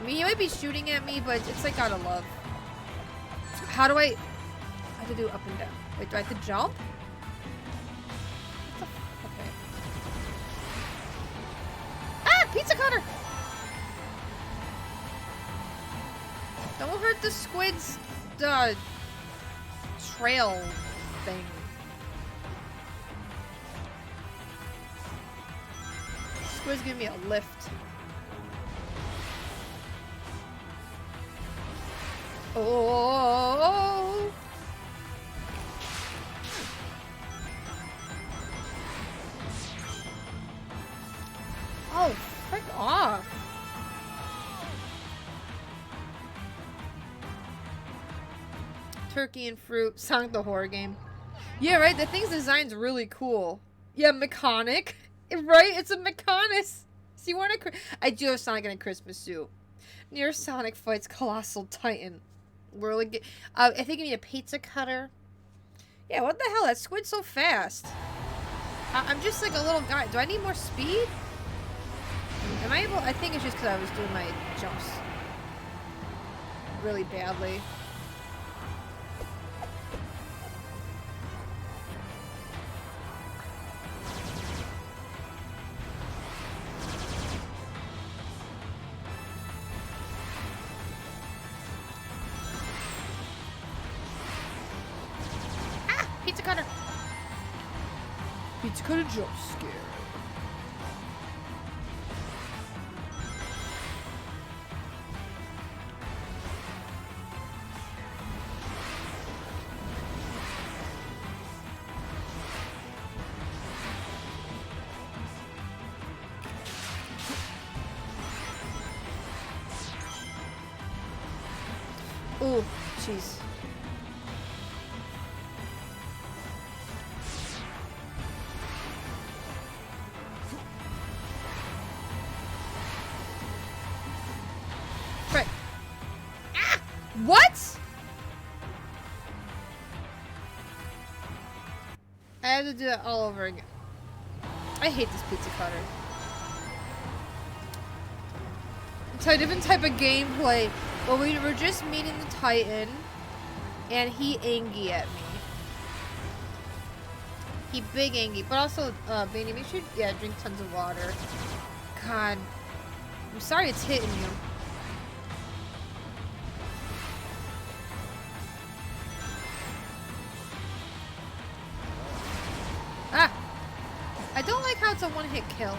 I mean, he might be shooting at me, but it's like out of love. How do I have to do up and down? Wait, do I have to jump? Okay. Ah! Pizza cutter! Don't hurt the squid's trail thing. Squid's giving me a lift. Oh. Oh, frick off. Turkey and fruit. Sonic the Horror game. Yeah, right? The thing's design's really cool. Yeah, mechanic. Right? It's a mechanis. So you want a... I do have Sonic in a Christmas suit. Near Sonic fights Colossal Titan. We're like... I think you need a pizza cutter. Yeah, what the hell? That squid's so fast. I'm just like a little guy. Do I need more speed? Am I able... I think it's just because I was doing my jumps really badly. Pizza cutter. Pizza cutter jump scare. Ooh, jeez. Frick. Ah! What? I have to do that all over again. I hate this pizza cutter. It's a different type of gameplay. Well, we were just meeting the Titan, and he angry at me. He big angry, but also, Baby, make sure, yeah, drink tons of water. God, I'm sorry it's hitting you. Ah! I don't like how it's a one-hit kill.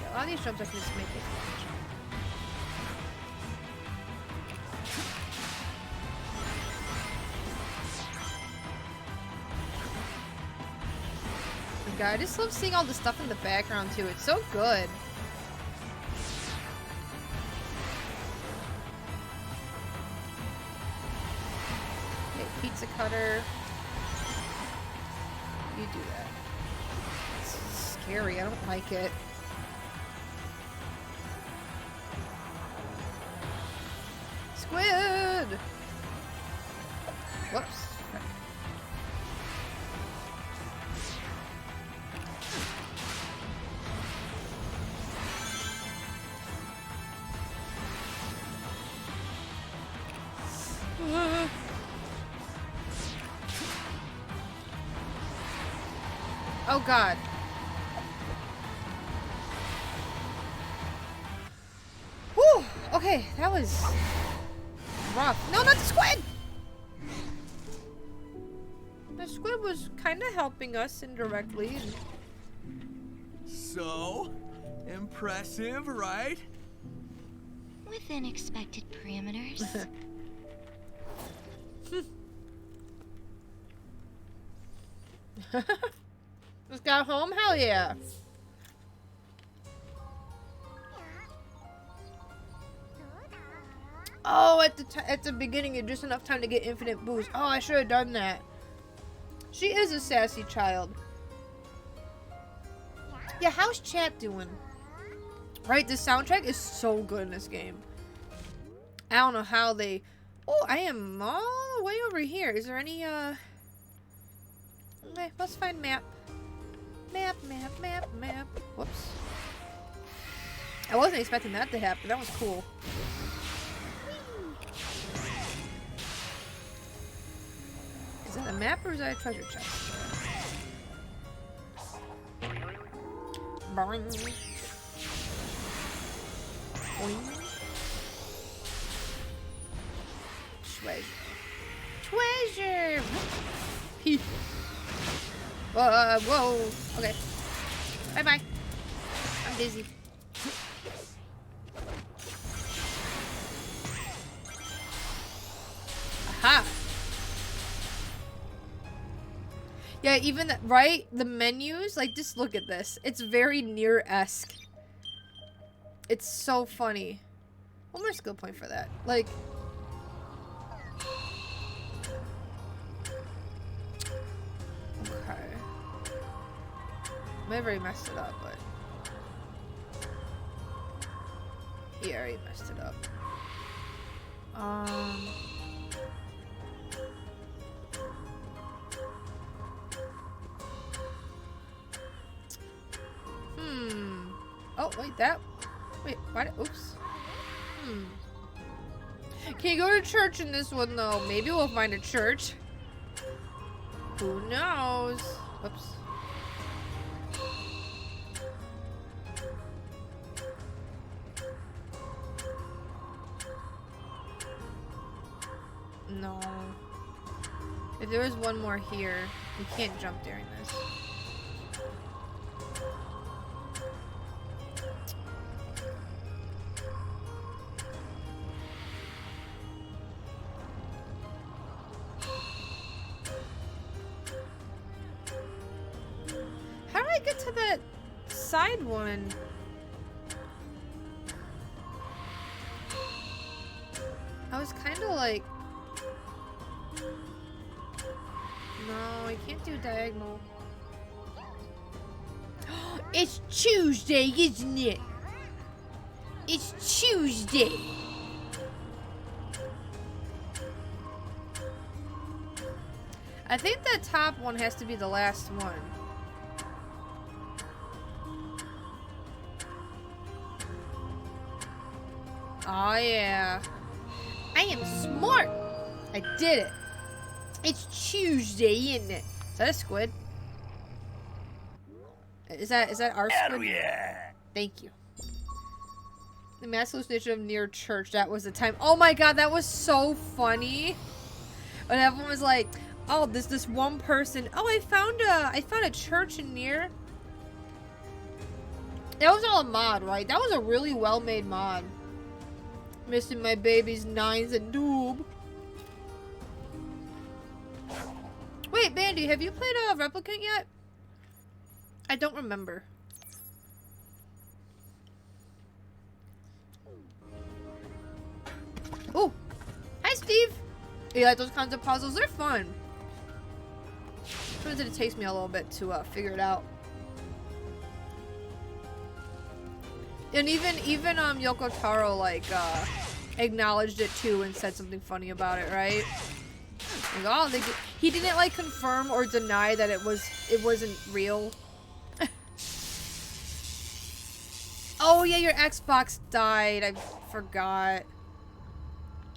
A lot of these jumps I can just make it. God, I just love seeing all the stuff in the background too. It's so good. Okay, pizza cutter. You do that. It's scary. I don't like it. Squid! Whoops. Oh God. Whew. Okay, that was rough. No, not the squid! The squid was kind of helping us indirectly. So, impressive, right? Within expected parameters. Just got home? Hell yeah. Oh, at the beginning, you had just enough time to get infinite boost. Oh, I should have done that. She is a sassy child. Yeah, how's chat doing? Right, the soundtrack is so good in this game. I don't know how they... Oh, I am all the way over here. Is there any, Okay, let's find map. Map. Whoops. I wasn't expecting that to happen. That was cool. Is that a map or is that a treasure chest? Boing. Boing. Treasure. treasure. Whoa. Okay. Bye-bye. I'm busy. Aha. Yeah, even that, right? The menus, like, just look at this. It's very Nier-esque. It's so funny. One more skill point for that. Like, okay. May have already messed it up, but yeah, I already messed it up. Oh, wait, why oops. Can you go to church in this one, though? Maybe we'll find a church. Who knows? Whoops. No. If there was one more here, we can't jump during this. How do I get to that side one? I was kind of like... No, I can't do diagonal. It's Tuesday, isn't it? It's Tuesday. I think that top one has to be the last one. Oh yeah. I am smart. I did it. It's Tuesday, isn't it? Is that a squid? Is that our squid? Yeah. Thank you. The mass hallucination of near church. That was the time. Oh my god, that was so funny. When everyone was like, "Oh, this one person. Oh, I found a church in near." That was all a mod, right? That was a really well-made mod. Missing my baby's nines and doob. Wait, Bandy, have you played a Replicant yet? I don't remember. Oh, hi, Steve. Yeah, those kinds of puzzles, they're fun. Sometimes it takes me a little bit to figure it out. And even Yoko Taro like acknowledged it too and said something funny about it, right? Like, oh, he didn't like confirm or deny that it wasn't real. Oh yeah, your Xbox died. I forgot.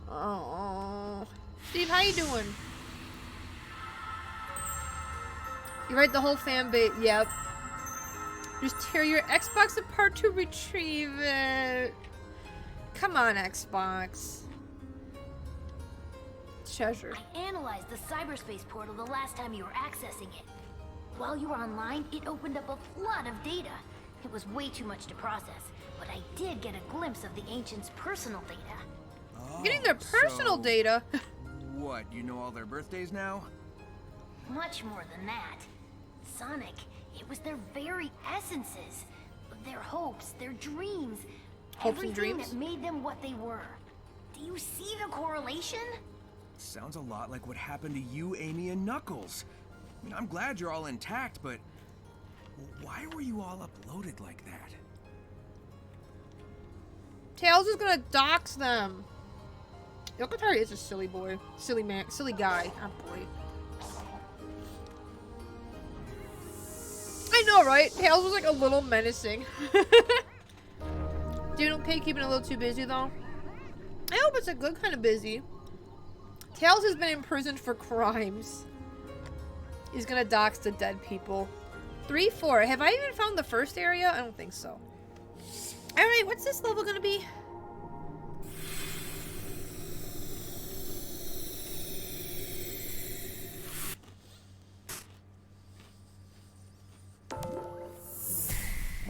Oh, Steve, how you doing? You're right. The whole fan base. Yep. Just tear your Xbox apart to retrieve it. Come on, Xbox. Treasure. I analyzed the cyberspace portal the last time you were accessing it. While you were online, it opened up a flood of data. It was way too much to process, but I did get a glimpse of the Ancients' personal data. Oh, Getting their personal data. What, you know all their birthdays now? Much more than that. Sonic, it was their very essences. Their hopes, their dreams. Hopes and everything dreams? that made them what they were. Do you see the correlation? Sounds a lot like what happened to you, Amy, and Knuckles. I mean, I'm glad you're all intact, but why were you all uploaded like that? Tails is gonna dox them. Yoko Taro is a silly boy. Silly man. Silly guy. Oh boy. I know, right? Tails was like a little menacing. Dude, okay, keeping a little too busy though. I hope it's a good kind of busy. Tails has been imprisoned for crimes. He's gonna dox the dead people. 3, 4. Have I even found the first area? I don't think so. Alright, what's this level gonna be?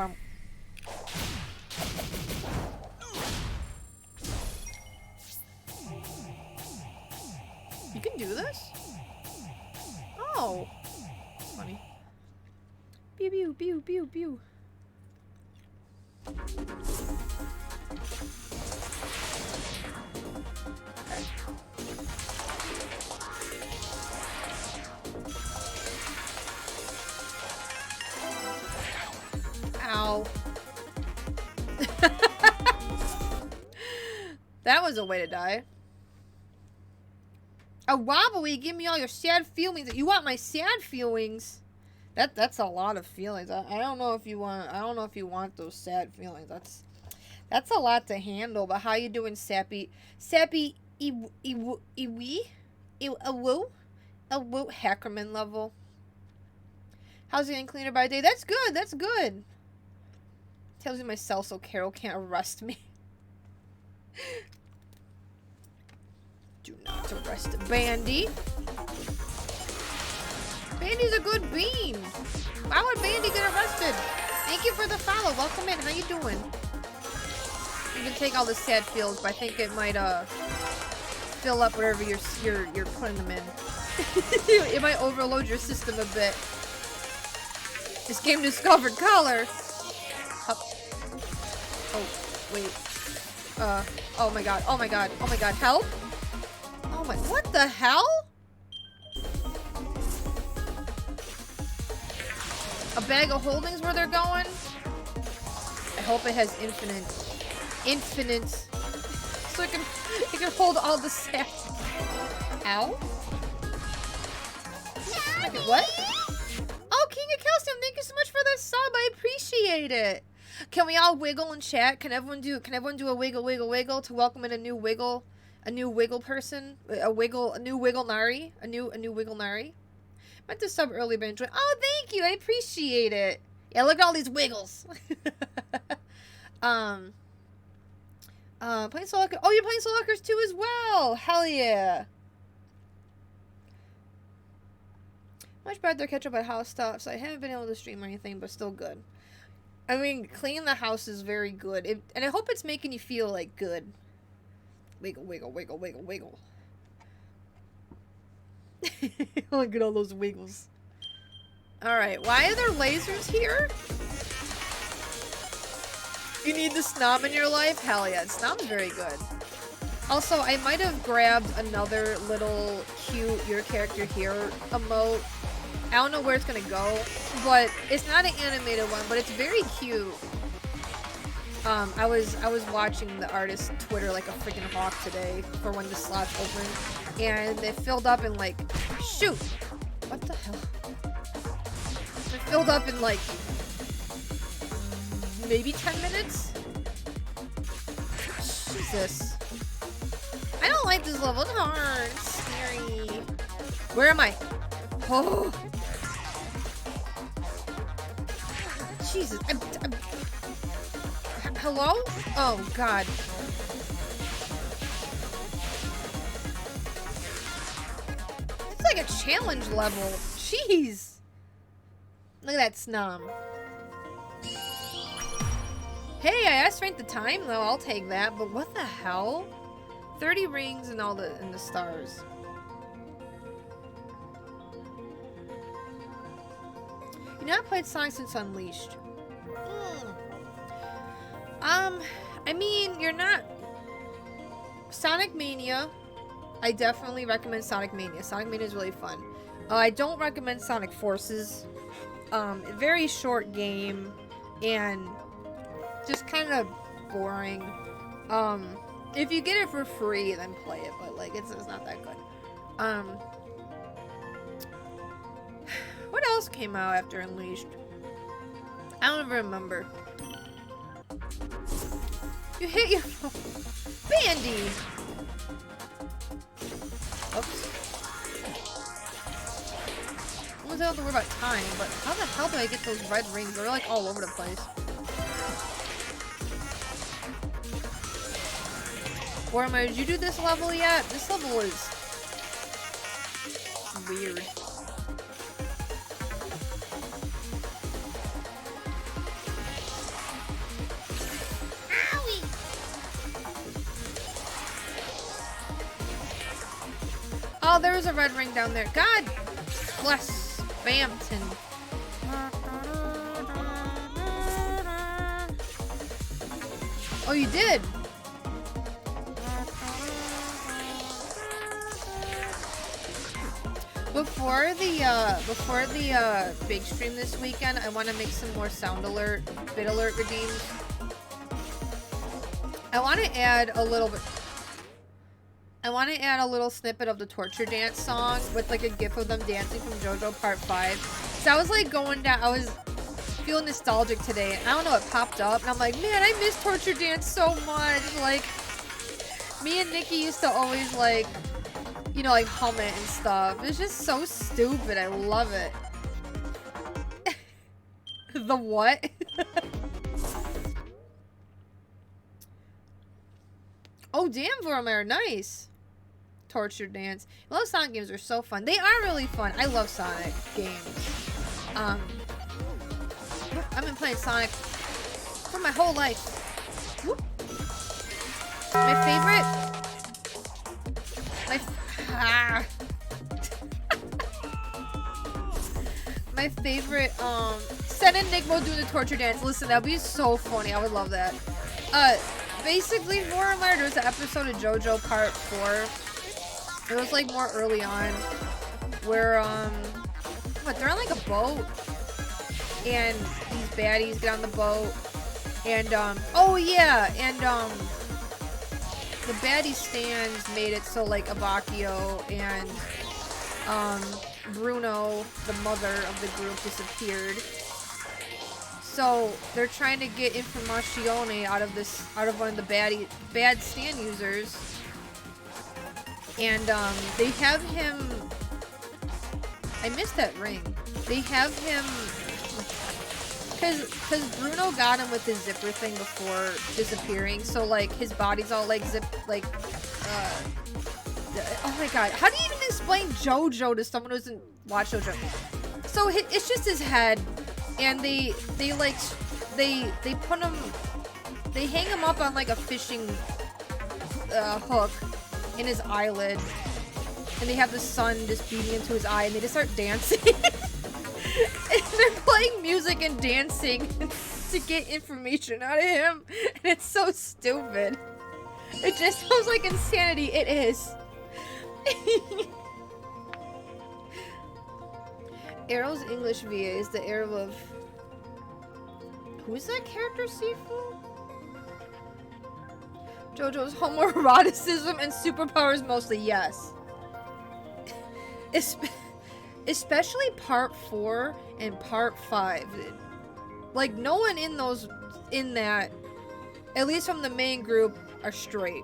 bum. You can do this? Oh. Funny. Pew pew pew pew pew. Ow. That was a way to die. A wobbly, give me all your sad feelings. You want my sad feelings? That's a lot of feelings. I don't know if you want those sad feelings. That's a lot to handle. But how you doing, Sappy? Sappy Iwoo? Hackerman level. How's it getting cleaner by the day? That's good. That's good. Tells me myself so Carol can't arrest me. Do not arrest Bandy. Bandy's a good bean. Why would Bandy get arrested? Thank you for the follow. Welcome in. How you doing? You can take all the sad feels, but I think it might fill up whatever you're putting them in. It might overload your system a bit. This game discovered color. Oh, wait. Oh my god. Oh my god. Oh my god. Help? Oh my, what the hell? A bag of holdings where they're going? I hope it has infinite. So it can hold all the stats. Ow. What? Oh, King of Calcium, thank you so much for the sub. I appreciate it. Can we all wiggle in chat? Can everyone do a wiggle to welcome in a new wiggle person? A new wiggle Nari? A new wiggle Nari? Meant to sub early but enjoy. Oh, thank you. I appreciate it. Yeah, look at all these wiggles. Playing Soul Hackers. Oh, you're playing Soul Hackers 2 as well. Hell yeah. Much better to catch up on house stuff, so I haven't been able to stream or anything, but still good. I mean, cleaning the house is very good. And I hope it's making you feel, like, good. Wiggle, wiggle, wiggle, wiggle, wiggle. Look at all those wiggles. Alright, why are there lasers here? You need the snom in your life? Hell yeah, snom's very good. Also, I might have grabbed another little cute your character here emote. I don't know where it's gonna go, but it's not an animated one, but it's very cute. I was watching the artist's Twitter like a freaking hawk today for when the slots open, and it filled up in like, shoot, what the hell? It filled up in like maybe 10 minutes. Jesus, I don't like this level. It's hard. It's scary. Where am I? Oh. Jesus, hello? Oh, God. It's like a challenge level. Jeez. Look at that snom. Hey, I asked rank the time, though. I'll take that. But what the hell? 30 rings and all the stars. You've not played Sonic since Unleashed. I mean, you're not... Sonic Mania. I definitely recommend Sonic Mania. Sonic Mania is really fun. I don't recommend Sonic Forces. Very short game. And just kind of boring. If you get it for free, then play it. But, like, it's not that good. What else came out after Unleashed? I don't even remember. You hit your Bandy! Oops. I don't have to worry about time, but how the hell do I get those red rings? They're like all over the place. Warhammer, did you do this level yet? This level is weird. Oh, there was a red ring down there. God bless Bampton. Oh, you did? Before the big stream this weekend, I want to make some more sound alert, bit alert redeems. I want to add a little bit. I want to add a little snippet of the torture dance song with like a gif of them dancing from JoJo Part 5. So I was like going down, I was feeling nostalgic today. And I don't know, it popped up and I'm like, man, I miss torture dance so much. Like, me and Nikki used to always like, you know, like hum it and stuff. It's just so stupid. I love it. The what? Oh, damn, Vormir, nice. Torture dance. Those Sonic games are so fun. They are really fun. I love Sonic games. I've been playing Sonic for my whole life. Whoop. My favorite. My favorite. Sen and Nick both doing the torture dance. Listen, that'd be so funny. I would love that. Basically, Vormir, there was an episode of JoJo Part 4. It was like more early on, where what? They're on like a boat, and these baddies get on the boat, and oh yeah, and the baddie stands made it so like Abakio and Bruno, the mother of the group, disappeared. So they're trying to get information out of one of the bad stand users, and they have him. I missed that ring. They have him because Bruno got him with his zipper thing before disappearing. So like his body's all like zip like. Oh my god! How do you even explain JoJo to someone who doesn't watch JoJo? So it's just his head. And they put him, they hang him up on like a fishing hook in his eyelid, and they have the sun just beating into his eye, and they just start dancing. And they're playing music and dancing to get information out of him, and it's so stupid. It just sounds like insanity. It is. Arrow's English VA is the Arrow of... Who's that character, Sifu? JoJo's homoeroticism and superpowers mostly, yes. Especially Part 4 and Part 5. Like, no one in that, at least from the main group, are straight.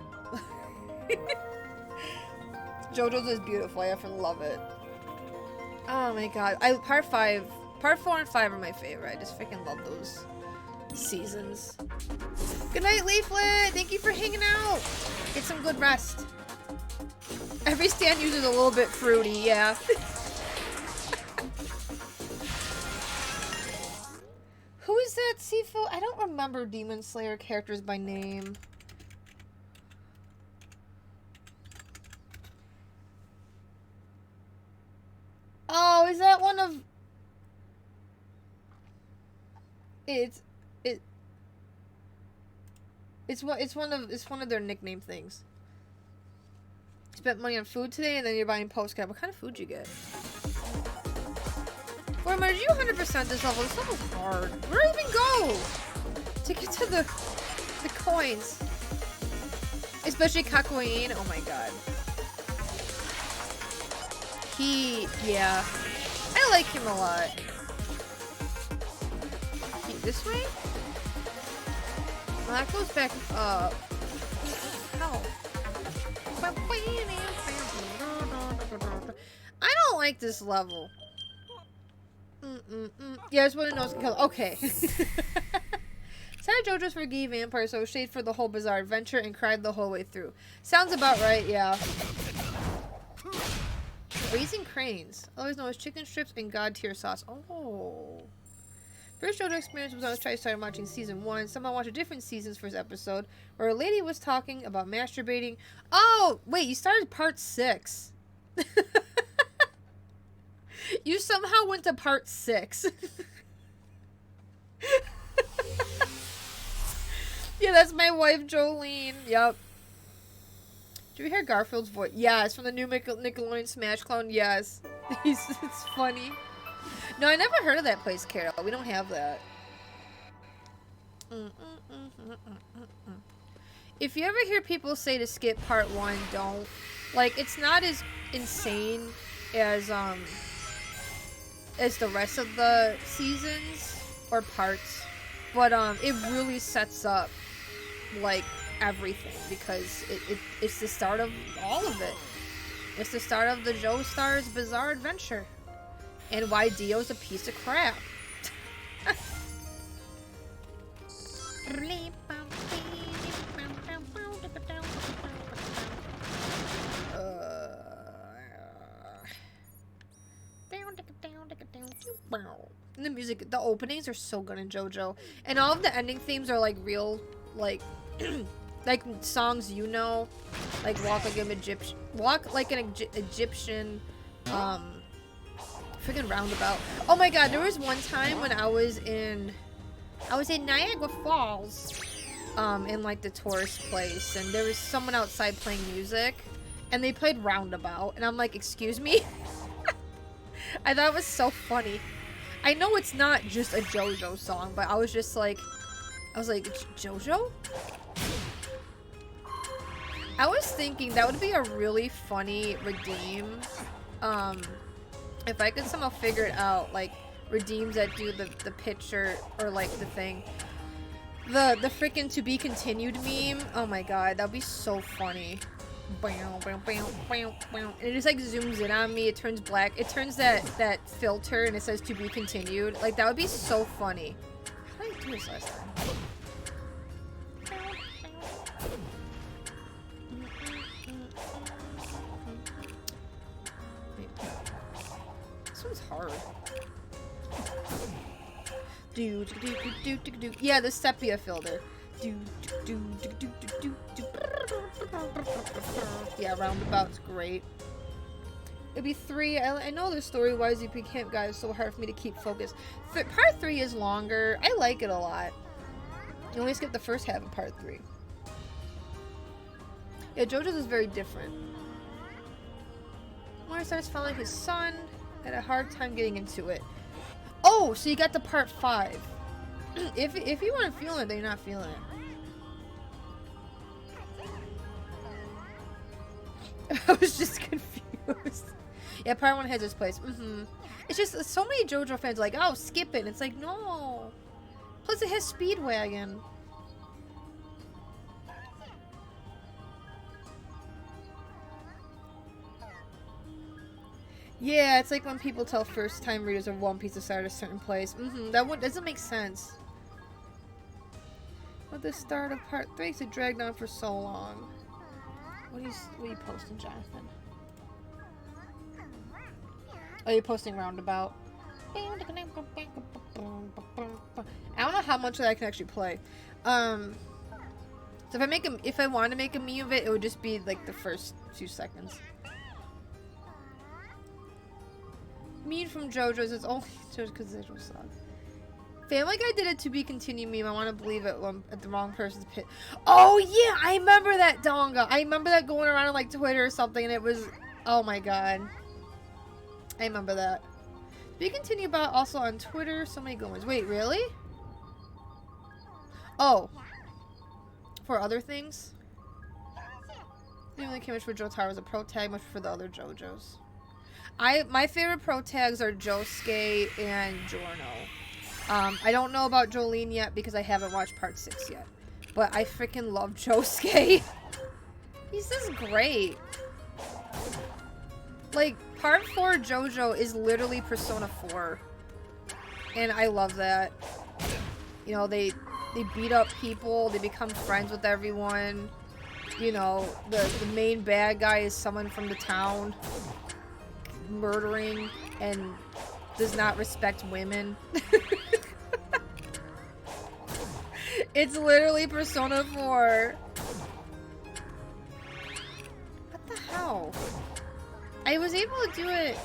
JoJo's is beautiful. I often love it. Oh my god. Part 4 and 5 are my favorite. I just freaking love those seasons. Good night, Leaflet! Thank you for hanging out! Get some good rest. Every stand uses a little bit fruity, yeah. Who is that, Sifu? I don't remember Demon Slayer characters by name. Oh, is that one of... It's one of their nickname things. Spent money on food today, and then you're buying postcard. What kind of food you get? Former, did you 100% this level? This level's hard. Where do I even go to get to the coins? Especially Kakuin. Oh my god. Yeah. I like him a lot. This way? Well, that goes back up. How? I don't like this level. Yeah, it's what it knows can kill. Okay. Sad JoJo's for gay vampire, so shade for the whole bizarre adventure and cried the whole way through. Sounds about right, yeah. Raising Cranes, otherwise known as chicken strips and god tier sauce. Oh. First JoJo experience was when I started watching season 1. Someone watched a different season's first episode where a lady was talking about masturbating. Oh, wait, you started part 6. You somehow went to part 6. Yeah, that's my wife, Jolene. Yep. Did you hear Garfield's voice? Yes, from the new Nickelodeon Smash Clone. Yes. It's funny. No, I never heard of that place, Carol. We don't have that. If you ever hear people say to skip part 1, don't. Like, it's not as insane as the rest of the seasons or parts, but it really sets up like everything, because it's the start of all of it. It's the start of the Joestar's bizarre adventure, and why Dio's a piece of crap. And the music, the openings are so good in JoJo, and all of the ending themes are like real, like like songs, you know, like walk like an Egyptian freaking roundabout. Oh my god, there was one time when I was in Niagara Falls, in like the tourist place, and there was someone outside playing music, and they played Roundabout, and I'm like, excuse me. I thought it was so funny. I know it's not just a JoJo song, but I was like, JoJo? I was thinking that would be a really funny redeem, if I could somehow figure it out, like, redeems that do the picture, or like the thing. The freaking to be continued meme. Oh my god, that'd be so funny. And it just like zooms in on me, it turns black, it turns that filter, and it says to be continued. Like, that would be so funny. How did I do this last time? This one's hard. Yeah, the sepia filter. Yeah, Roundabout's great. It'd be 3. I know the story-wise, if you can't, guys, it's so hard for me to keep focused. Part 3 is longer. I like it a lot. You only skip the first half of part 3. Yeah, JoJo's is very different. Mori starts following his son. Had a hard time getting into it. Oh, so you got to part 5. If you weren't feeling it, then you're not feeling it. I was just confused. Yeah, part 1 has its place. It's just so many JoJo fans are like, oh, skip it. And it's like, no. Plus, it has Speedwagon. Yeah, it's like when people tell first-time readers of One Piece to start at a certain place. That doesn't make sense. But the start of part 3 is dragged on for so long. What are you posting, Jonathan? Oh, you're posting Roundabout. I don't know how much of that I can actually play. So if I want to make a meme of it, it would just be like the first few seconds. Meme from JoJo's is only just because it was sad. Family Guy did a to be continued meme. I want to believe it at the wrong person's pit. Oh yeah, I remember that donga. I remember that going around on like Twitter or something, and it was, oh my god. I remember that. To be continued about also on Twitter. So many good ones. Wait, really? Oh, for other things. I didn't really care much for Jotaro as a pro tag, much for the other JoJos. My favorite pro tags are Josuke and Giorno. I don't know about Jolene yet because I haven't watched part 6 yet. But I freaking love Josuke. He's just great. Like, part 4 JoJo is literally Persona 4. And I love that. You know, they beat up people, they become friends with everyone. You know, the main bad guy is someone from the town. Murdering and does not respect women. It's literally Persona 4. What the hell? I was able to do it.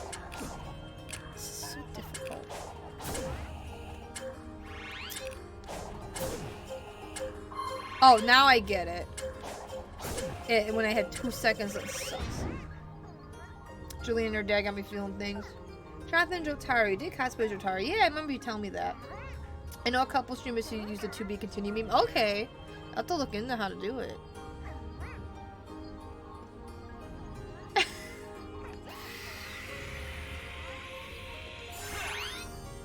This is so difficult. Oh, now I get it. When I had 2 seconds, that sucks. Julian, your dad got me feeling things. Jonathan Jotari did cosplay Jotari. Yeah, I remember you telling me that. I know a couple streamers who use the to be continued meme. Okay, I'll have to look into how to do it.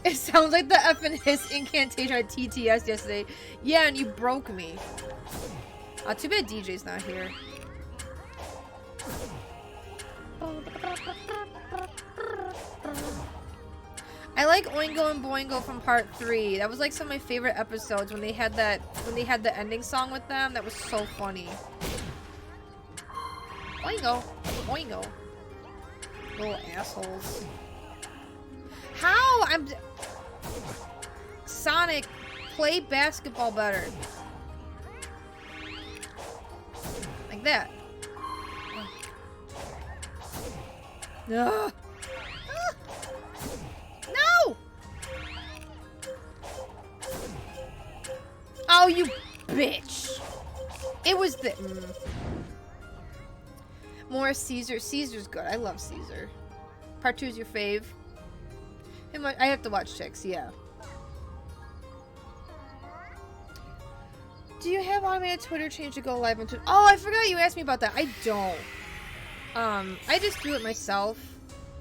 It sounds like the F and hiss incantation at TTS yesterday. Yeah, and you broke me. Too bad DJ's not here. I like Oingo and Boingo from part 3. That was like some of my favorite episodes when they had that, when they had the ending song with them. That was so funny. Oingo, Oingo. Little assholes. How? Sonic, play basketball better. Like that. Ugh. No! Oh, you bitch. It was the... More Caesar. Caesar's good. I love Caesar. Part 2 is your fave. I have to watch Chicks, yeah. Do you have automated Twitter change to go live on Twitter? Oh, I forgot you asked me about that. I don't. I just do it myself.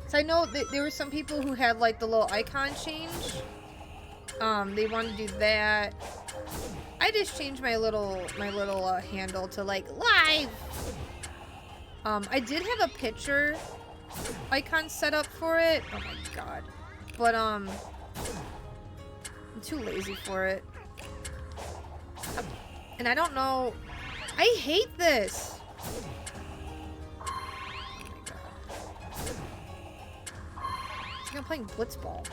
So I know that there were some people who had like the little icon change. They wanted to do that. I just changed my little handle to like live. I did have a picture icon set up for it. Oh my god. But I'm too lazy for it. And I don't know. I hate this. Oh my god. It's like I'm playing blitzball.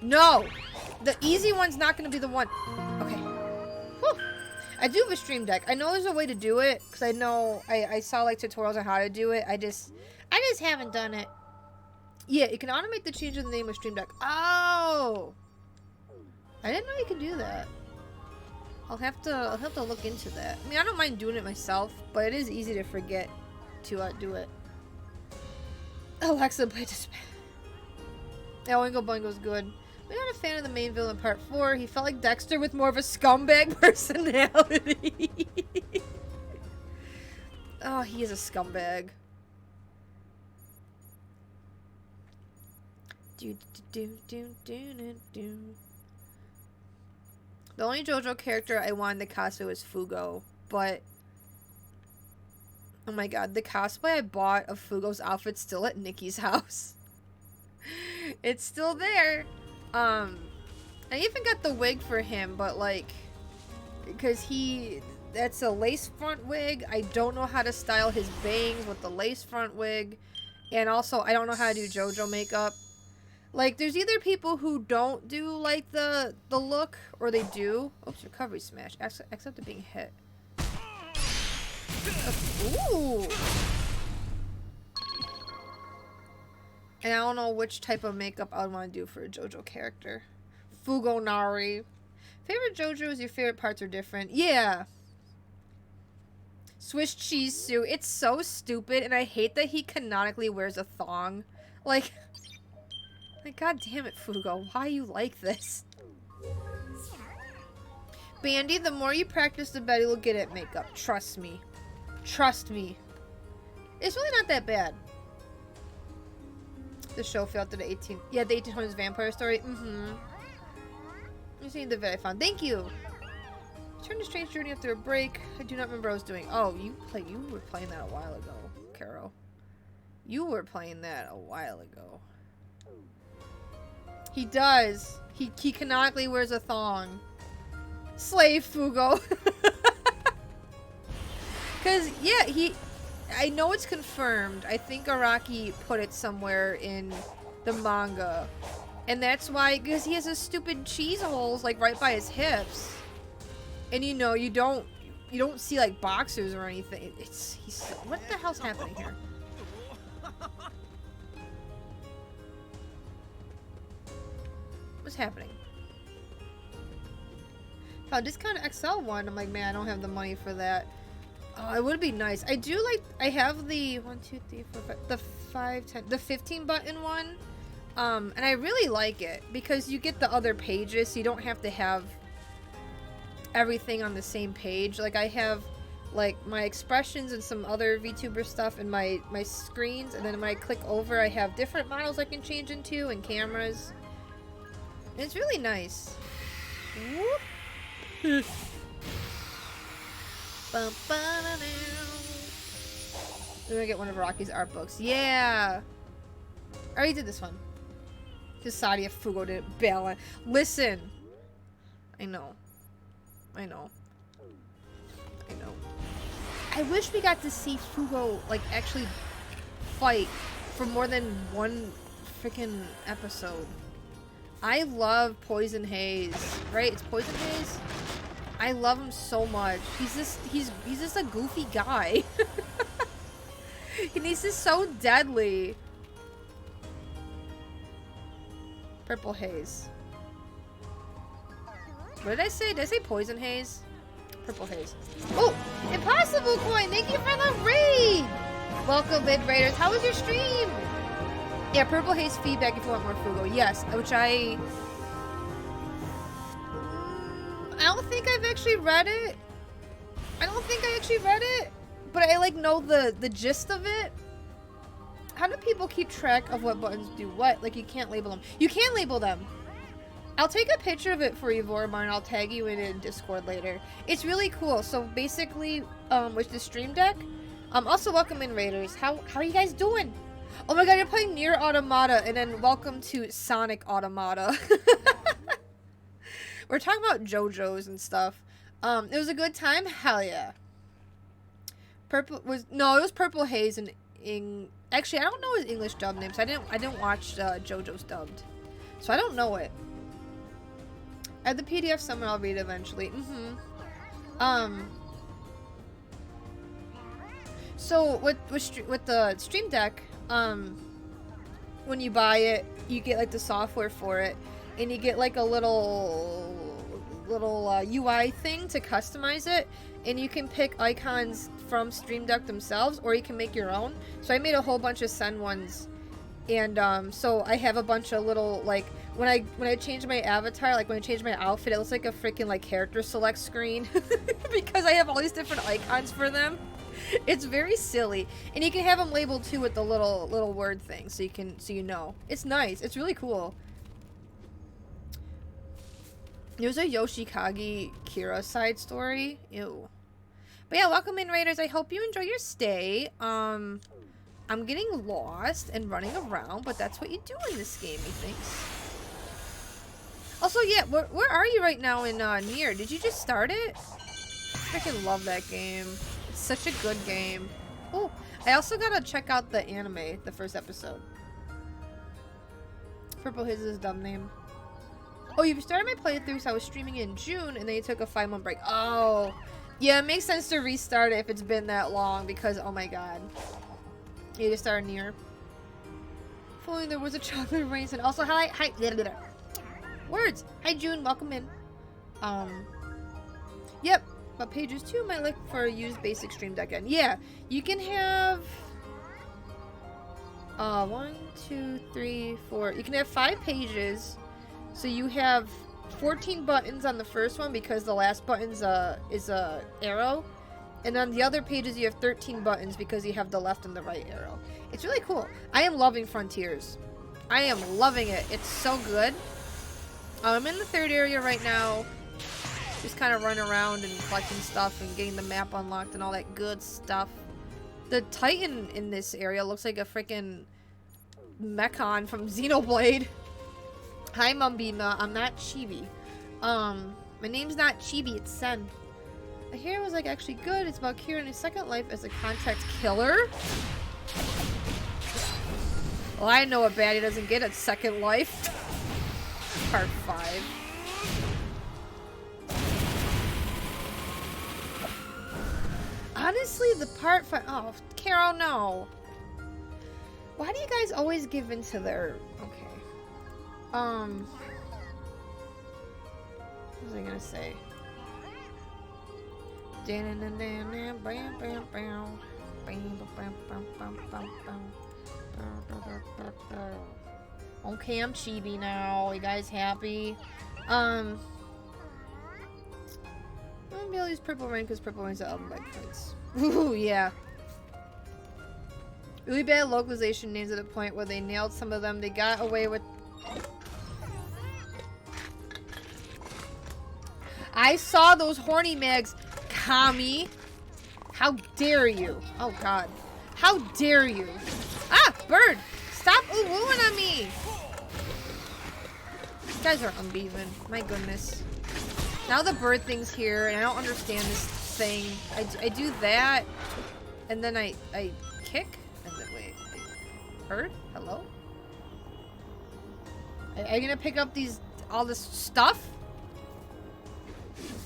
No! The easy one's not gonna be the one. Okay. Whew. I do have a stream deck. I know there's a way to do it, because I know I saw like tutorials on how to do it. I just haven't done it. Yeah, you can automate the change of the name of Stream Deck. Oh! I didn't know you could do that. I'll have to look into that. I mean, I don't mind doing it myself, but it is easy to forget to do it. Alexa played this. Yeah, Oingo Boingo's good. We're not a fan of the main villain in part 4. He felt like Dexter with more of a scumbag personality. Oh, he is a scumbag. The only JoJo character I wanted to cosplay was Fugo, but oh my god, the cosplay I bought of Fugo's outfit's still at Nikki's house. It's still there. I even got the wig for him, but like, because that's a lace front wig. I don't know how to style his bangs with the lace front wig, and also I don't know how to do JoJo makeup. Like, there's either people who don't do, like, the look, or they do. Oops, recovery smash. Except it being hit. Ooh! And I don't know which type of makeup I would want to do for a JoJo character. Fugonari. Favorite JoJo's, your favorite parts are different. Yeah! Swiss cheese suit. It's so stupid, and I hate that he canonically wears a thong. Like... Like, god damn it, Fugo. Why you like this? Bandy, the more you practice, the better you'll get at makeup. Trust me. Trust me. It's really not that bad. The show failed to the 18... Yeah, the 1800s vampire story. You seen the vid I found. Thank you! Returned to Strange Journey after a break. I do not remember what I was doing. Oh, you were playing that a while ago, Carol. You were playing that a while ago. He does. He canonically wears a thong. Slave Fugo. Because, yeah, I know it's confirmed. I think Araki put it somewhere in the manga. And that's why, because he has his stupid cheese holes, like, right by his hips. And, you know, you don't see, like, boxers or anything. What the hell's happening here? What's happening? Found discount XL one. I'm like, man, I don't have the money for that. Oh, it would be nice. I do like, I have the 1, 2, 3, 4, 5, the 5, 10, the 15 button one. And I really like it because you get the other pages, so you don't have to have everything on the same page. Like I have like my expressions and some other VTuber stuff in my screens, and then when I click over, I have different models I can change into and cameras. And it's really nice. Whoop. We're gonna get one of Rocky's art books. Yeah! I already did this one. Because Sadia Fugo didn't bail on. Listen! I know. I know. I know. I wish we got to see Fugo, like, actually fight for more than one freaking episode. I love Poison Haze. Right? It's Poison Haze? I love him so much. He's just a goofy guy. And he's just so deadly. Purple Haze. What did I say? Did I say Poison Haze? Purple Haze. Oh! Impossible Coin! Thank you for the raid! Welcome, Mid Raiders. How was your stream? Yeah, Purple Haze feedback if you want more Fugo. Yes, which I don't think I've actually read it. I don't think I actually read it. But I like know the gist of it. How do people keep track of what buttons do what? Like you can't label them. You can label them. I'll take a picture of it for you, Vormar, and I'll tag you in Discord later. It's really cool. So basically, with the stream deck, also welcome in Raiders. How are you guys doing? Oh my god, you're playing Nier Automata, and then welcome to Sonic Automata. We're talking about JoJo's and stuff. It was a good time? Hell yeah. It was Purple Haze in actually, I don't know his English dub names. I didn't watch JoJo's dubbed. So I don't know it. I have the PDF somewhere, I'll read it eventually. So with the Stream Deck, when you buy it, you get like the software for it, and you get like a little UI thing to customize it, and you can pick icons from Stream Deck themselves, or you can make your own. So I made a whole bunch of Sen ones, and so I have a bunch of little, like, when I change my avatar, like when I change my outfit, it looks like a freaking like character select screen because I have all these different icons for them. It's very silly, and you can have them labeled too with the little word thing, so you know. It's nice. It's really cool. There's a Yoshikage Kira side story. Ew. But yeah, welcome in, Raiders. I hope you enjoy your stay. I'm getting lost and running around, but that's what you do in this game, methinks. Also, yeah, where are you right now in Nier? Did you just start it? I freaking love that game. It's such a good game. Oh, I also gotta check out the anime, the first episode. Purple Haze is his dumb name. Oh, you started my playthrough, so I was streaming in June, and then you took a 5-month break. Oh, yeah, it makes sense to restart it if it's been that long, because, oh my god. You just started Nier. If only there was a chocolate raisin. Also, hi, words. Hi, June, welcome in. Yep, but pages 2 might look for a used basic Stream Deck end. Yeah, you can have 1, 2, 3, 4. You can have 5 pages. So you have 14 buttons on the first one because the last button's is a arrow. And on the other pages you have 13 buttons because you have the left and the right arrow. It's really cool. I am loving Frontiers. I am loving it. It's so good. I'm in the 3rd area right now. Just kind of running around and collecting stuff and getting the map unlocked and all that good stuff. The Titan in this area looks like a freaking Mechon from Xenoblade. Hi, Mumbima. I'm not Chibi. My name's not Chibi, it's Sen. I hear it was like actually good. It's about Kira in his second life as a contact killer. Well, I know a baddie doesn't get a second life. Part 5. Honestly, the part 5. Oh, Carol, no. Why do you guys always give in to their... Okay. say? Okay, I'm chibi now. You guys happy? I'm gonna use Purple Rain because Purple Rain's the album by Prince. Ooh, yeah. Really bad localization names at a point where they nailed some of them. They got away with... I saw those horny mags, Kami. How dare you? Oh, God. How dare you? Ah, bird! Stop ooh-wooing on me! These guys are unbeaten. My goodness. Now the bird thing's here, and I don't understand this thing. I do that, and then I kick, and then wait. Bird? Hello? Are you gonna pick up all this stuff?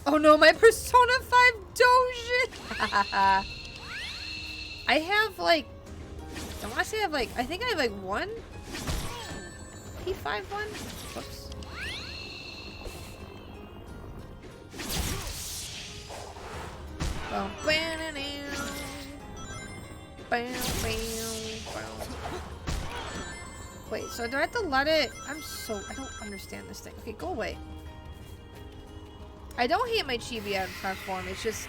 Oh no, my Persona 5 Dojin! I have like, I want to say I have like, I think I have like one P5 one? Whoops. Wait, so do I have to let it? I don't understand this thing. Okay, go away. I don't hate my chibi avatar form. It's just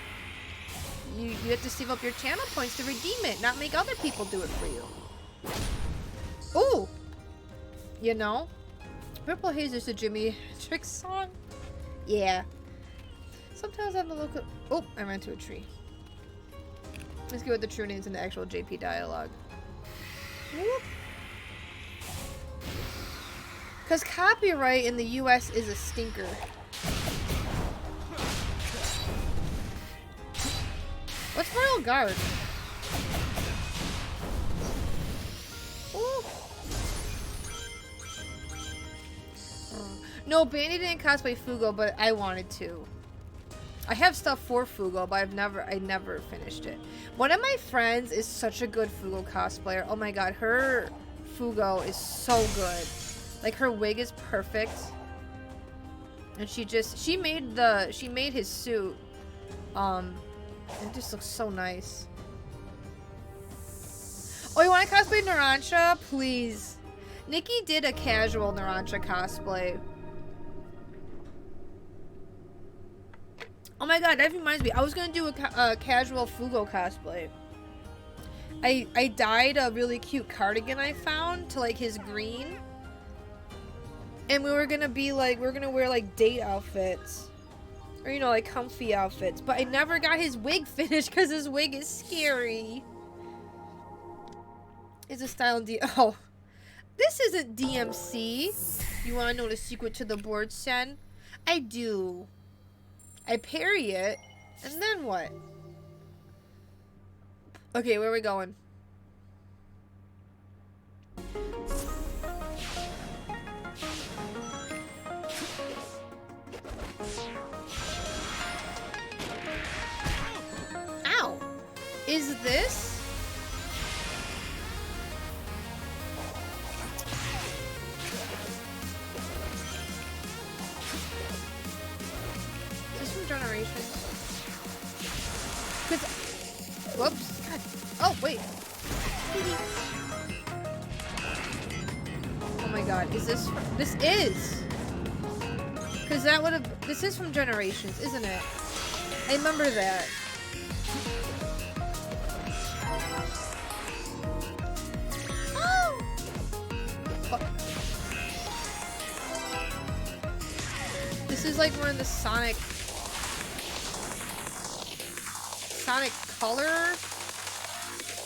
you have to save up your channel points to redeem it, not make other people do it for you. Ooh, you know, Purple Haze is a Jimi Hendrix song. Yeah. Sometimes I'm a little. Oh, I ran into a tree. Let's get with the true names in the actual JP dialogue. Whoop. Because copyright in the US is a stinker. What's Royal Guard? Ooh. No, Bandy didn't cosplay Fugo, but I wanted to. I have stuff for Fugo, but I never finished it. One of my friends is such a good Fugo cosplayer. Oh my god, her Fugo is so good. Like, her wig is perfect. And she made his suit. It just looks so nice. Oh, you want to cosplay Narancia? Please. Nikki did a casual Narancia cosplay. Oh my god, that reminds me. I was gonna do a casual Fugo cosplay. I dyed a really cute cardigan I found to like his green. And we were gonna wear like date outfits. Or, you know, like comfy outfits. But I never got his wig finished because his wig is scary. Is a style Oh. This isn't DMC. You wanna know the secret to the board, Sen? I do. I parry it, and then what? Okay, where are we going? Ow! Is this? Generations. Whoops. God. Oh, wait. Oh my god. Is this... This is! Because that would have... This is from Generations, isn't it? I remember that. Oh! This is like we're in the Sonic Color?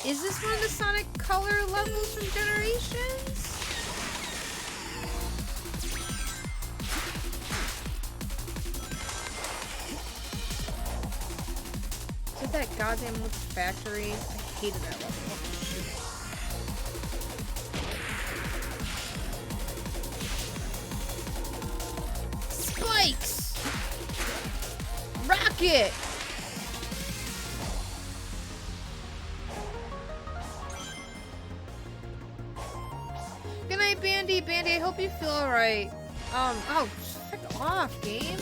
Is this one of the Sonic Color levels from Generations? Is it that goddamn factory? I hated that level. Spikes! Rocket! Bandy, I hope you feel alright. Oh, frick off, game.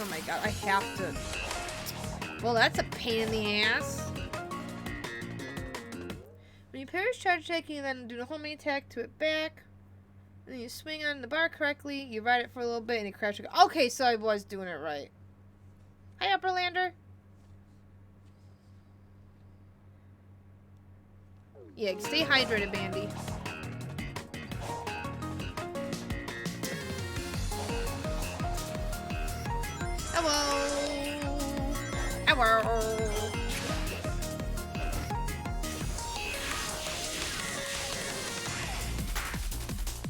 Oh my god, I have to. Well, that's a pain in the ass. When you parry charge attack, you then do the homing attack to it back. And then you swing on the bar correctly, you ride it for a little bit, and you crash. Okay, so I was doing it right. Hi, Upperlander. Yeah, stay hydrated, Bandy. Hello. Hello.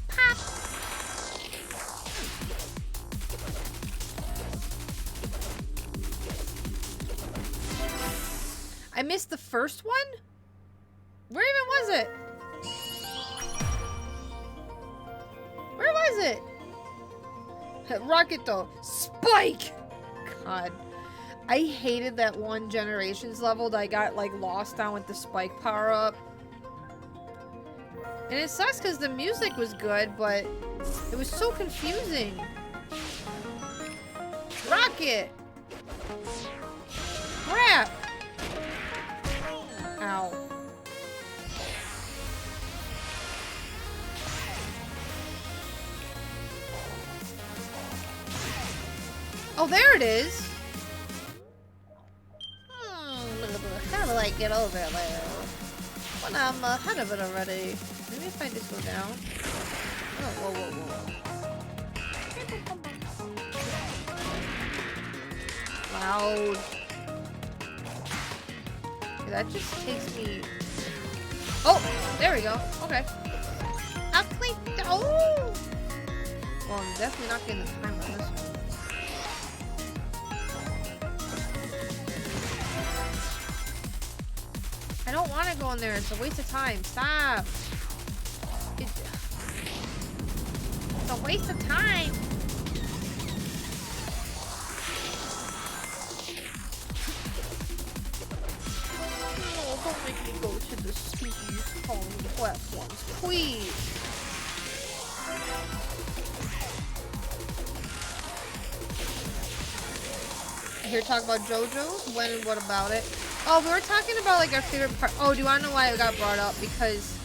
Pop. I missed the first one? Where even was it? Where was it? Rocket though. Spike! God. I hated that one Generations level that I got like lost on with the Spike power up. And it sucks because the music was good, but it was so confusing. Rocket! Crap! Ow. Oh, there it is. How do I get over there? When I'm ahead of it already. Maybe if I just go down. Oh, whoa, whoa, whoa. Loud. That just takes me... Oh! There we go. Okay. I'll click... Oh! Well, I'm definitely not getting the time on this one. I don't want to go in there. It's a waste of time. Stop. It's a waste of time. No, don't make me go to the stinky home platforms, please. Here, talk about JoJo's. When and what about it? Oh, we were talking about like our favorite part. Oh, do you want to know why it got brought up? Because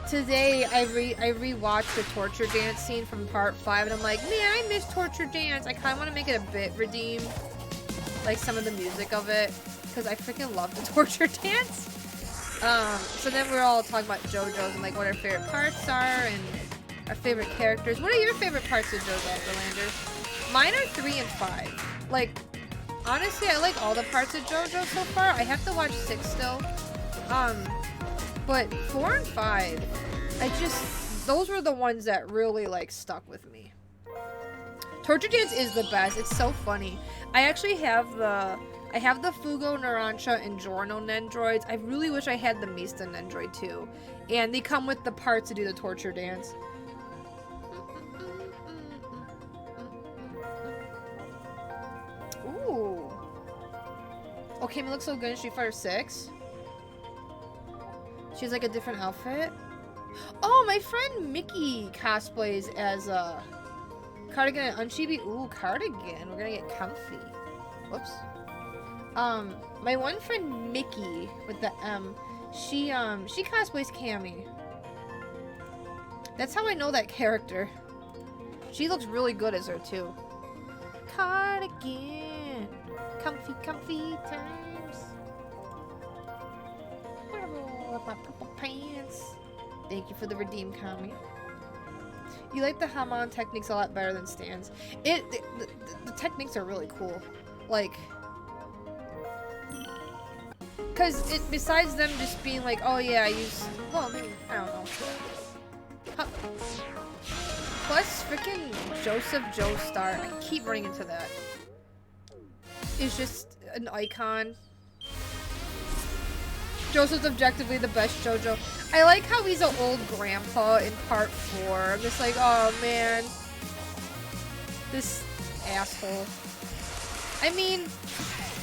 today I rewatched the torture dance scene from part 5, and I'm like, man, I miss torture dance. I kind of want to make it a bit redeemed, like some of the music of it, because I freaking love the torture dance. So then we're all talking about JoJo's and like what our favorite parts are and our favorite characters. What are your favorite parts of JoJo, Upperlander? Mine are 3 and 5. Like, honestly, I like all the parts of JoJo so far. I have to watch 6 still. But 4 and 5, those were the ones that really, like, stuck with me. Torture Dance is the best. It's so funny. I actually have the Fugo, Narancia, and Giorno Nendroids. I really wish I had the Mista Nendroid, too. And they come with the parts to do the Torture Dance. Ooh. Oh, Cammy looks so good in Street Fighter 6. She has like a different outfit. Oh, my friend Mickey cosplays as a Cardigan and Unchibi. Ooh, Cardigan. We're gonna get comfy. Whoops. My one friend Mickey with the M, she cosplays Cammy. That's how I know that character. She looks really good as her too. Cardigan. Comfy, comfy times. My purple pants. Thank you for the redeem, Kami. You like the Hamon techniques a lot better than Stan's. The techniques are really cool. Like, cause besides them just being like, oh yeah, I use, well, maybe, I don't know. Huh. Plus, freaking Joseph Joestar, I keep running into that. Is just an icon. Joseph's objectively the best JoJo. I like how he's an old grandpa in part 4. I'm just like, oh man. This asshole. I mean,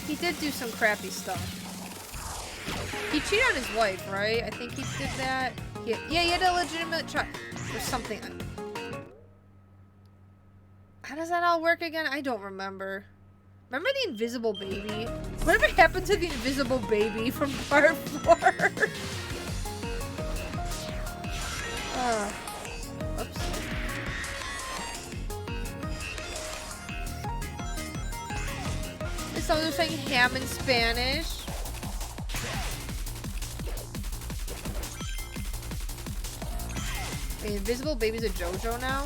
he did do some crappy stuff. He cheated on his wife, right? I think he did that. Yeah, he had a legitimate child. Or something. How does that all work again? I don't remember. Remember the invisible baby? Whatever happened to the invisible baby from part 4? Oops. This someone saying ham in Spanish. The invisible baby's a JoJo now?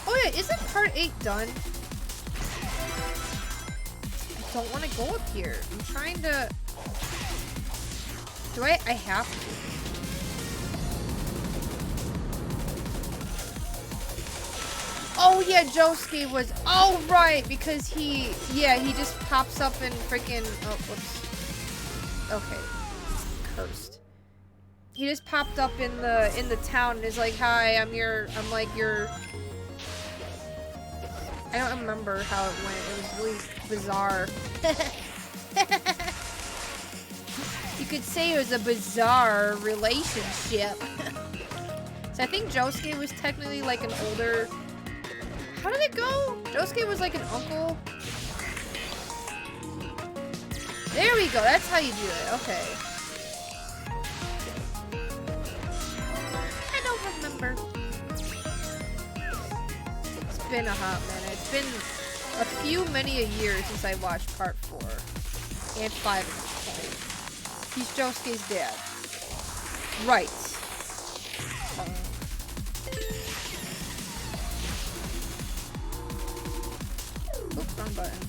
Oh yeah, isn't part 8 done? I don't want to go up here. I'm trying to... Do I have to. Oh yeah, Josuke was... Oh right, because he... Yeah, he just pops up and freaking... Oh, whoops. Okay. Cursed. He just popped up in the town and is like, hi, I'm like your... I don't remember how it went. It was really bizarre. You could say it was a bizarre relationship. So I think Josuke was technically like an older... How did it go? Josuke was like an uncle. There we go. That's how you do it. Okay. I don't remember. It's been a hot minute. It's been many a year since I watched part 4. And 5 at this point. He's Josuke's dad. Right. Oops, wrong button.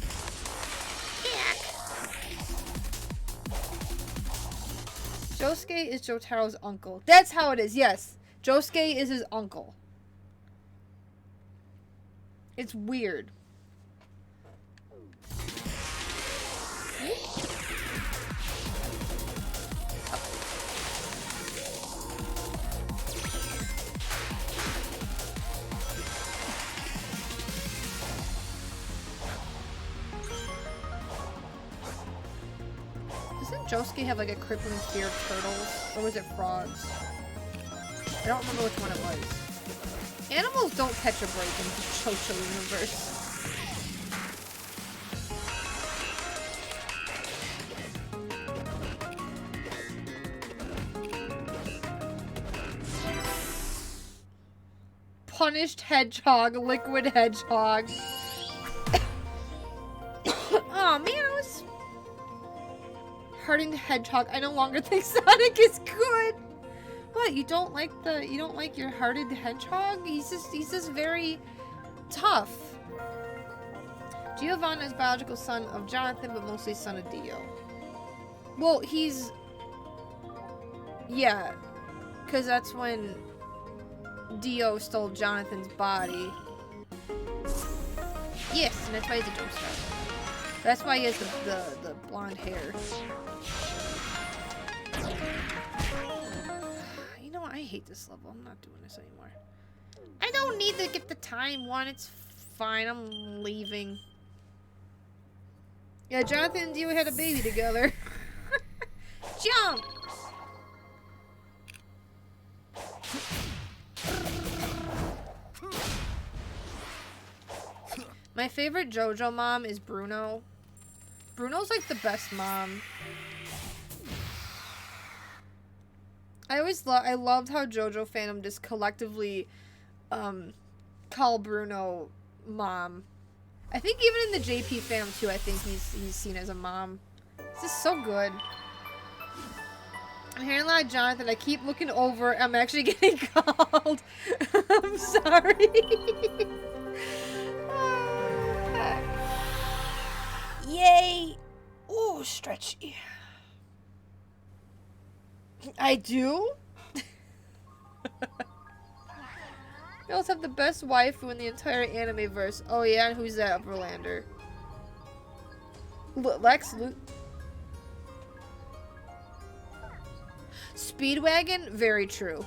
Josuke is Jotaro's uncle. That's how it is, yes. Josuke is his uncle. It's weird. Doesn't Josuke have like a crippling fear of turtles? Or was it frogs? I don't remember which one it was. Animals don't catch a break in the JoJo universe. Punished hedgehog, liquid hedgehog. Oh man, I was hurting the hedgehog. I no longer think Sonic is good. What, you don't like your hearted hedgehog? He's just very tough. Giovanna is biological son of Jonathan, but mostly son of Dio. Well, he's... Yeah. Because that's when Dio stole Jonathan's body. Yes, and that's why he's a Joestar. That's why he has the blonde hair. You know what? I hate this level. I'm not doing this anymore. I don't need to get the time one. It's fine. I'm leaving. Yeah, Jonathan and Dio had a baby together. Jump! My favorite JoJo mom is Bruno. Bruno's like the best mom. I loved how JoJo fandom just collectively call Bruno mom. I think even in the JP fandom too, I think he's seen as a mom. This is so good. I'm hearing a lot of Jonathan. I keep looking over. I'm actually getting called. I'm sorry. Yay! Ooh, stretchy. I do? You also have the best waifu in the entire anime verse. Oh yeah, and who's that, Verlander? Lex Luthor. Speedwagon? Very true.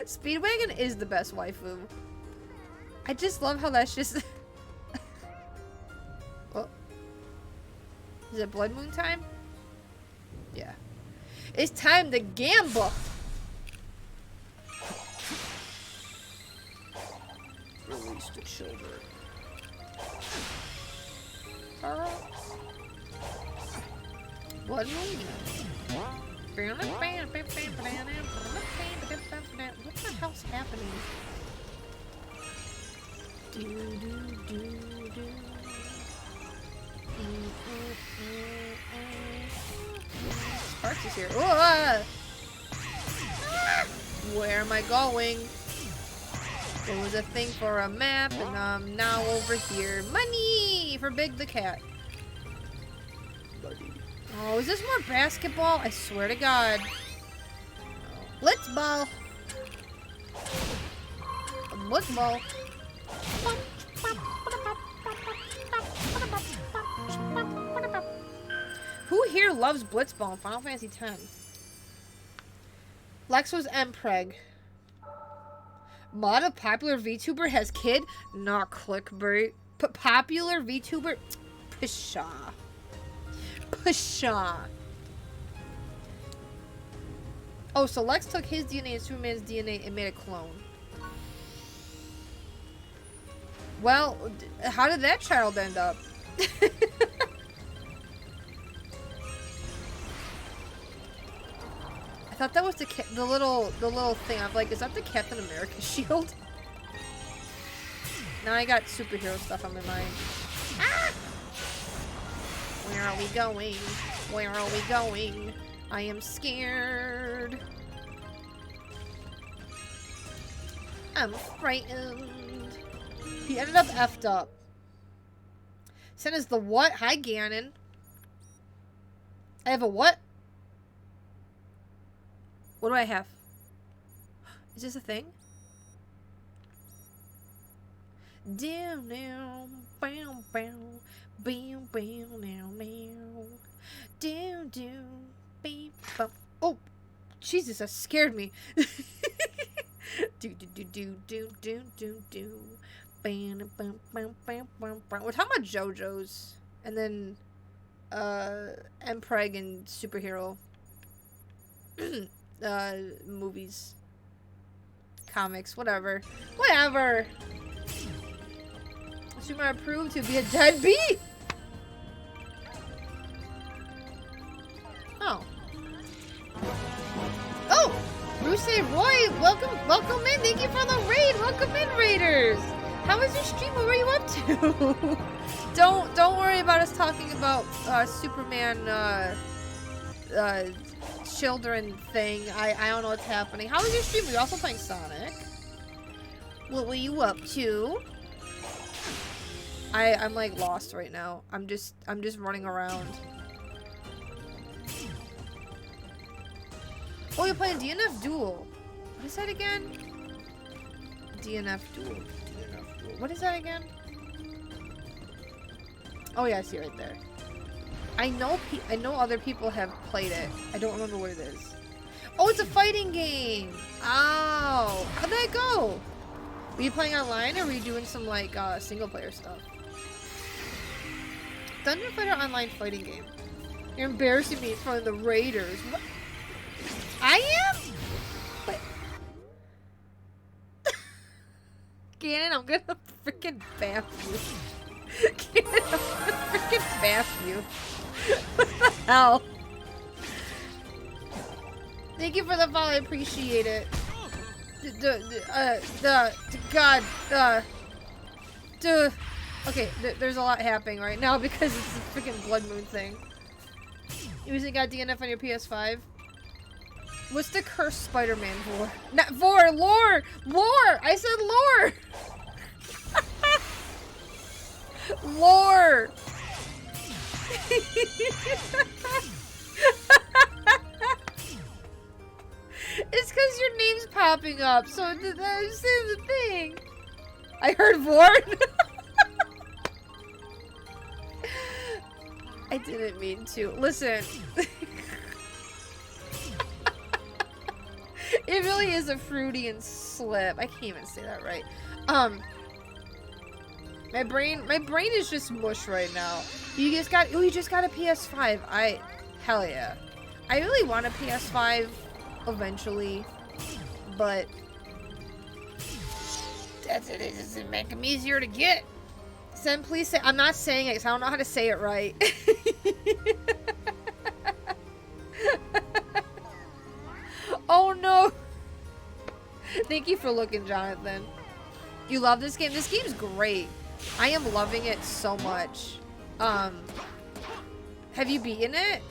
Speedwagon is the best waifu. I just love how that's just... Oh. Is it Blood Moon time? Yeah. It's time to gamble! Release the children. Blood moon. What the hell's happening? Do, do, do, do. Sparks is here. Whoa! Where am I going? There was a thing for a map, and I'm now over here. Money for Big the Cat. Oh, is this more basketball? I swear to God. Blitzball. Blitzball. Who here loves Blitzball in Final Fantasy X? Lexo's Mpreg. Mod of popular VTuber has kid? Not clickbait. Popular VTuber? Pshaw. Pshaw. Oh, so Lex took his DNA and Superman's DNA and made a clone. Well, how did that child end up? I thought that was the little thing. I'm like, is that the Captain America shield? Now I got superhero stuff on my mind. Ah! Where are we going? Where are we going? I am scared. I'm frightened. He ended up effed up. Sent us the what? Hi, Ganon. I have a what? What do I have? Is this a thing? Down now, bam bam, bam bam now now, down down, bam bam. Oh, Jesus! That scared me. Do do do do do do do do. Bam bam bam bam bam bam. We're talking about JoJo's, and then Mpreg and superhero movies, comics, whatever. Superman proved to be a deadbeat. Oh. Oh, Bruce Roy, welcome in. Thank you for the raid. Welcome in, Raiders. How was your stream? What were you up to? Don't worry about us talking about Superman children thing. I don't know what's happening. How was your stream? Were you also playing Sonic? What were you up to? I'm like lost right now. I'm just running around. Oh, you're playing DNF Duel. What is that again? DNF Duel. What is that again? Oh yeah, I see it right there. I know other people have played it. I don't remember what it is. Oh, it's a fighting game. Oh, how'd that go? Were you playing online, or were you doing some like single player stuff? Dungeon Fighter online fighting game. You're embarrassing me in front of the Raiders. What? I am? What? Ganon, I'm gonna freaking baff you. Ganon, I'm gonna freaking baff you. What the hell? Thank you for the follow, I appreciate it. Okay, there's a lot happening right now because it's a freaking blood moon thing. You recently got DNF on your PS5? What's the cursed Spider-Man for? Not for, lore! Lore! I said lore! Lore! It's because your name's popping up, so I'm saying the thing. I heard Vord. I didn't mean to. Listen. It really is a Freudian slip. I can't even say that right. My brain is just mush right now. You just got a PS5. Hell yeah. I really want a PS5 eventually, but That's it. It doesn't make them easier to get. Sen, please say. I'm not saying it because I don't know how to say it right. Oh no. Thank you for looking, Jonathan. You love this game? This game's great. I am loving it so much. Have you beaten it?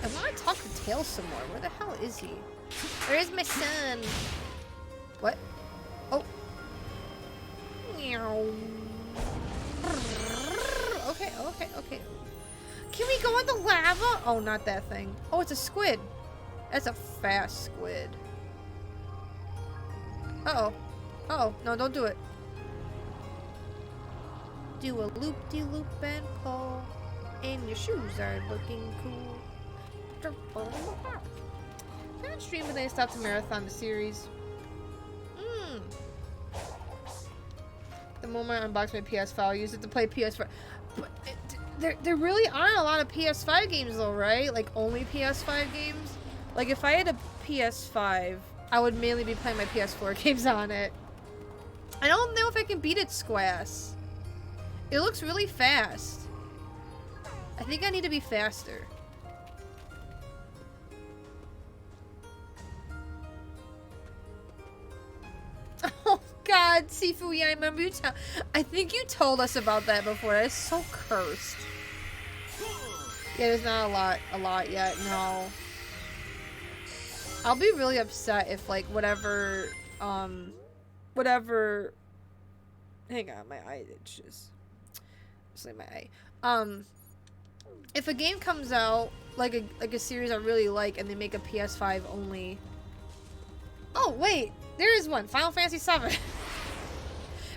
I want to talk to Tails some more. Where the hell is he? Where is my son? What? Oh. Meow. Okay, okay, okay. Can we go in the lava? Oh, not that thing. Oh, it's a squid. That's a fast squid. Uh-oh. Uh-oh. No, don't do it. Do a loop-de-loop and pull. And your shoes are looking cool. Can I stream and then I stopped to marathon the series? The moment I unboxed my PS5, I used it to play PS5. But there really aren't a lot of PS5 games though, right? Like only PS5 games? Like if I had a PS5, I would mainly be playing my PS4 games on it. I don't know if I can beat it, Squass. It looks really fast. I think I need to be faster. Oh God, Sifu, yeah, I remember you I think you told us about that before. That's so cursed. Yeah, there's not a lot yet, no. I'll be really upset if like whatever, hang on, my eye itches. Just like my eye. If a game comes out, like a series I really like, and they make a PS5 only. Oh wait, there is one, Final Fantasy VII.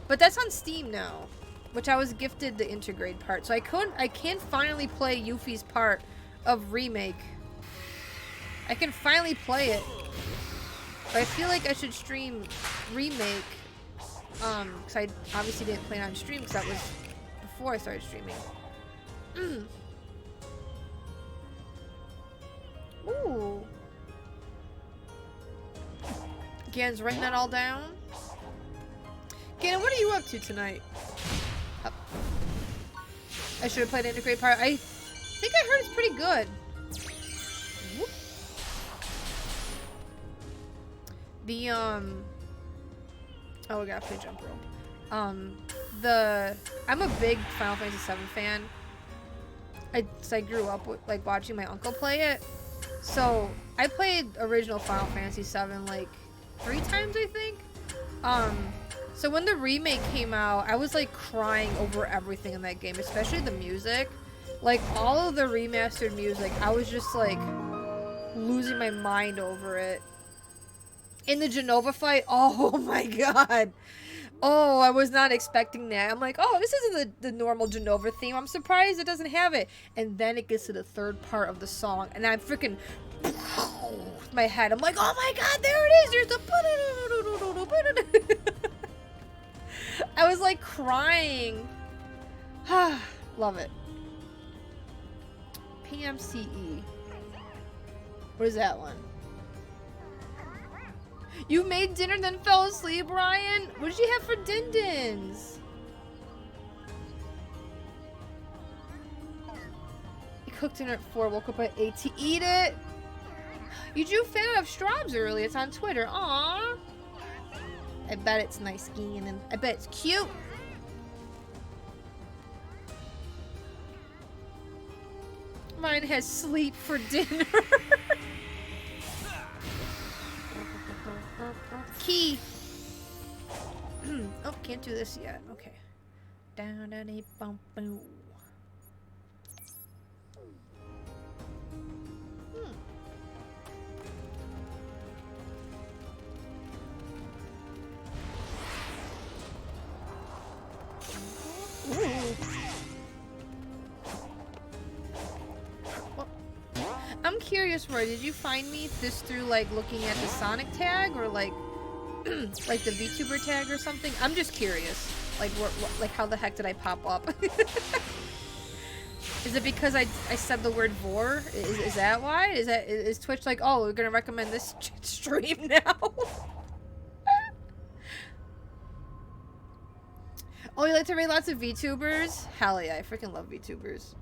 But that's on Steam now, which I was gifted the Intergrade part, so I can finally play Yuffie's part of Remake. I can finally play it, but I feel like I should stream Remake, because I obviously didn't play it on stream because that was before I started streaming. Ooh. Gan's writing that all down. Gan, what are you up to tonight? Oh. I should have played Integrate part. I think I heard it's pretty good. Whoop. The oh, we gotta play jump rope. I'm a big Final Fantasy VII fan. I grew up with like watching my uncle play it. So I played original Final Fantasy VII like 3 times, I think. So when the remake came out, I was like crying over everything in that game, especially the music. Like all of the remastered music, I was just like losing my mind over it. In the Genova fight, oh my god. Oh, I was not expecting that. I'm like, oh, this isn't the normal Genova theme. I'm surprised it doesn't have it. And then it gets to the third part of the song, and I'm freaking my head. I'm like, oh my god, there it is. There's the I was like crying. Love it. PMCE. What is that one? You made dinner then fell asleep, Ryan? What did you have for din-dins? You cooked dinner at 4, woke up at 8 to eat it. You drew fan of Straubs early. It's on Twitter. Aww. I bet it's nice skiing and I bet it's cute. Mine has sleep for dinner. Key. Oh, can't do this yet. Okay. Down, down, a bump, boom. I'm curious, Roy, did you find me this through like looking at the Sonic tag or like like the VTuber tag or something? I'm just curious. Like what like how the heck did I pop up? Is it because I said the word vor? Is that why? Is Twitch like, oh, we're gonna recommend this stream now? Oh, you like to read lots of VTubers? Hell yeah, I freaking love VTubers.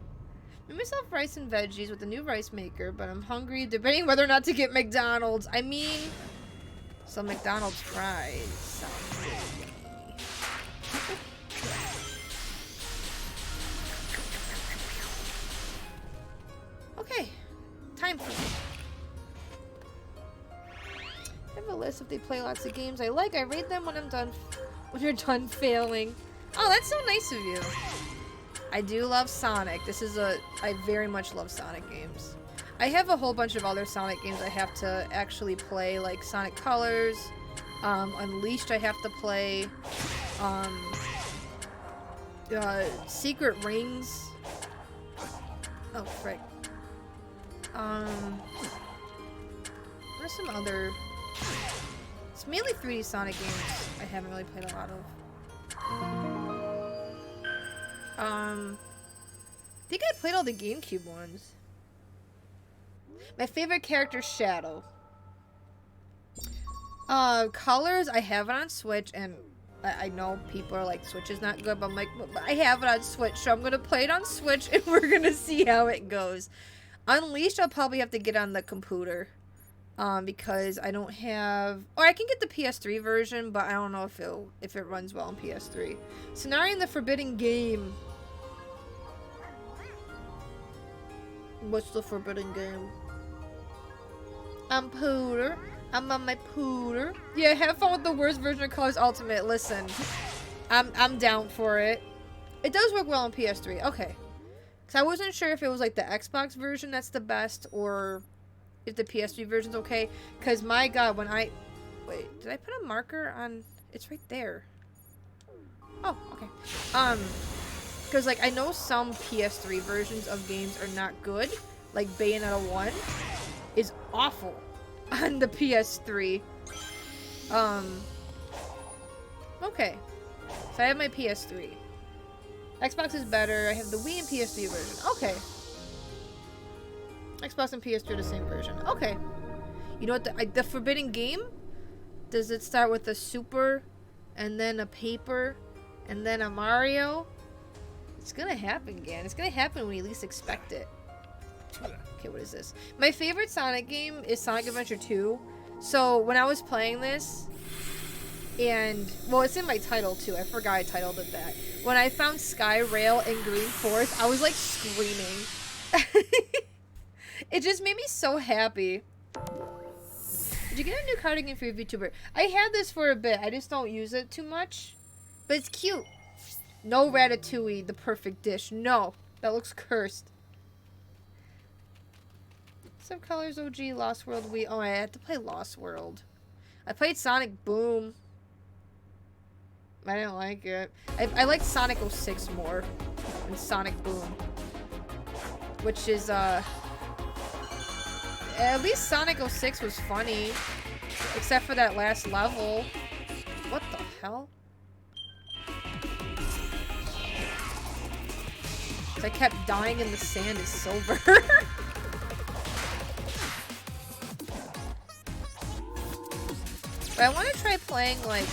Made myself rice and veggies with a new rice maker, but I'm hungry, debating whether or not to get McDonald's. I mean, some McDonald's fries sound good. Okay, time for me. I have a list if they play lots of games I like. I rate them when I'm done. When you're done failing. Oh, that's so nice of you. I do love Sonic. I very much love Sonic games. I have a whole bunch of other Sonic games I have to actually play, like Sonic Colors, Unleashed I have to play, Secret Rings. Oh, frick. What are some other... It's mainly 3D Sonic games I haven't really played a lot of. I think I played all the GameCube ones. My favorite character, Shadow. Colors, I have it on Switch, and I know people are like, Switch is not good, but I'm like, but I have it on Switch, so I'm gonna play it on Switch, and we're gonna see how it goes. Unleashed, I'll probably have to get on the computer. Because I don't have... Or I can get the PS3 version, but I don't know if it runs well on PS3. Scenario in the Forbidden Game. What's the Forbidden Game? I'm Pooter. I'm on my Pooter. Yeah, have fun with the worst version of Colors Ultimate. Listen, I'm down for it. It does work well on PS3. Okay. Because I wasn't sure if it was like the Xbox version that's the best, or... if the PS3 version's okay, because my god, when I... Wait, did I put a marker on... It's right there. Oh, okay. Because, like, I know some PS3 versions of games are not good. Like, Bayonetta 1 is awful on the PS3. Okay. So I have my PS3. Xbox is better. I have the Wii and PS3 version. Okay. Xbox and PS3 are the same version. Okay. You know what? The Forbidden Game? Does it start with a super, and then a paper, and then a Mario? It's gonna happen again. It's gonna happen when you least expect it. Okay, what is this? My favorite Sonic game is Sonic Adventure 2. So, when I was playing this, and... Well, it's in my title, too. I forgot I titled it that. When I found Sky Rail and Green Forest, I was, like, screaming. It just made me so happy. Did you get a new cardigan for your VTuber? I had this for a bit. I just don't use it too much. But it's cute. No Ratatouille, the perfect dish. No. That looks cursed. Some Colors OG, Lost World Wii. Oh, I had to play Lost World. I played Sonic Boom. I didn't like it. I liked Sonic 06 more than Sonic Boom. Which is, at least Sonic 06 was funny. Except for that last level. What the hell? I kept dying in the sand as silver. But I want to try playing, like,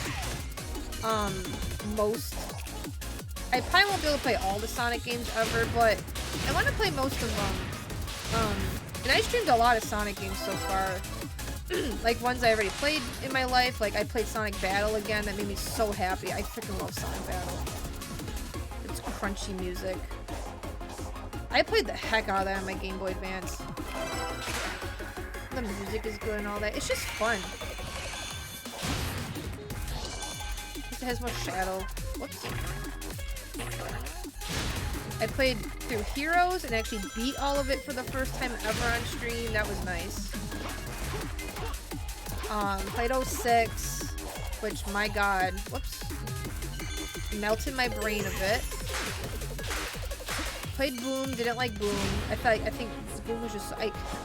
most... I probably won't be able to play all the Sonic games ever, but I want to play most of them. And I streamed a lot of Sonic games so far. Like, ones I already played in my life. Like, I played Sonic Battle again. That made me so happy. I freaking love Sonic Battle. It's crunchy music. I played the heck out of that on my Game Boy Advance. The music is good and all that. It's just fun. It has more shadow. Whoops. I played through Heroes and actually beat all of it for the first time ever on stream. That was nice. Played 06, which, my god, whoops, melted my brain a bit. Played Boom, didn't like Boom. I think Boom was just,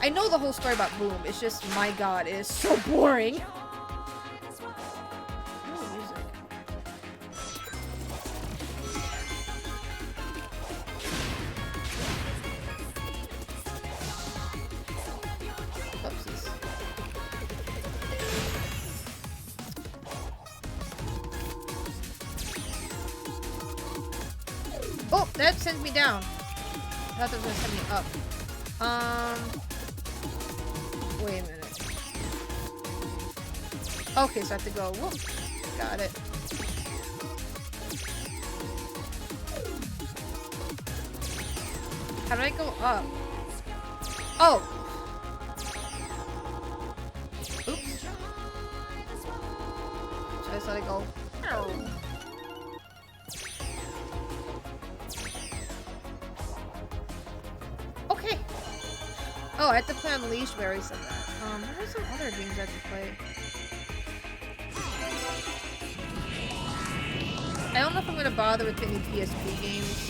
I know the whole story about Boom. It's just, my god, it is so boring. Oh, that sends me down. I thought that was gonna send me up. Wait a minute. Okay, so I have to go. Whoop. Got it. How do I go up? Oh! Oops. So I just let it go. Okay. Oh, I have to play Unleashed where he said that. What are some other games I have to play? I don't know if I'm gonna bother with any PSP games.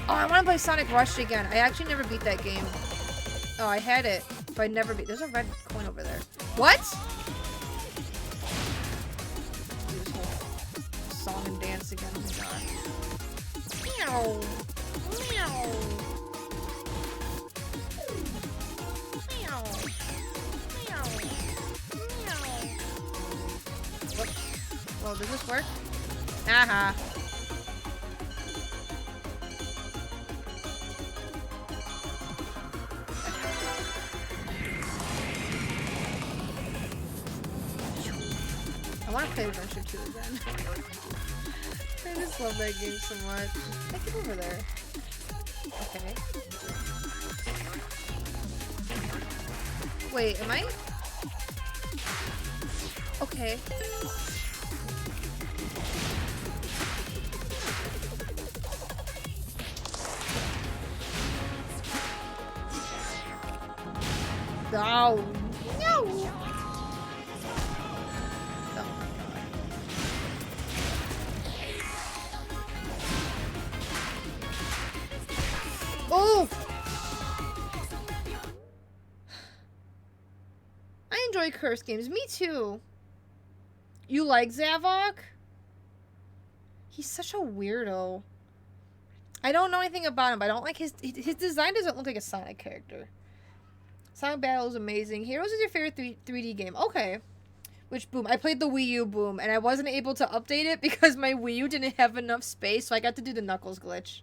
Oh, I want to play Sonic Rush again. I actually never beat that game. Oh, I had it, but I never beat. There's a red coin over there. What? Do this whole song and dance again. Oh my god. Meow. Meow. Meow. Meow. Meow. Whoops. Well, does this work? Aha. I want to play Adventure 2 again. I just love that game so much. I get over there. Okay. Wait, am I? Okay. Oh, no! Oh! I enjoy curse games. Me too. You like Zavok? He's such a weirdo. I don't know anything about him, but I don't like his design doesn't look like a Sonic character. Sonic Battle is amazing. Heroes is your favorite 3D game. Okay. Which, boom, I played the Wii U, boom, and I wasn't able to update it because my Wii U didn't have enough space, so I got to do the Knuckles glitch.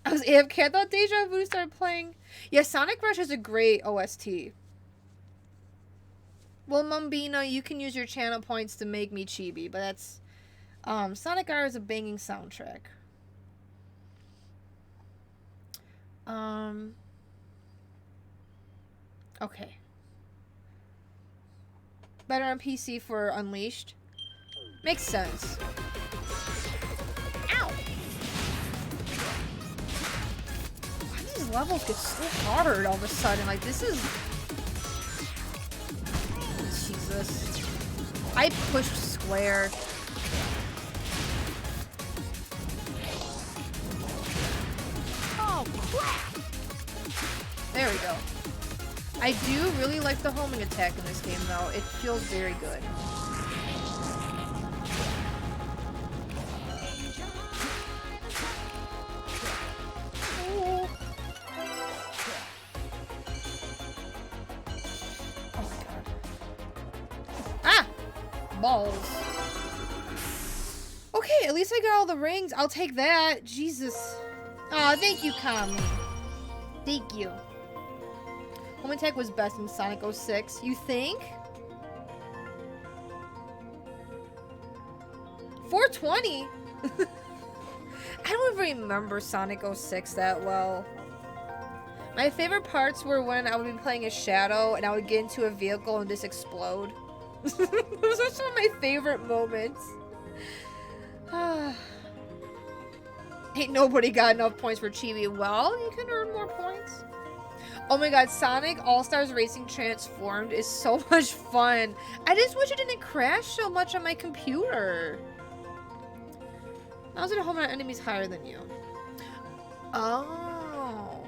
I was AFK. I thought Deja Vu started playing. Yeah, Sonic Rush is a great OST. Well, Mumbina, you can use your channel points to make me chibi, but that's... Sonic R is a banging soundtrack. Okay. Better on PC for Unleashed. Makes sense. Ow! Why do these levels get so hard all of a sudden? Like, this is... Jesus. I pushed square. Oh, crap! There we go. I do really like the homing attack in this game, though. It feels very good. Oh. Oh my god. Ah! Balls. Okay, at least I got all the rings. I'll take that. Jesus. Aw, thank you, Kami. Thank you. Home attack was best in Sonic 06. You think? 420? I don't even remember Sonic 06 that well. My favorite parts were when I would be playing as Shadow and I would get into a vehicle and just explode. Those are some of my favorite moments. Ain't nobody got enough points for Chibi. Well, you can earn more points. Oh my god, Sonic All-Stars Racing Transformed is so much fun. I just wish it didn't crash so much on my computer. I was at home and enemies higher than you. Oh.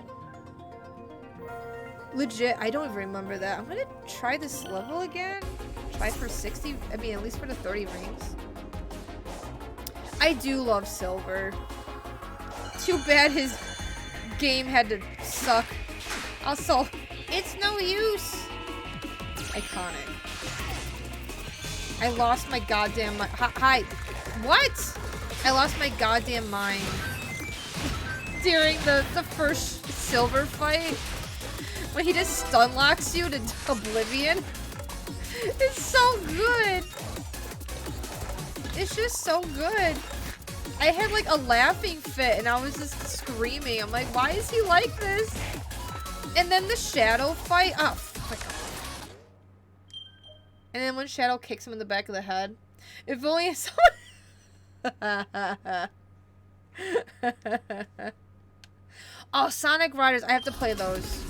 Legit, I don't even remember that. I'm gonna try this level again. Try for 60, I mean at least for the 30 rings. I do love Silver. Too bad his game had to suck. Also, it's no use. Iconic. I lost my goddamn mind. Hi. What? I lost my goddamn mind. during the first silver fight, when he just stun locks you to oblivion. It's so good. It's just so good. I had like a laughing fit and I was just screaming. I'm like, why is he like this? And then the Shadow fight. Oh, fuck. And then when Shadow kicks him in the back of the head. If only someone... Oh, Sonic Riders. I have to play those.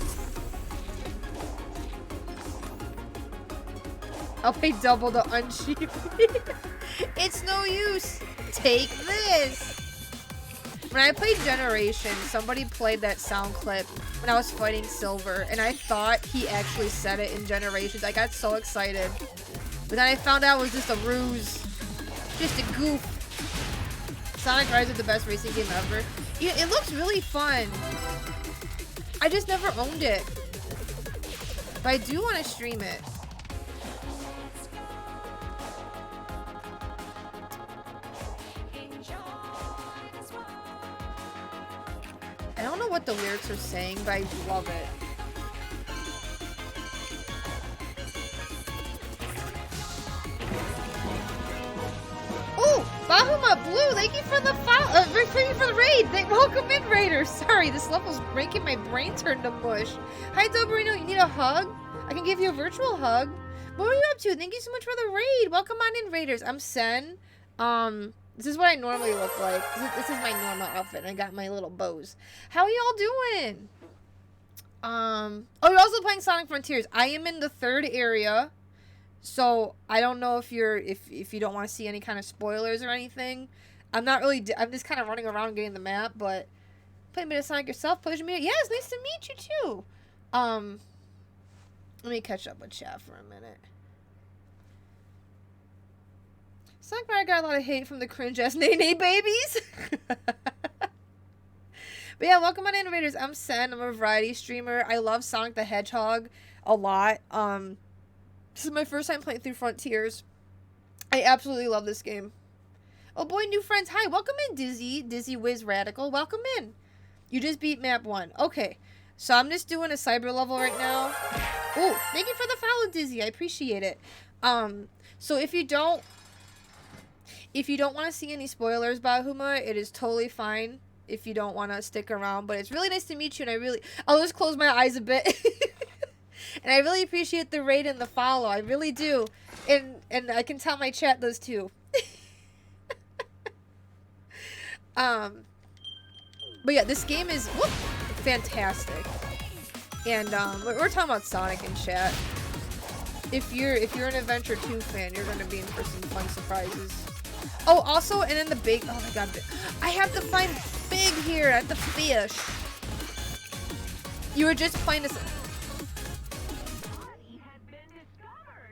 I'll pay double to unsheath. It's no use. Take this. When I played Generation, somebody played that sound clip when I was fighting Silver, and I thought he actually said it in Generations. I got so excited. But then I found out it was just a ruse. Just a goof. Sonic Riders is the best racing game ever. Yeah, it looks really fun. I just never owned it. But I do want to stream it. I don't know what the lyrics are saying, but I love it. Oh, Bahuma Blue, thank you for the thank you for the raid. Welcome in, Raiders. Sorry, this level's making my brain turn to mush. Hi, Doberino, you need a hug? I can give you a virtual hug. What are you up to? Thank you so much for the raid. Welcome on in, Raiders. I'm Sen. This is what I normally look like. This is my normal outfit. I got my little bows. How are y'all doing? Oh, you're also playing Sonic Frontiers. I am in the 3rd area, so I don't know if you're if you don't want to see any kind of spoilers or anything. I'm not really. I'm just kind of running around getting the map, but playing a bit of Sonic yourself. Pleasure me. Yeah, it's nice to meet you too. Let me catch up with chat for a minute. Sonic Mario got a lot of hate from the cringe-ass Nene babies. But yeah, welcome on Innovators. I'm Sen. I'm a variety streamer. I love Sonic the Hedgehog a lot. This is my first time playing through Frontiers. I absolutely love this game. Oh boy, new friends. Hi, welcome in, Dizzy Wiz Radical. Welcome in. You just beat map 1. Okay, so I'm just doing a cyber level right now. Oh, thank you for the follow, Dizzy. I appreciate it. So if you don't want to see any spoilers, Bahuma, it is totally fine if you don't want to stick around. But it's really nice to meet you, and I'll just close my eyes a bit. And I really appreciate the raid and the follow. I really do. And I can tell my chat does too. But yeah, this game is fantastic. And we're talking about Sonic in chat. If you're an Adventure 2 fan, you're gonna be in for some fun surprises. Oh, also, and then the big. Oh my god, I have to find Big here at the fish. You were just playing this.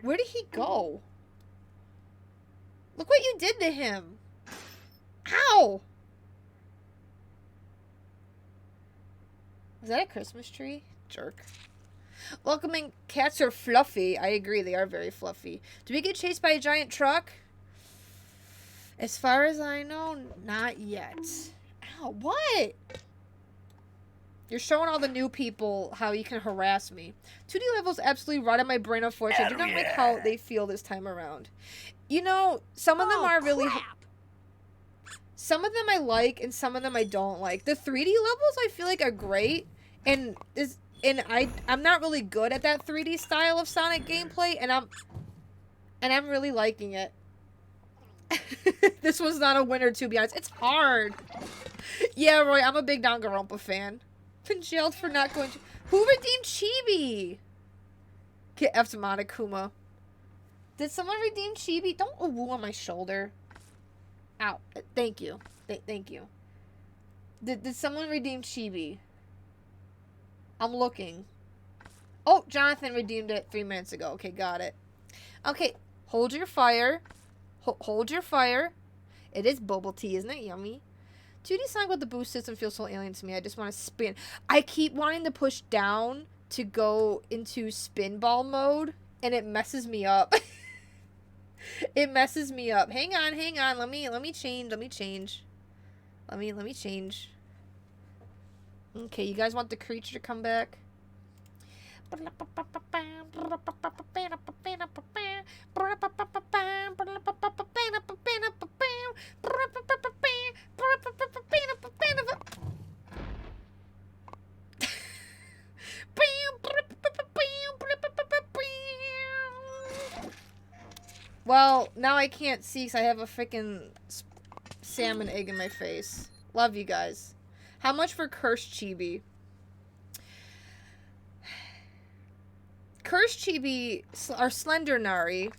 Where did he go? Look what you did to him. Ow! Is that a Christmas tree? Jerk. Welcoming cats are fluffy. I agree, they are very fluffy. Do we get chased by a giant truck? As far as I know, not yet. Ow, what? You're showing all the new people how you can harass me. 2D levels absolutely rotted my brain, unfortunately. I do not like how they feel this time around. You know, some of them are really... Some of them I like, and some of them I don't like. The 3D levels I feel like are great, and I'm not really good at that 3D style of Sonic gameplay, and I'm really liking it. This was not a winner, to be honest. It's hard. Yeah, Roy, I'm a big Danganronpa fan. Been jailed for not going to... Who redeemed Chibi? Get F to Monokuma. Did someone redeem Chibi? Don't woo on my shoulder. Ow. Thank you. Thank you. Did someone redeem Chibi? I'm looking. Oh, Jonathan redeemed it 3 minutes ago. Okay, got it. Okay, hold your fire. Hold your fire. It is bubble tea, isn't it? Yummy. 2D Sonic with the boost system feels so alien to me. I just want to spin. I keep wanting to push down to go into spinball mode, and it messes me up. It messes me up. Hang on. Let me change. Let me change. Okay, you guys want the creature to come back? Well, now I can't see because I have a freaking salmon egg in my face. Love you guys. How much for Cursed Chibi? Cursed Chibi, or Slender Nari,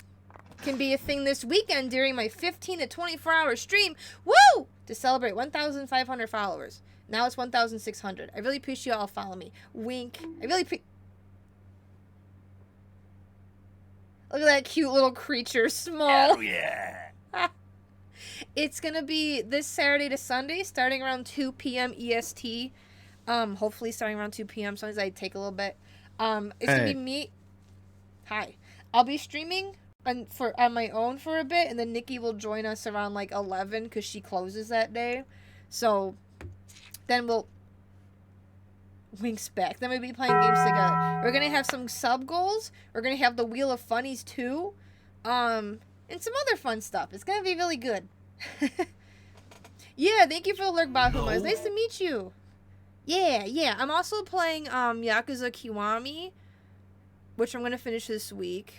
can be a thing this weekend during my 15 to 24 hour stream. Woo! To celebrate 1,500 followers. Now it's 1,600. I really appreciate you all follow me. Wink. I really Look at that cute little creature. Small. Oh, yeah. It's gonna be this Saturday to Sunday, starting around 2 p.m. EST. Hopefully starting around 2 p.m. Sometimes I take a little bit. It's gonna be me. Hi. I'll be streaming on my own for a bit, and then Nikki will join us around like 11 because she closes that day. So then we'll Winks back. Then we'll be playing games together. We're gonna have some sub goals. We're gonna have the Wheel of Funnies too. And some other fun stuff. It's gonna be really good. Yeah, thank you for the lurk, Bahuma. It's nice to meet you. Yeah. I'm also playing Yakuza Kiwami, which I'm gonna finish this week.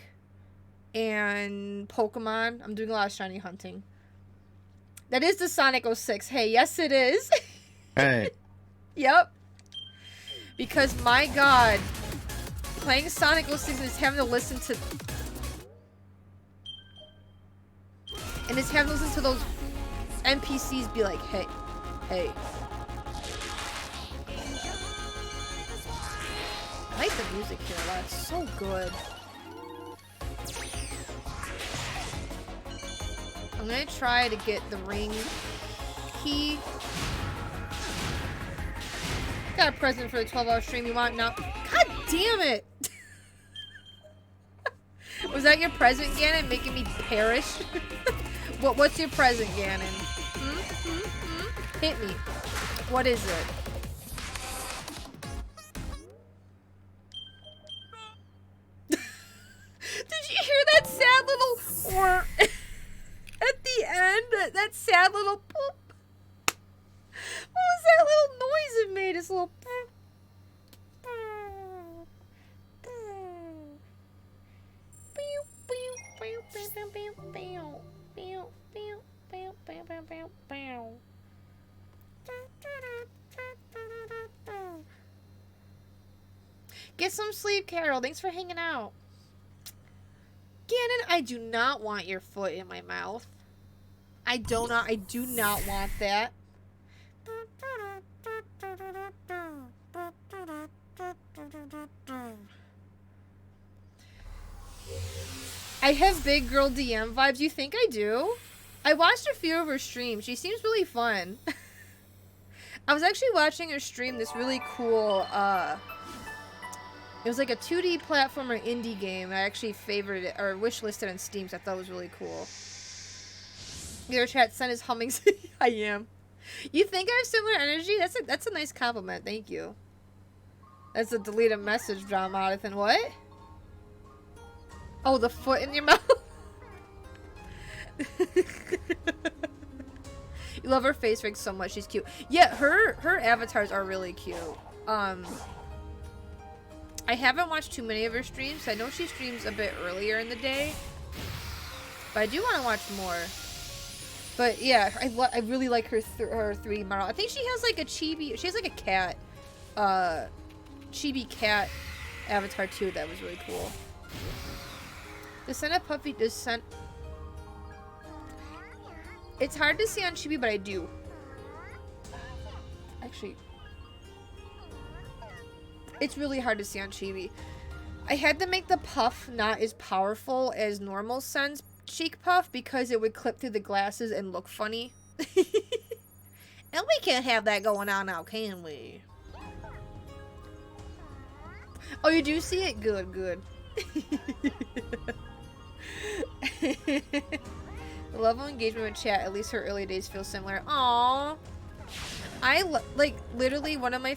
And Pokemon. I'm doing a lot of shiny hunting. That is the Sonic 06. Hey, yes it is. Hey. Yep. Because my god, playing Sonic 06 and just having to listen to those NPCs be like, hey. I like the music here a lot. It's so good. I'm gonna try to get the ring key. Got a present for the 12-hour stream you want now. God damn it! Was that your present, Ganon? Making me perish? What's your present, Ganon? Hit me. What is it? Did you hear that sad little or at the end? That sad little poop. What was that little noise it made? This little Get some sleep, Carol. Thanks for hanging out. Ganon, I do not want your foot in my mouth. I do not want that. I have big girl DM vibes. You think I do? I watched a few of her streams. She seems really fun. I was actually watching her stream this really cool, it was like a 2D platformer indie game. I actually favored it, or wishlisted on Steam, so I thought it was really cool. Your chat sent his hummings. I am. You think I have similar energy? That's a nice compliment. Thank you. That's a deleted message, Jonathan. What? Oh, the foot in your mouth? You love her face rig so much. She's cute. Yeah, her avatars are really cute. I haven't watched too many of her streams. I know she streams a bit earlier in the day. But I do want to watch more. But yeah, I really like her 3D model. I think she has like a chibi. She has like a cat. Chibi cat avatar too. That was really cool. Descent of Puffy Descent. It's hard to see on Chibi, but I do. Actually, it's really hard to see on Chibi. I had to make the puff not as powerful as normal Sen's cheek puff because it would clip through the glasses and look funny. And we can't have that going on now, can we? Oh, you do see it? Good, good. The level of engagement with chat, at least her early days, feel similar. Aww. like literally one of my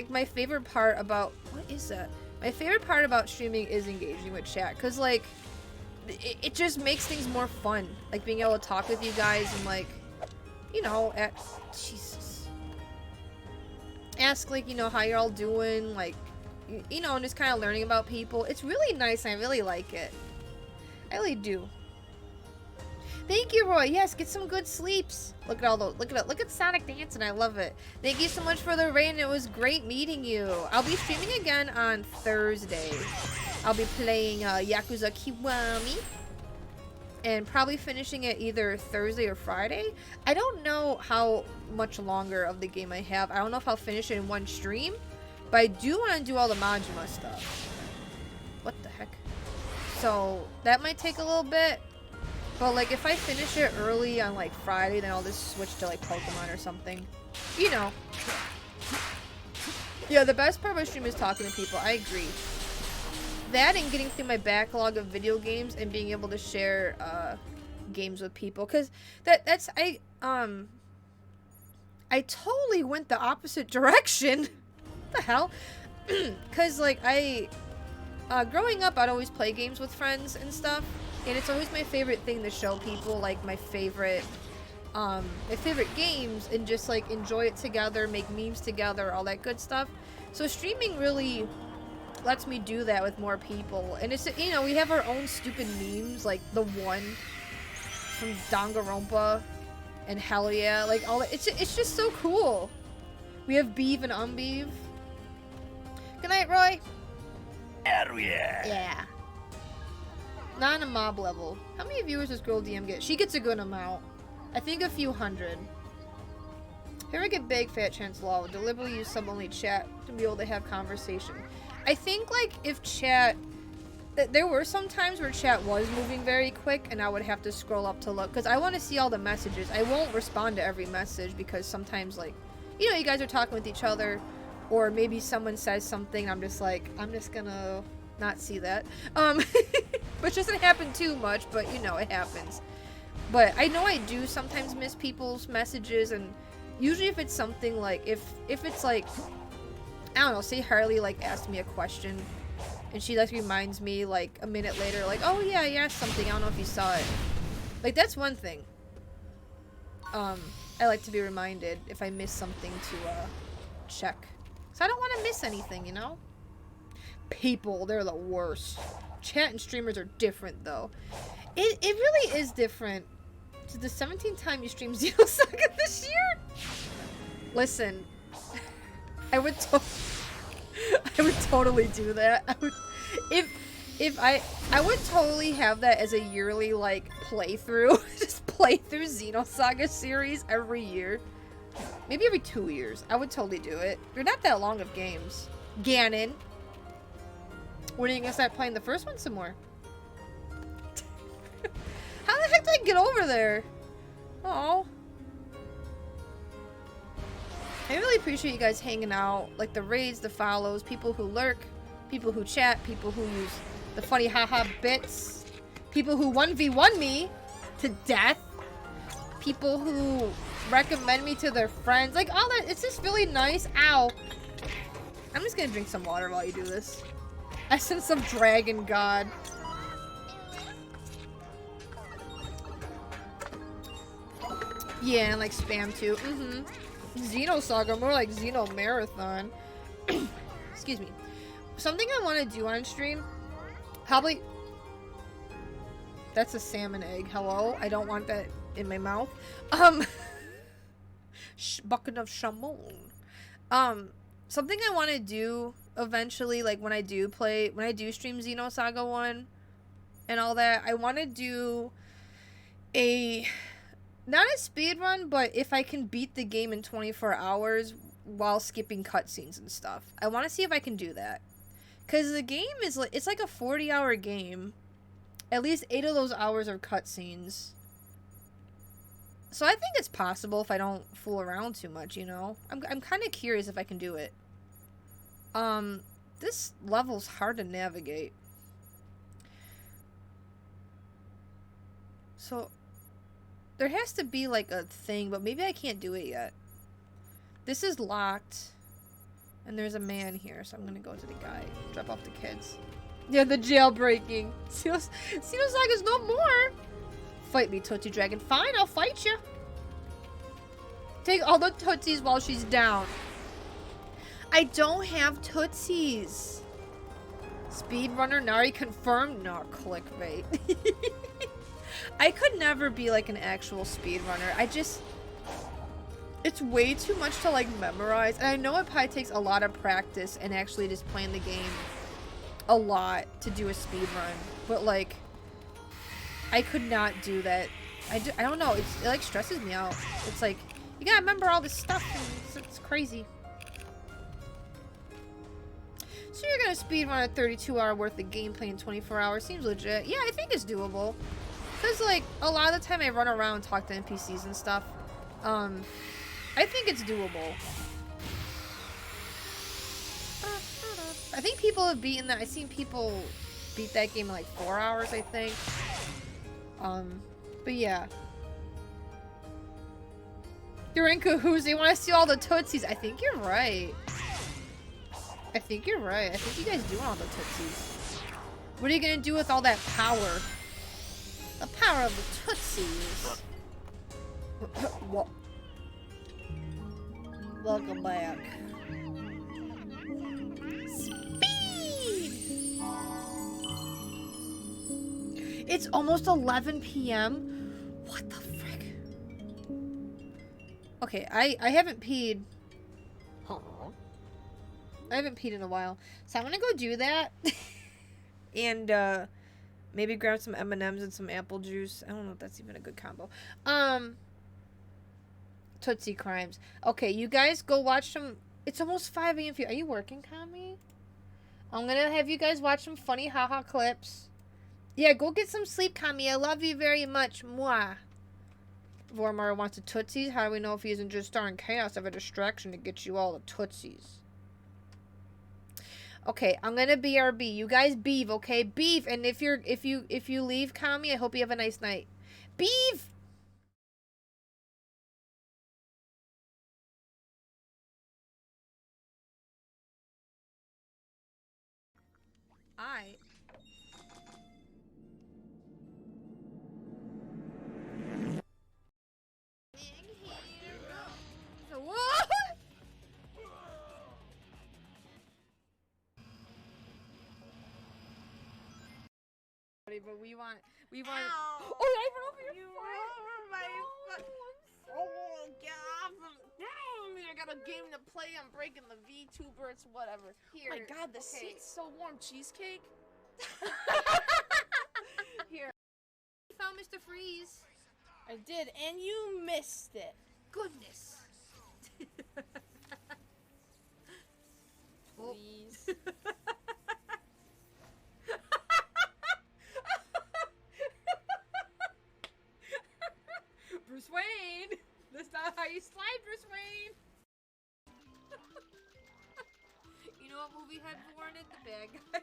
my favorite part about what is that? My favorite part about streaming is engaging with chat, cause like it just makes things more fun. Like being able to talk with you guys and like, you know, Jesus, ask like, you know, how you're all doing, like, you know, and just kind of learning about people. It's really nice and I really like it. I really do. Thank you, Roy. Yes, get some good sleeps. Look at all those. Look at Sonic dancing. I love it. Thank you so much for the raid. It was great meeting you. I'll be streaming again on Thursday. I'll be playing Yakuza Kiwami and probably finishing it either Thursday or Friday. I don't know how much longer of the game I have. I don't know if I'll finish it in one stream, but I do want to do all the Majima stuff. What the heck? So that might take a little bit. But, like, if I finish it early on, like, Friday, then I'll just switch to, like, Pokemon or something. You know. Yeah, the best part about stream is talking to people. I agree. That and getting through my backlog of video games and being able to share, games with people. Because I totally went the opposite direction. What the hell? Because, like, growing up, I'd always play games with friends and stuff. And it's always my favorite thing to show people, like, my favorite games and just, like, enjoy it together, make memes together, all that good stuff. So streaming really lets me do that with more people. And it's, you know, we have our own stupid memes, like the one from Danganronpa and Hell Yeah, like, all that. It's just so cool. We have Beeve and Unbeeve. Good night, Roy. Hell yeah. Yeah. Not on a mob level. How many viewers does Girl DM get? She gets a good amount. I think a few hundred. Here I get big, fat chance low. Deliberately use sub-only chat to be able to have conversation. I think, like, if chat... There were some times where chat was moving very quick and I would have to scroll up to look. Because I want to see all the messages. I won't respond to every message because sometimes, like, you know, you guys are talking with each other. Or maybe someone says something and I'm just like, I'm just gonna not see that. Which doesn't happen too much, but you know, it happens. But I know I do sometimes miss people's messages, and usually if it's something like, if it's like, I don't know, say Harley like asked me a question, and she like reminds me like a minute later, like, oh yeah, I asked something, I don't know if you saw it. Like, that's one thing. I like to be reminded if I miss something to check. So I don't want to miss anything, you know? People, they're the worst. Chat and streamers are different, though. It really is different. Is it the 17th time you streamed Xenosaga this year? Listen, I would totally do that. I would totally have that as a yearly, like, playthrough. Just play through Xenosaga series every year. Maybe every 2 years. I would totally do it. They're not that long of games. Ganon. When are you gonna start playing the first one some more? How the heck did I get over there? Oh. I really appreciate you guys hanging out. Like the raids, the follows, people who lurk, people who chat, people who use the funny haha bits, people who 1v1 me to death, people who recommend me to their friends. Like all that. It's just really nice. Ow. I'm just gonna drink some water while you do this. Essence of Dragon God. Yeah, and like spam too. Xenosaga, more like Xeno Marathon. Excuse me. Something I want to do on stream, probably... That's a salmon egg. Hello? I don't want that in my mouth. Bucket of Shamon. Something I want to do eventually, like when I do stream Xenosaga 1 and all that, I want to do not a speed run, but if I can beat the game in 24 hours while skipping cutscenes and stuff. I want to see if I can do that. Because the game is like, it's like a 40-hour game. At least 8 of those hours are cutscenes. So I think it's possible if I don't fool around too much, you know? I'm kind of curious if I can do it. This level's hard to navigate. So, There has to be like a thing, but maybe I can't do it yet. This is locked. And there's a man here, so I'm gonna go to the guy. Drop off the kids. Yeah, the jailbreaking. Xenosaga's no more! Fight me, Tootsie Dragon. Fine, I'll fight you. Take all the Tootsies while she's down. I don't have Tootsies. Speedrunner Nari confirmed? No, clickbait. I could never be like an actual speedrunner. It's way too much to like memorize. And I know it probably takes a lot of practice and actually just playing the game a lot to do a speedrun. But like, I could not do that. I don't know. It like stresses me out. It's like, you gotta remember all this stuff and it's crazy. So you're gonna speedrun a 32-hour worth of gameplay in 24 hours. Seems legit. Yeah, I think it's doable. Because like, a lot of the time I run around and talk to NPCs and stuff. I think it's doable. I think people have beaten that. I've seen people beat that game in like 4 hours, I think. But yeah. You're in cahoots. They want to steal all the Tootsies. I think you're right. I think you're right. I think you guys do want all the Tootsies. What are you gonna do with all that power? The power of the Tootsies. What? Welcome back. Speed! It's almost 11 p.m. What the frick? Okay, I haven't peed. I haven't peed in a while. So I'm gonna go do that. And maybe grab some M&Ms and some apple juice. I don't know if that's even a good combo. Tootsie Crimes. Okay, you guys go watch some... It's almost 5 a.m. for you. Are you working, Kami? I'm gonna have you guys watch some funny haha clips. Yeah, go get some sleep, Kami. I love you very much. Mwah. Vormar wants a Tootsies. How do we know if he isn't just starting chaos of a distraction to get you all the Tootsies? Okay, I'm gonna BRB. You guys beef, okay? Beef. And if you leave, Kami, I hope you have a nice night. Beef! What? But we want. Ow. Oh, I run over your foot. Over my foot. Oh, get off of... Damn, I got a game to play. I'm breaking the VTuber. It's whatever. Here. Oh my God, the Okay. seat's so warm. Cheesecake? Here. You found Mr. Freeze. I did, and you missed it. Goodness. Please. Bruce Wayne. That's not how you slide, Bruce Wayne. You know what movie had Vor in it? The Bad Guys.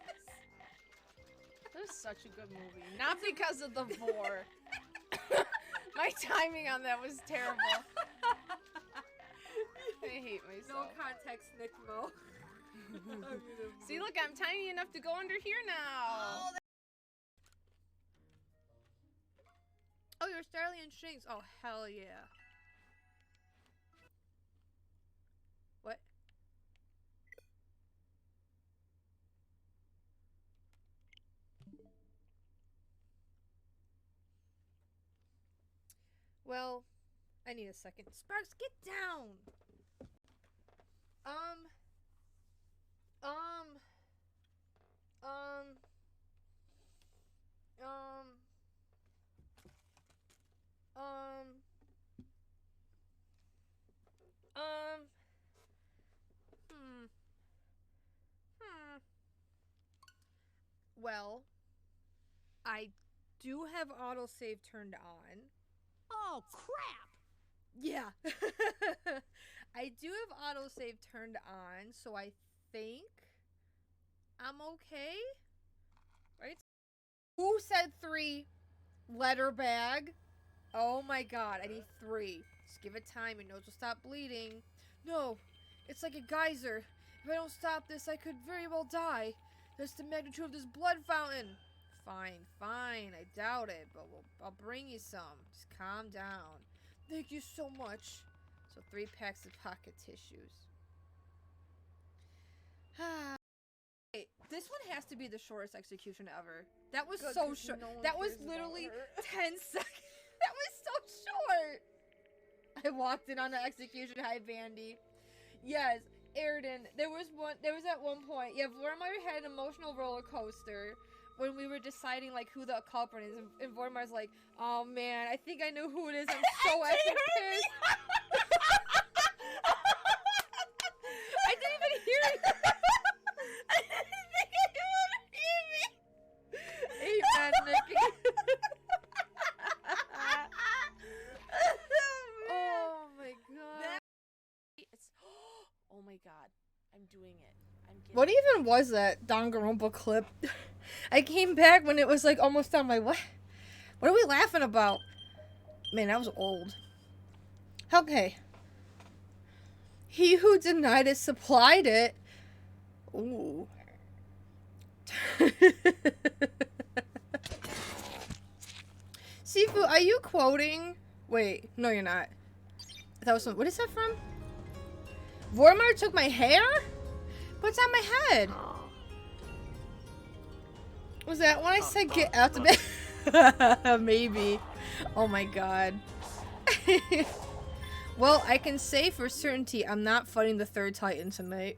That was such a good movie. Not because of the vor. My timing on that was terrible. I hate No myself. context, Nick Mo. See, look, I'm tiny enough to go under here now. Oh, you're Starly and Shanks. Oh, hell yeah. What? Well, I need a second. Sparks, get down! Well, I do have autosave turned on. Oh, crap! Yeah. I do have autosave turned on, so I think I'm okay. Right? Who said 3? Letter bag. Oh my god, I need 3. Just give it time, your nose will stop bleeding. No, it's like a geyser. If I don't stop this, I could very well die. That's the magnitude of this blood fountain. Fine, fine, I doubt it, but I'll bring you some. Just calm down. Thank you so much. So 3 packs of pocket tissues. Wait, this one has to be the shortest execution ever. That was so short. That was literally 10 seconds. That was so short. I walked in on the execution. Hi, Vandy. Yes, Airden. There was at one point. Yeah, Vormir had an emotional roller coaster when we were deciding like who the culprit is, and Vormir's like, "Oh man, I think I know who it is. I'm so effing pissed." I didn't even hear it. I didn't think anyone would hear me. Amen, Nikki. Oh my god. Oh my god. I'm doing it. I'm getting What even was that Danganronpa clip? I came back when it was like almost done. Like, what? What are we laughing about? Man, that was old. Okay. He who denied it supplied it. Ooh. Sifu, are you quoting? Wait, no, you're not. That was some. What is that from? Vormir took my hair? What's on my head? Was that when I said get out the bed? Maybe. Oh my god. Well, I can say for certainty I'm not fighting the 3rd Titan tonight.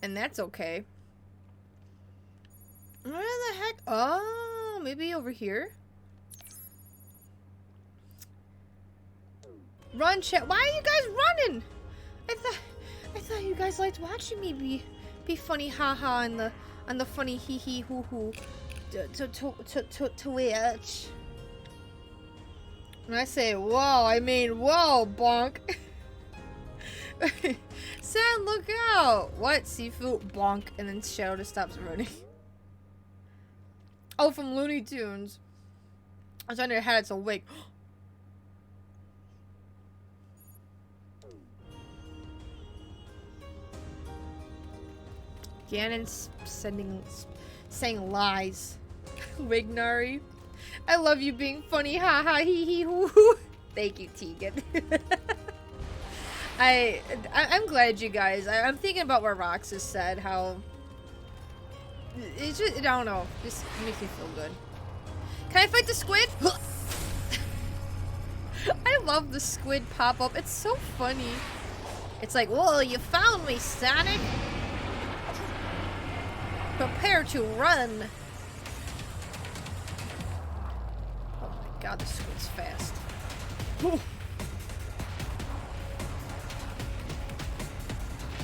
And that's okay. Where the heck? Oh, maybe over here? Run, chat. Why are you guys running? I thought you guys liked watching me be funny haha on the funny hee hee hoo hoo to watch. When I say whoa, I mean whoa, bonk. Sam, look out! What? Seafood bonk, and then Shadow just stops running. Oh, from Looney Tunes. I was under your head, it's awake. Ganon's saying lies. Wignari. I love you being funny, ha ha hee hee hoo hoo. Thank you, Tegan. I'm glad you guys. I'm thinking about what Roxas said. How it's just, I don't know. Just makes me feel good. Can I fight the squid? I love the squid pop up. It's so funny. It's like, whoa, you found me, Sonic. Prepare to run. Oh my god, this squid's fast.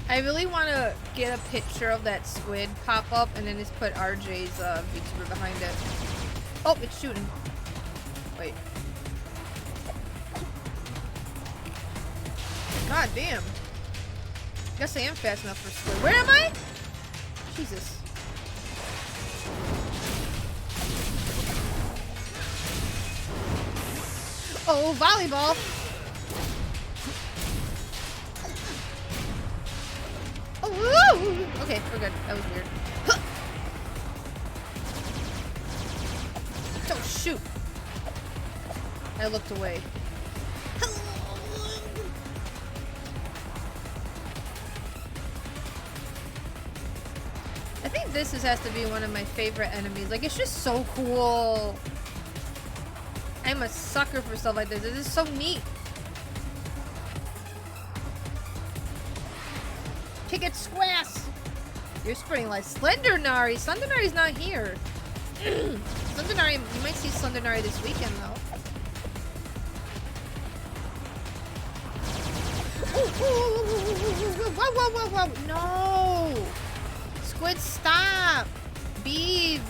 I really want to get a picture of that squid pop up and then just put RJ's VTuber behind it. Oh, it's shooting. Wait. God damn. Guess I am fast enough for squid. Where am I? Jesus. Oh, volleyball. Oh, woo! Okay, we're good. That was weird. Huh. Don't shoot. I looked away. I think this has to be one of my favorite enemies. Like, it's just so cool. I'm a sucker for stuff like this. This is so neat. Kick it, squash! You're spreading like Slendernari. Slendernari's not here. Slendernari, you might see Slendernari this weekend though. Whoa, whoa, whoa, whoa! No! Squid, stop! Beeve!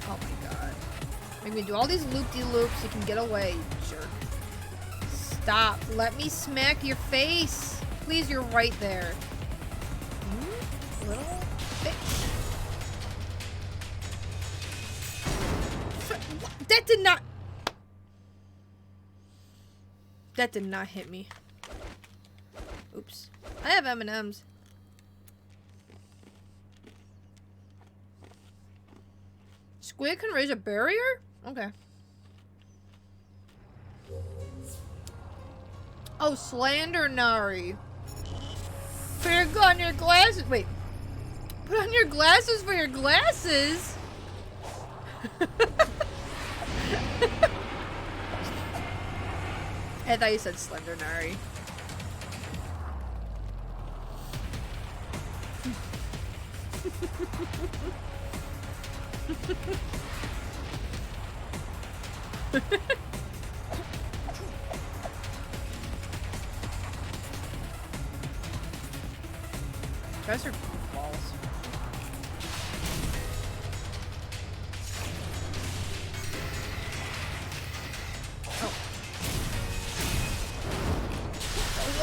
Oh my god. I'm gonna do all these loop-de-loops. You can get away, you jerk. Stop. Let me smack your face. Please, you're right there. Little bitch. That did not... That did not hit me. Oops. I have M&Ms. Squid can raise a barrier? Okay. Oh, Slander Nari. Put on your glasses. Wait. Put on your glasses for your glasses? I thought you said Slender Nari. Guys are balls. Oh.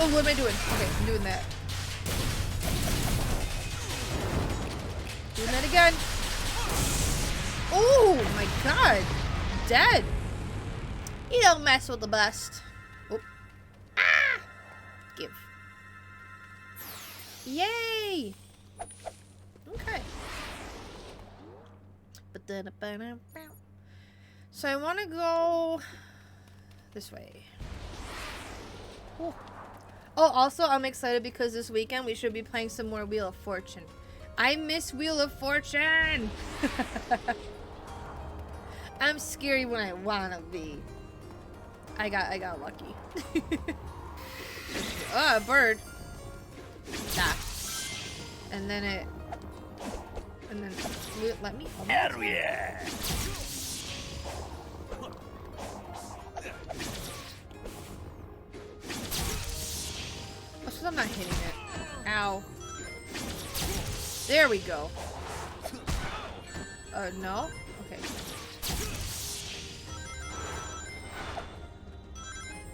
Oh, what am I doing? Okay, I'm doing that. Doing that again. Oh my god. Dead. You don't mess with the best. Oh. Ah! Give. Yay! Okay. So I want to go this way. Oh. Oh, also I'm excited because this weekend we should be playing some more Wheel of Fortune. I miss Wheel of Fortune! I'm scary when I wanna be. I got lucky. Oh, a bird. Ah. And then it... And then... Let me... Oh, yeah. Oh, so I'm not hitting it. Ow. There we go. No? Okay.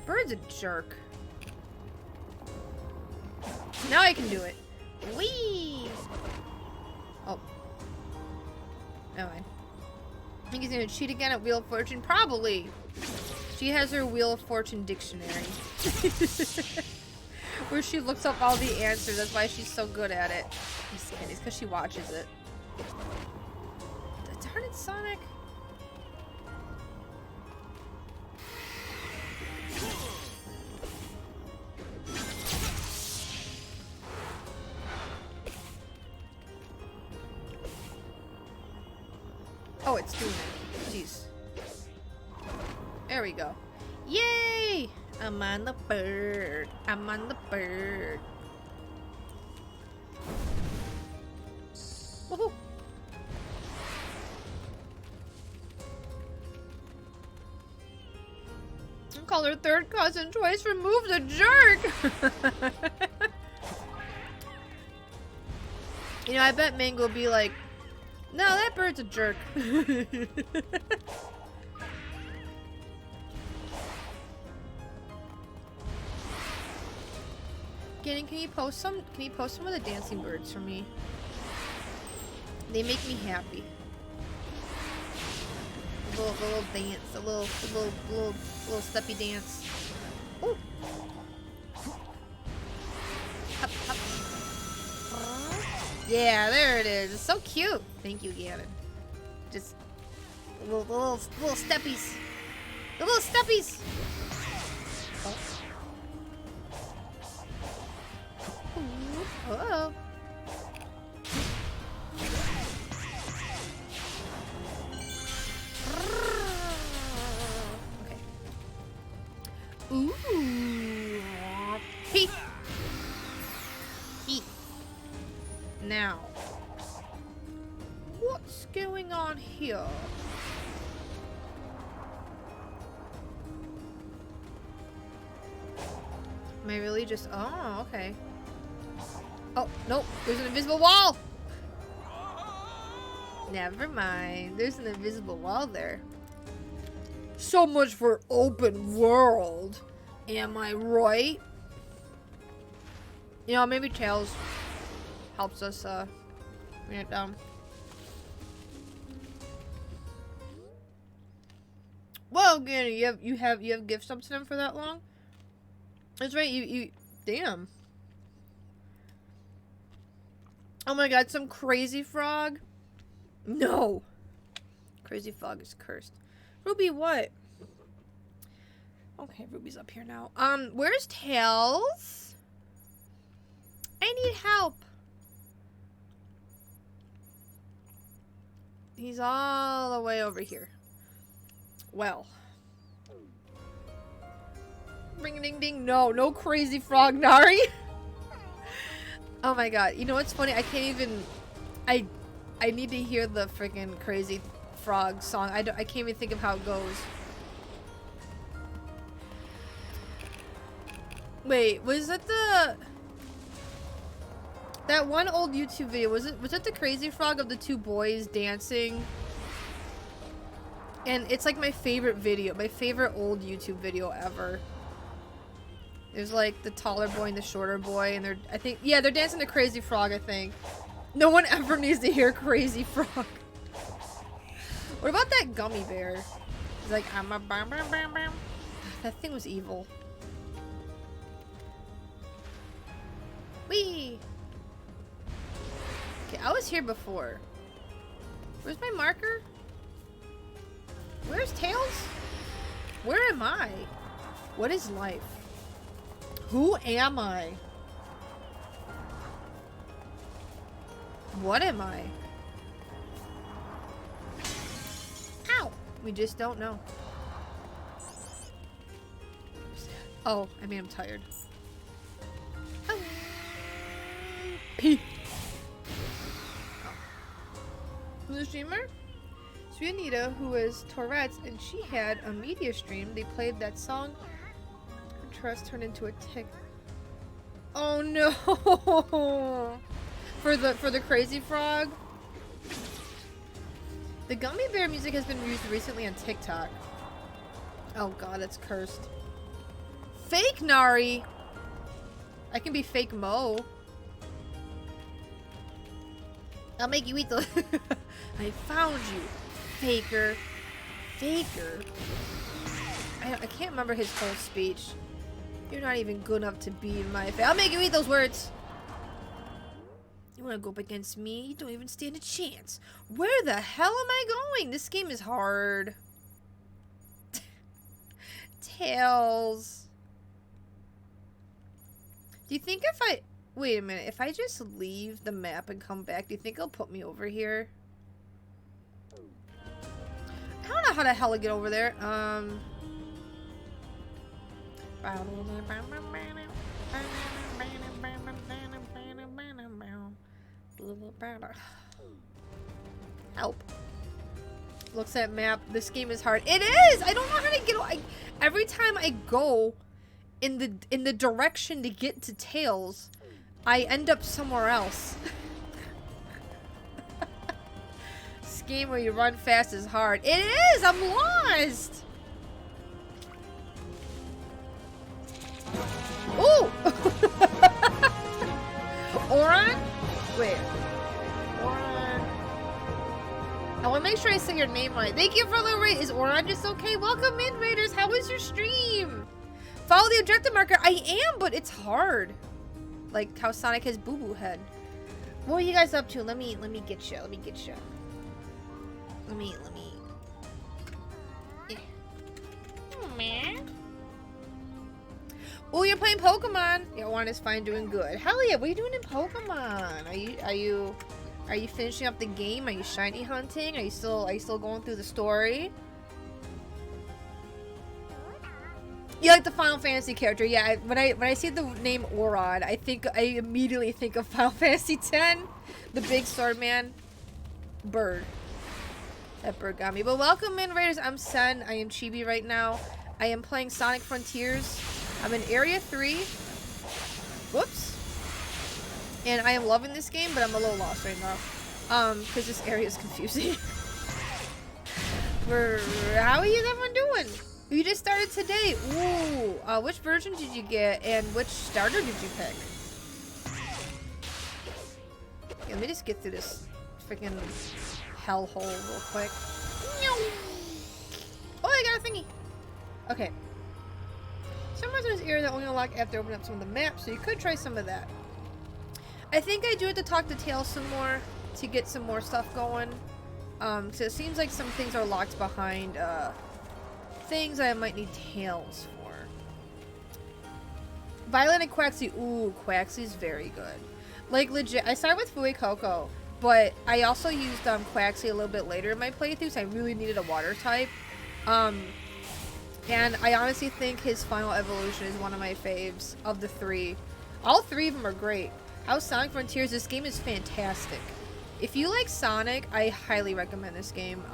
Bird's a jerk. Now I can do it. Whee! Oh. Never mind. I think he's gonna cheat again at Wheel of Fortune? Probably. She has her Wheel of Fortune dictionary. Where she looks up all the answers. That's why she's so good at it. I'm just kidding. It's because she watches it. Darn it, Sonic. Oh, it's doing it. Jeez. There we go. Yay! I'm on the bird. I'm on the bird. Woohoo! Call her third cousin twice removed the jerk! You know, I bet Mango will be like, no, that bird's a jerk. Gannon, can you post some of the dancing birds for me? They make me happy. A little dance, a little steppy dance. Ooh. Hop, hop. Yeah, there it is. It's so cute. Thank you, Gannon. Just little steppies. The little steppies. Oh. Uh-oh. Okay. Ooh. Heat. Heat. Now. What's going on here? Am I really just... Oh, okay. Oh, nope. There's an invisible wall! Never mind. There's an invisible wall there. So much for open world. Am I right? You know, maybe Tails helps us Write it down. Whoa, Granny, you have gift subs to them for that long? That's right, you damn. Oh my god, some crazy frog? No. Crazy frog is cursed. Ruby, what? Okay, Ruby's up here now. Where's Tails? I need help. He's all the way over here. Well. Ring ding ding. No crazy frog, Nari. Oh my god. You know what's funny? I can't even... I need to hear the freaking crazy frog song. I can't even think of how it goes. Wait, was that that one old YouTube video? Was it the crazy frog of the two boys dancing? And it's like my favorite video, my favorite old YouTube video ever. There's like the taller boy and the shorter boy, and they're dancing to Crazy Frog, I think. No one ever needs to hear Crazy Frog. What about that gummy bear? He's like, I'm a bam bam bam bam. That thing was evil. Whee! Okay, I was here before. Where's my marker? Where's Tails? Where am I? What is life? Who am I? What am I? Ow! We just don't know. Oh, I mean, I'm tired. Oh. Pee. Who's the streamer? Sweet Anita, who is Tourette's, and she had a media stream. They played that song. Her trust turned into a tick. Oh no! For the Crazy Frog. The gummy bear music has been used recently on TikTok. Oh god, that's cursed. Fake Nari. I can be fake Mo. I'll make you eat the. I found you, faker. Faker. I can't remember his whole speech. You're not even good enough to be in my face. I'll make you eat those words. You want to go up against me? You don't even stand a chance. Where the hell am I going? This game is hard. Tails. Do you think if I... Wait a minute. If I just leave the map and come back, do you think it'll put me over here? I don't know how the hell to get over there. Help. Looks at map. This game is hard. It is! I don't know how to get... every time I go in the direction to get to Tails, I end up somewhere else. This game where you run fast is hard. It is! I'm lost! Ooh! Oran? Wait. Oran. I want to make sure I say your name right. Thank you for the rate. Is Oran just okay? Welcome in, Raiders. How was your stream? Follow the objective marker. I am, but it's hard. Like how Sonic has boo-boo head. What are you guys up to? Let me get you. Let me get you. Let me. Yeah. Oh, man. Oh, you're playing Pokemon. Yeah, Oran is fine, doing good. Hell yeah, what are you doing in Pokemon? Are you finishing up the game? Are you shiny hunting? Are you still going through the story? You like the Final Fantasy character? Yeah. When I see the name Oran, I immediately think of Final Fantasy X, the big sword man, bird. That bird got me. But welcome in, Raiders. I'm Sen. I am Chibi right now. I am playing Sonic Frontiers. I'm in Area 3. Whoops. And I am loving this game, but I'm a little lost right now. Because this area is confusing. How are you everyone doing? You just started today. Ooh. Which version did you get, and which starter did you pick? Okay, let me just get through this freaking hellhole real quick. Oh, I got a thingy. Okay. Some residents area that only unlock after opening up some of the maps, so you could try some of that. I think I do have to talk to Tails some more to get some more stuff going. So it seems like some things are locked behind things I might need Tails for. Violet and Quaxly. Ooh, Quaxly's very good. Like, legit, I started with Fui Coco, but I also used Quaxly a little bit later in my playthrough, so I really needed a water type. And I honestly think his final evolution is one of my faves of the three. All three of them are great. How's Sonic Frontiers? This game is fantastic. If you like Sonic, I highly recommend this game.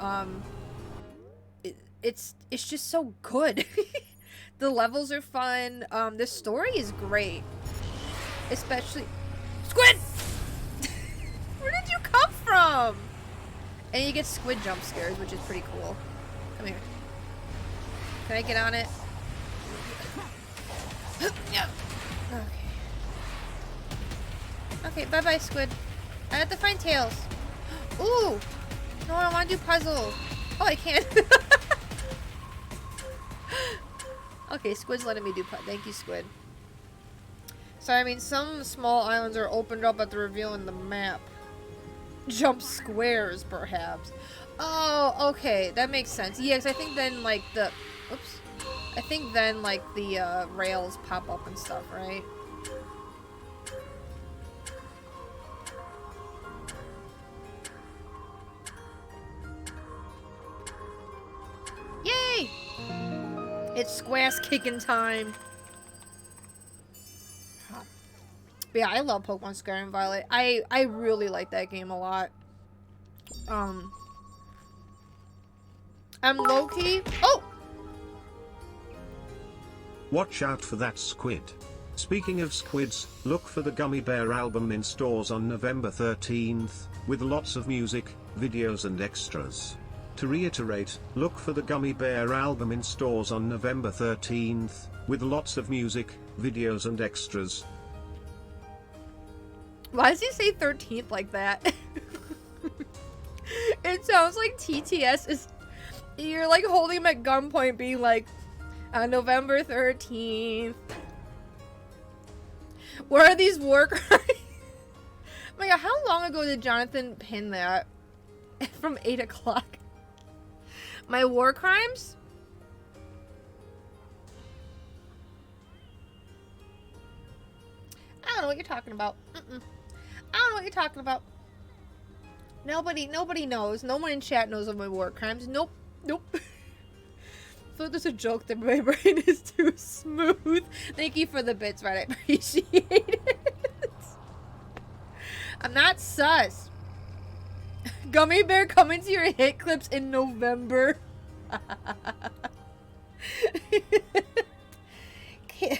It's just so good. The levels are fun. The story is great. Especially... Squid! Where did you come from? And you get squid jump scares, which is pretty cool. Come here. Can I get on it? Okay. Okay, bye-bye, squid. I have to find Tails. Ooh! No, I want to do puzzles. Oh, I can't. Okay, Squid's letting me do Thank you, Squid. So, I mean, some small islands are opened up at the reveal in the map. Jump squares, perhaps. Oh, okay. That makes sense. Yeah, 'cause I think then, like, the... Oops. I think then, like, the rails pop up and stuff, right? Yay! It's squash kicking time. But yeah, I love Pokemon Scarlet and Violet. I really like that game a lot. I'm low-key... Oh! Watch out for that squid. Speaking of squids, look for the Gummy Bear album in stores on November 13th, with lots of music, videos and extras. To reiterate, look for the Gummy Bear album in stores on November 13th, with lots of music, videos and extras. Why does he say 13th like that? It sounds like TTS is... You're like holding him at gunpoint being like, November 13th. Where are these war crimes? Oh my god, how long ago did Jonathan pin that? From 8 o'clock. My war crimes? I don't know what you're talking about. I don't know what you're talking about. Nobody knows. No one in chat knows of my war crimes. Nope. I thought there's a joke that my brain is too smooth. Thank you for the bits, right? I appreciate it. I'm not sus. Gummy Bear coming to your hit clips in November. We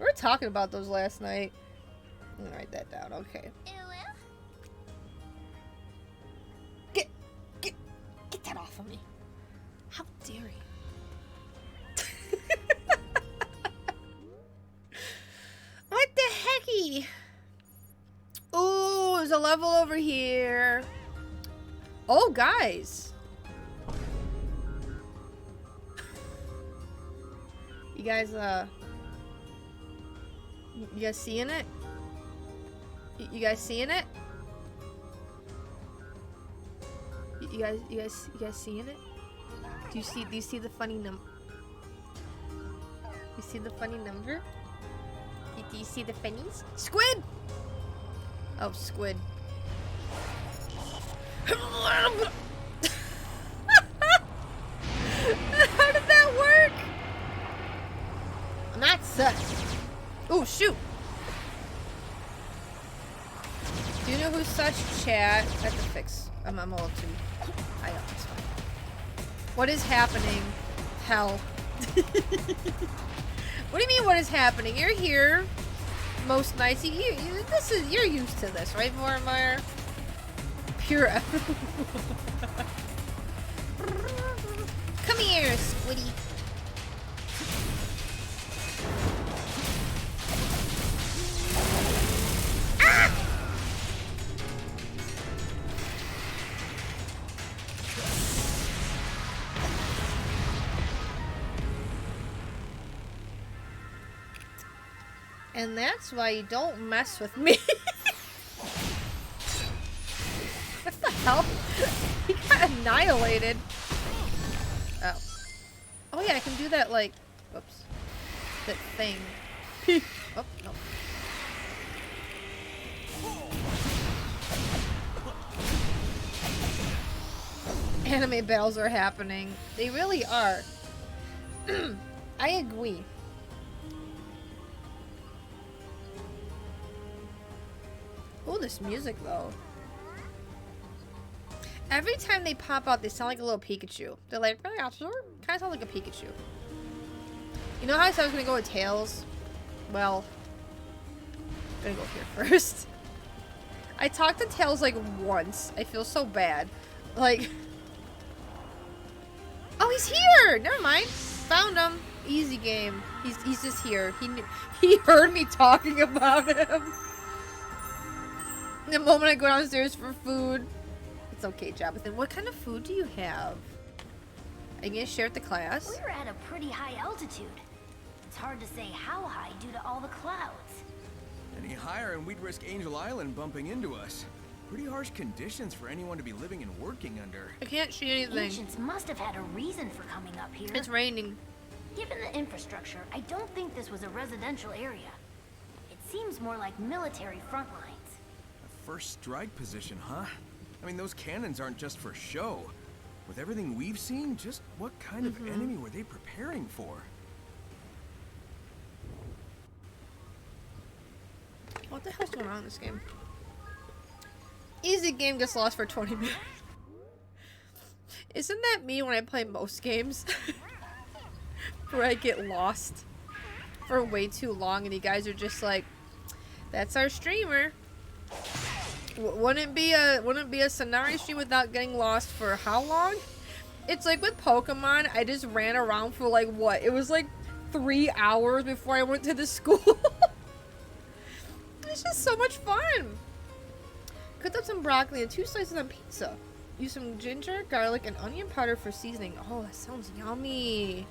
were talking about those last night. I'm gonna write that down. Okay. Get that off of me. How dare you? What the hecky? Ooh, there's a level over here. Oh, guys. You guys seeing it? You guys seeing it? You guys seeing it? Do you see the funny number? You see the funny number? Do you see the funnies? Squid! Oh, squid. How did that work? I'm not sus. Ooh, shoot! Do you know who's such? Chat? I have to fix. I'm a little too... I know, it's fine. What is happening? Hell. What do you mean, what is happening? You're here. Most nights. You're used to this, right, Vormire? Pure... Come here, Squiddy. And that's why you don't mess with me. What the hell? He got annihilated. Oh. Oh yeah, I can do that like... Whoops. That thing. Oh, no. Anime battles are happening. They really are. I agree. Oh, this music though. Every time they pop out, they sound like a little Pikachu. They're like, really, kind of sound like a Pikachu. You know how I said I was gonna go with Tails? Well, I'm gonna go here first. I talked to Tails like once. I feel so bad. Like, oh, he's here. Never mind. Found him. Easy game. He's just here. He heard me talking about him. The moment I go downstairs for food. It's okay, Jonathan. What kind of food do you have? Are you gonna share with the class? We're at a pretty high altitude. It's hard to say how high due to all the clouds. Any higher and we'd risk Angel Island bumping into us. Pretty harsh conditions for anyone to be living and working under. I can't see anything. Ancients must have had a reason for coming up here. It's raining. Given the infrastructure, I don't think this was a residential area. It seems more like military front lines. A first strike position, huh? I mean, those cannons aren't just for show. With everything we've seen, just what kind of enemy were they preparing for? What the hell's going on in this game? Easy game gets lost for 20 minutes. Isn't that me when I play most games? Where I get lost for way too long and you guys are just like, that's our streamer. Wouldn't be a Sonari stream without getting lost for how long? It's like with Pokemon, I just ran around for like what? It was like 3 hours before I went to the school. It's just so much fun. Cooked up some broccoli and 2 slices of pizza. Use some ginger, garlic, and onion powder for seasoning. Oh, that sounds yummy.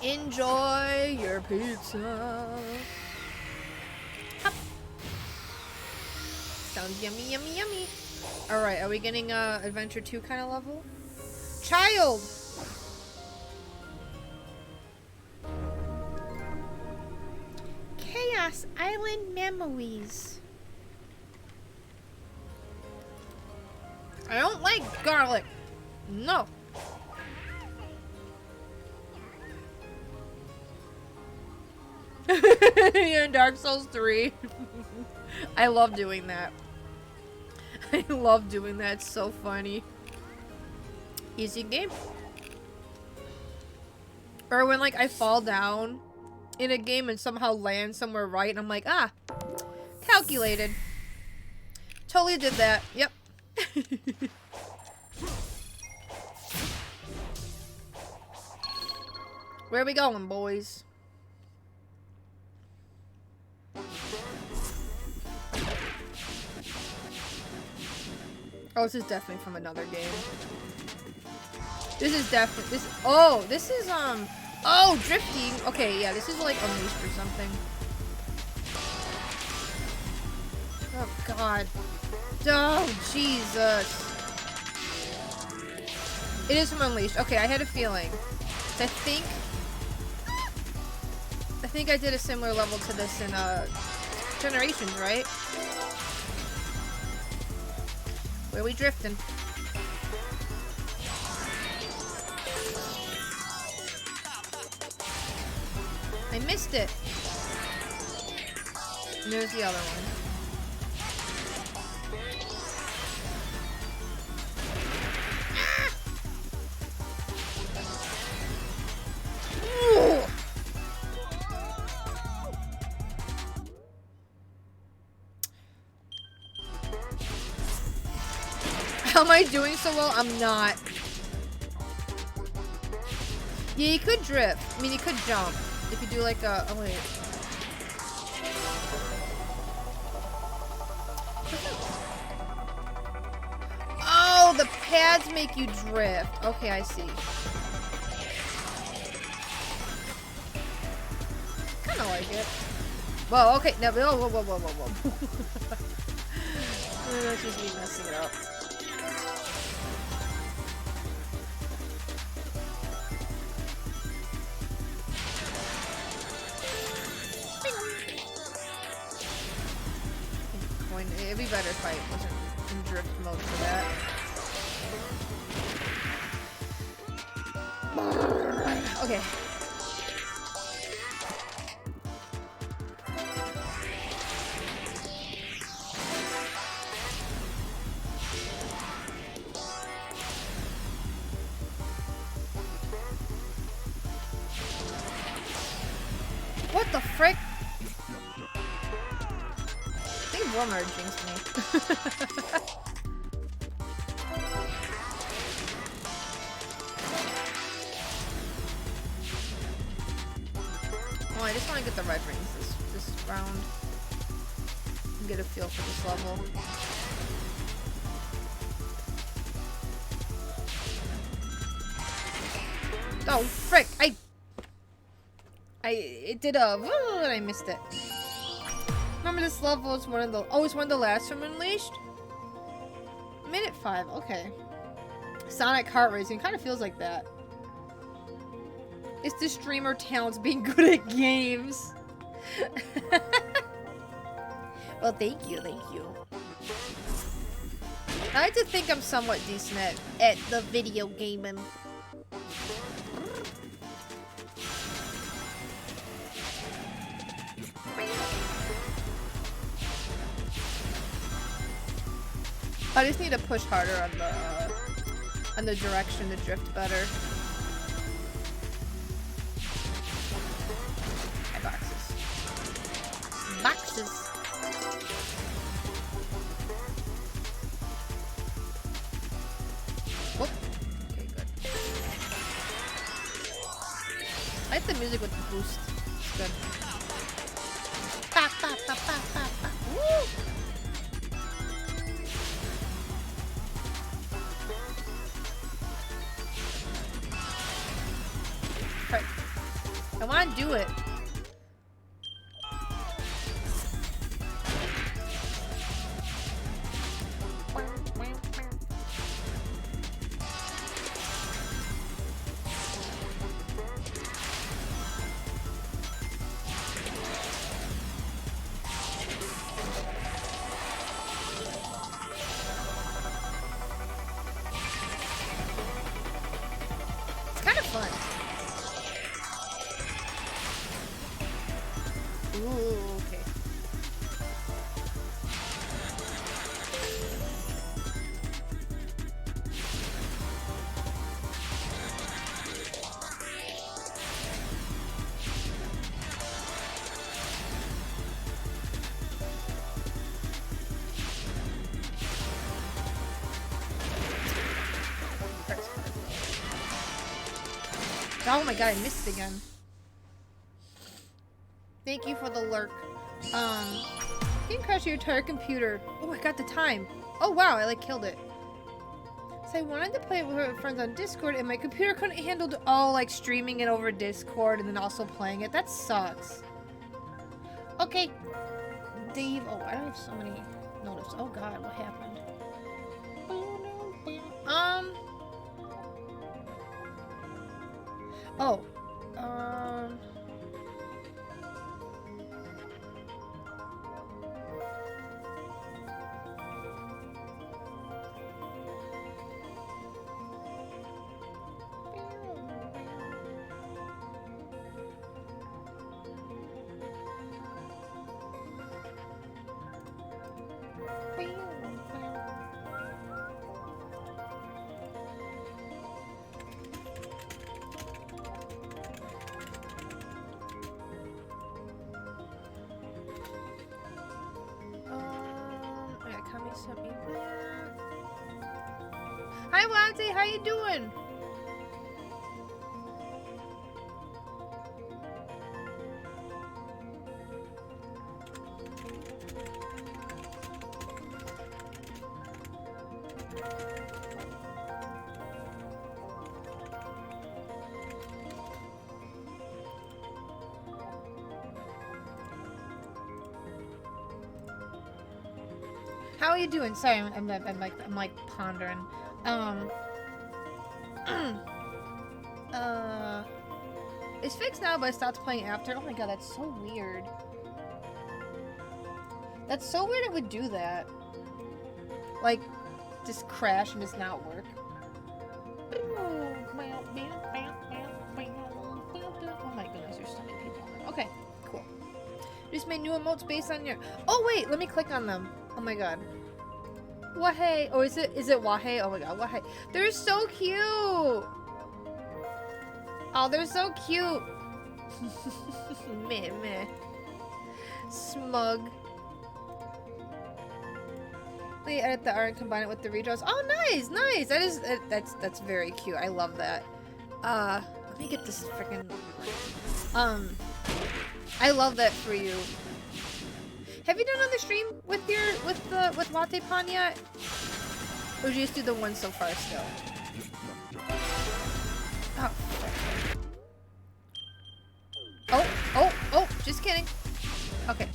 Enjoy your pizza. Hop. Sounds yummy, yummy, yummy. Alright, are we getting Adventure 2 kind of level? Child! Chaos Island Memories. I don't like garlic. No. You're in Dark Souls 3. I love doing that. I love doing that. It's so funny. Easy game. Or when like I fall down in a game and somehow land somewhere right and I'm like, ah, calculated. Totally did that. Yep. Where are we going, boys? Oh, this is definitely from another game. This is definitely this. Oh, this is oh, drifting. Okay, yeah, this is like Unleashed or something. Oh God. Oh Jesus. It is from Unleashed. Okay, I had a feeling. I think I did a similar level to this in Generations, right? Where are we drifting? I missed it. And there's the other one. Ah! How am I doing so well? I'm not. Yeah, you could drift. I mean, you could jump. If you do like a... Oh, wait. Oh, the pads make you drift. Okay, I see. Kind of like it. Whoa, okay, no, whoa. That's just me messing it up. It'd be better if I wasn't in drift mode for that. Okay. What the frick? I think Warmer jinxed me. Oh, I just want to get the red rings this round. And get a feel for this level. Oh, frick! It did a and I missed it. Remember this level is one of the it's one of the last from Unleashed? Minute 5, okay. Sonic heart racing kind of feels like that. It's the streamer talents being good at games. Well, thank you. I like to think I'm somewhat decent at the video gaming. I just need to push harder on the direction to drift better. Hey, boxes. Whoop. Okay, good. I like the music with the boost. It's good. Woo! I want to do it. It's kind of fun. Ooh, okay. Oh my god, I missed it again. Thank you for the lurk. Game crashed your entire computer. Oh, I got the time. Oh wow, I like killed it. So I wanted to play it with my friends on Discord and my computer couldn't handle like streaming it over Discord and then also playing it. That sucks. Okay. Dave, oh, I don't have so many notices. Oh god, what happened? Oh. Sent me that. Hi Wanty, how you doing? How are you doing? Sorry, I'm like pondering. It's fixed now, but I stopped playing after. Oh my god, that's so weird. That's so weird it would do that. Like, just crash and just not work. Oh my goodness, there's so many people. Okay, cool. Just made new emotes based on your... Oh wait, let me click on them. Oh my god. Wahey. Oh, is it Wahey? Oh my god, Wahey. They're so cute. Oh, they're so cute. Meh, meh. Smug. They edit the art and combine it with the redraws. Oh, nice, nice. That is that's very cute. I love that. Let me get this freaking. I love that for you. Have you done on the stream with Latte Pond yet? Or did you just do the one so far still? Oh. Oh, just kidding. Okay.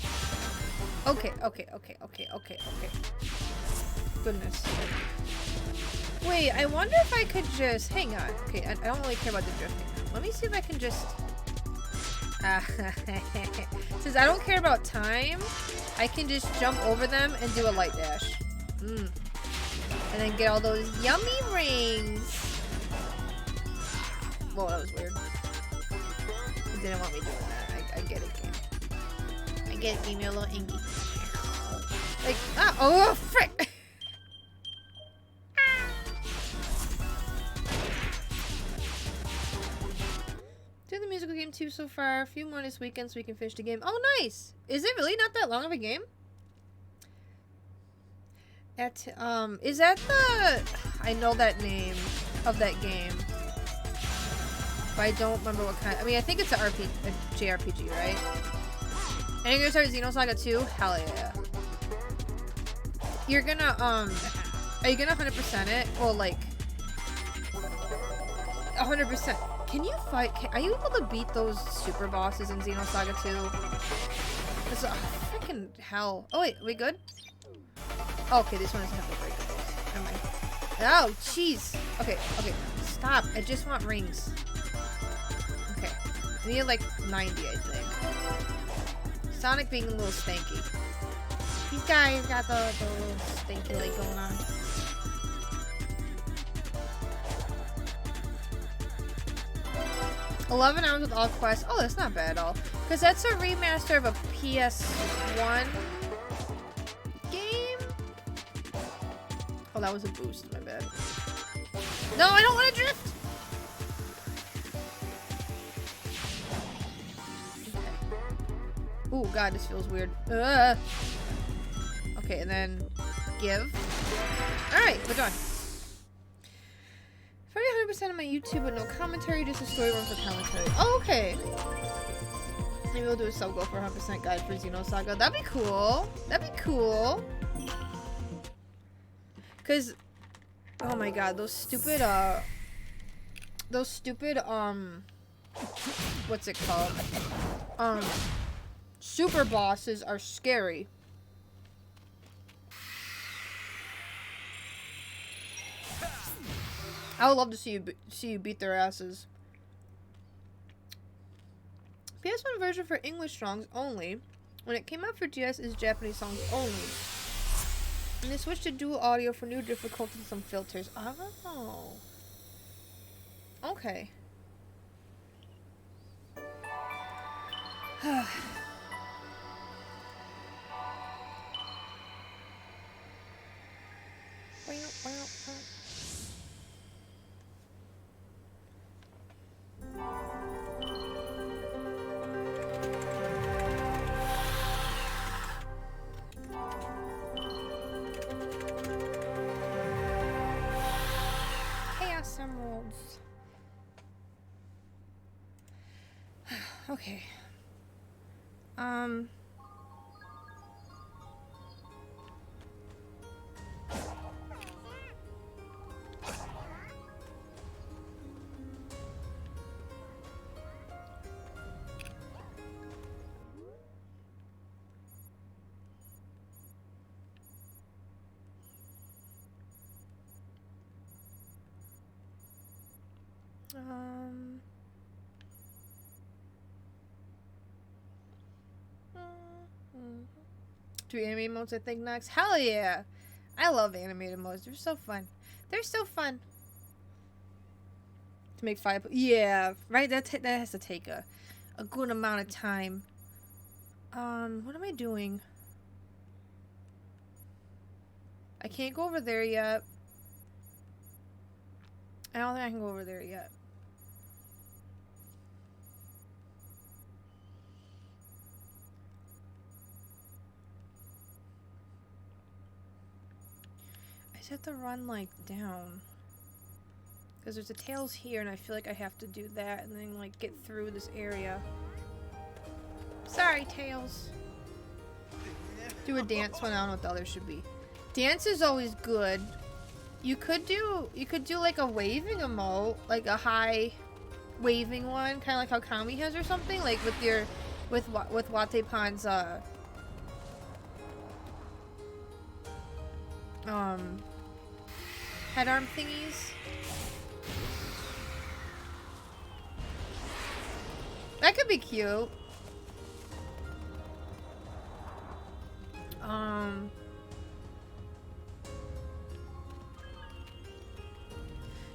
Okay. Goodness. Wait, I wonder if I could just... Hang on. Okay, I don't really care about the drifting. Let me see if I can just... Since I don't care about time, I can just jump over them and do a light dash. And then get all those yummy rings. Whoa, that was weird. It didn't want me doing that. I get it, game. I get it, game. You're a little ingy. Like, oh, frick! Doing the musical game too so far. A few more this weekend so we can finish the game. Oh, nice! Is it really not that long of a game? Is that the... I know that name of that game. But I don't remember what kind... I mean, I think it's a JRPG, right? And you're gonna start Xenosaga 2? Hell yeah. You're gonna, are you gonna 100% it? Well, like... 100%. Can you fight... are you able to beat those super bosses in Xenosaga 2? This is freaking hell. Oh, wait. Are we good? Oh, okay, this one doesn't have the break. Never mind. Oh, jeez. Okay. Stop. I just want rings. Okay. I need like 90, I think. Sonic being a little stanky. These guys got the little stinky leg going on. $11 hours with all quests. Oh, that's not bad at all. Because that's a remaster of a PS1 game? Oh, that was a boost. My bad. No, I don't want to drift! Oh god, this feels weird. Okay, and then give. Alright, we're done. 100% of my YouTube with no commentary, just a story run for commentary. Oh, okay. Maybe we'll do a sub goal for 100% guide for Xenosaga. That'd be cool. That'd be cool. Cause, oh my god, those stupid, what's it called? Super bosses are scary. I would love to see you beat their asses. PS1 version for English songs only. When it came out for DS, is Japanese songs only. And they switched to dual audio for new difficulties and some filters. Oh. Okay. Chaos Emeralds. Okay. Um. Do animated modes, I think, next. Hell yeah! I love animated modes. They're so fun. They're so fun. To make 5. Yeah, right? That has to take a good amount of time. What am I doing? I can't go over there yet. I don't think I can go over there yet. I just have to run, like, down. Because there's a Tails here, and I feel like I have to do that and then, like, get through this area. Sorry, Tails. Do a dance one. I don't know what the other should be. Dance is always good. You could do like a waving emote, like a high waving one, kind of like how Kami has or something, like with Watepan's head arm thingies. That could be cute.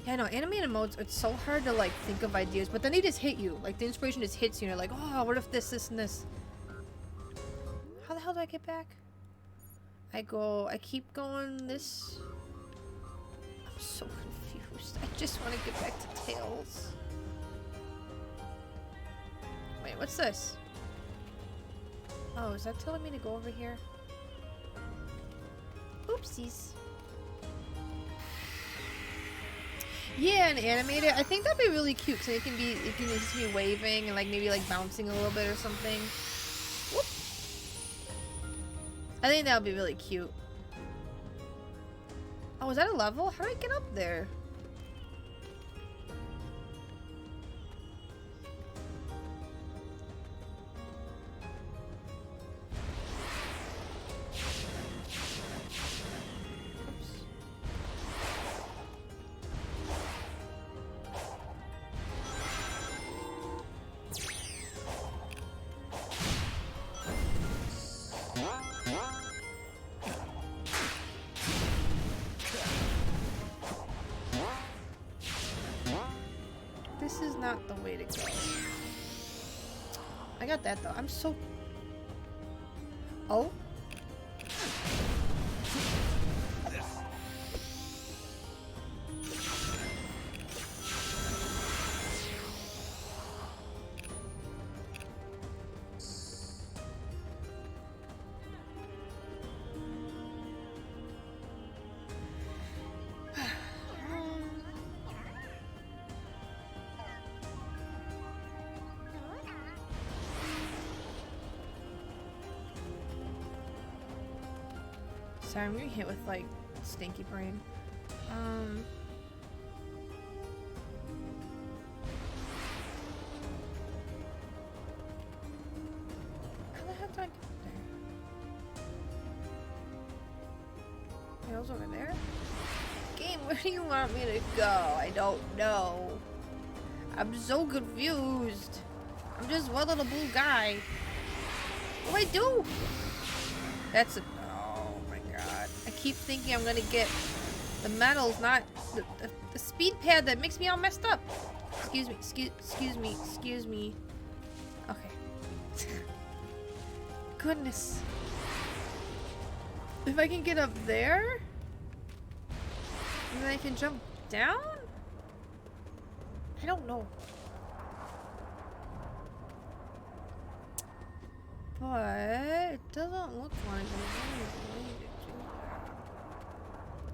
Yeah, no, animated modes, it's so hard to, like, think of ideas, but then they just hit you. Like, the inspiration just hits you, and you're like, oh, what if this, and this? How the hell do I get back? I keep going this... I'm so confused. I just want to get back to Tails. Wait, what's this? Oh, is that telling me to go over here? Oopsies. Yeah, and animated. I think that'd be really cute because it can just be waving and like maybe like bouncing a little bit or something. Whoop. I think that would be really cute. Oh, is that a level? How do I get up there? This is not the way to go. I got that though. I'm so... Oh? Sorry, I'm getting hit with like stinky brain. How the heck do I get there? Tails over there? Game, where do you want me to go? I don't know. I'm so confused. I'm just one little blue guy. What do I do? That's a... I keep thinking I'm gonna get the medals, not the speed pad that makes me all messed up. Excuse me. Okay. Goodness. If I can get up there, and then I can jump down? I don't know. But it doesn't look like I'm going to.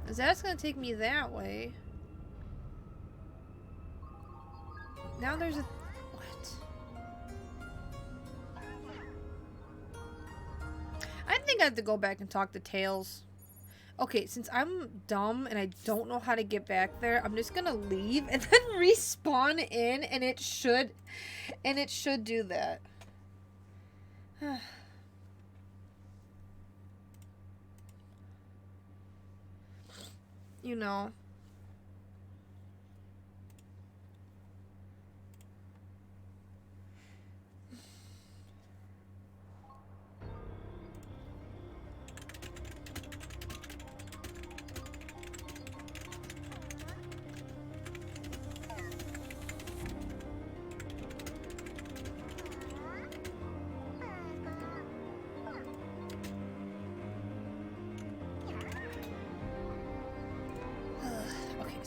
That's gonna take me that way. Now there's a... What? I think I have to go back and talk to Tails. Okay, since I'm dumb and I don't know how to get back there, I'm just gonna leave and then respawn in, and it should do that. You know.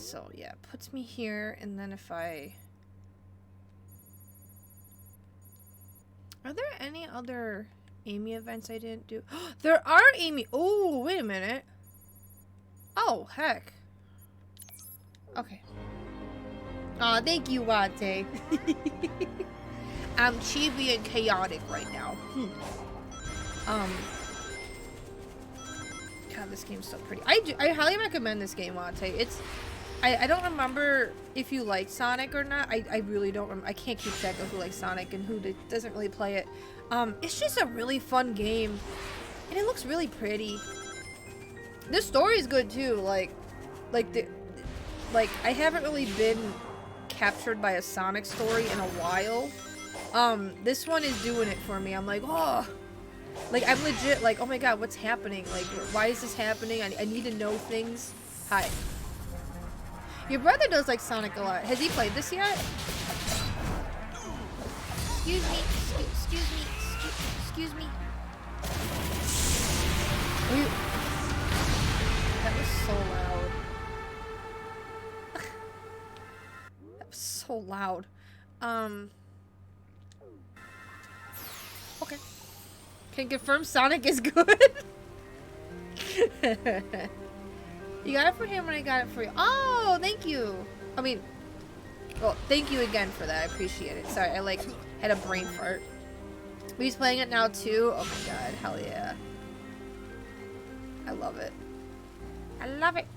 so yeah, it puts me here, and then if I... Are there any other Amy events I didn't do? There are Amy... Oh, wait a minute. Oh, heck. Okay. Aw, thank you, Wate. I'm chibi and chaotic right now. God, this game's so pretty. I highly recommend this game, Wate. It's... I don't remember if you like Sonic or not. I really don't remember. I can't keep track of who likes Sonic and who doesn't really play it. It's just a really fun game. And it looks really pretty. The story is good too. Like I haven't really been captured by a Sonic story in a while. This one is doing it for me. I'm like, oh, like I'm legit like, oh my god, what's happening? Like, why is this happening? I need to know things. Hi. Your brother does like Sonic a lot. Has he played this yet? Excuse me. Excuse me. That was so loud. That was so loud. Okay. Can confirm Sonic is good. You got it for him and I got it for you. Oh, thank you. I mean, well, thank you again for that. I appreciate it. Sorry, I like had a brain fart. He's playing it now too. Oh my god, hell yeah. I love it. I love it.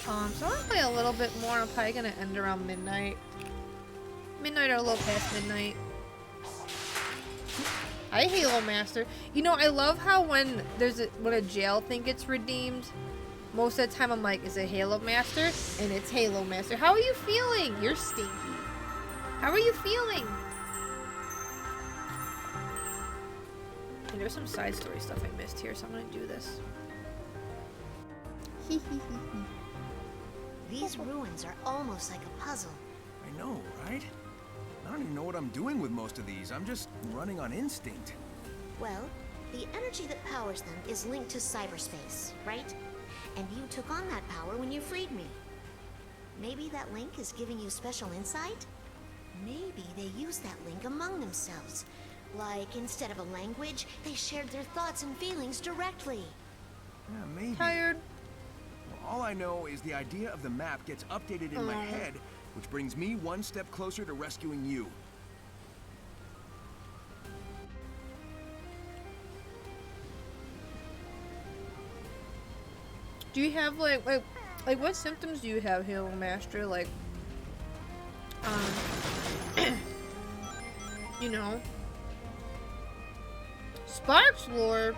So I'm gonna play a little bit more. I'm probably gonna end around midnight. Midnight or a little past midnight. Hi, Halo Master. You know, I love how when a jail thing gets redeemed, most of the time I'm like, is it Halo Master? And it's Halo Master. How are you feeling? You're stinky. How are you feeling? And there's some side story stuff I missed here, so I'm gonna do this. These ruins are almost like a puzzle. I know, right? I don't even know what I'm doing with most of these. I'm just running on instinct. Well, the energy that powers them is linked to cyberspace, right? And you took on that power when you freed me. Maybe that link is giving you special insight? Maybe they use that link among themselves. Like, instead of a language, they shared their thoughts and feelings directly. Yeah, maybe. Tired. Well, all I know is the idea of the map gets updated in my head, which brings me one step closer to rescuing you. Do you have like what symptoms do you have, Halo Master? Like, you know, Sparks lore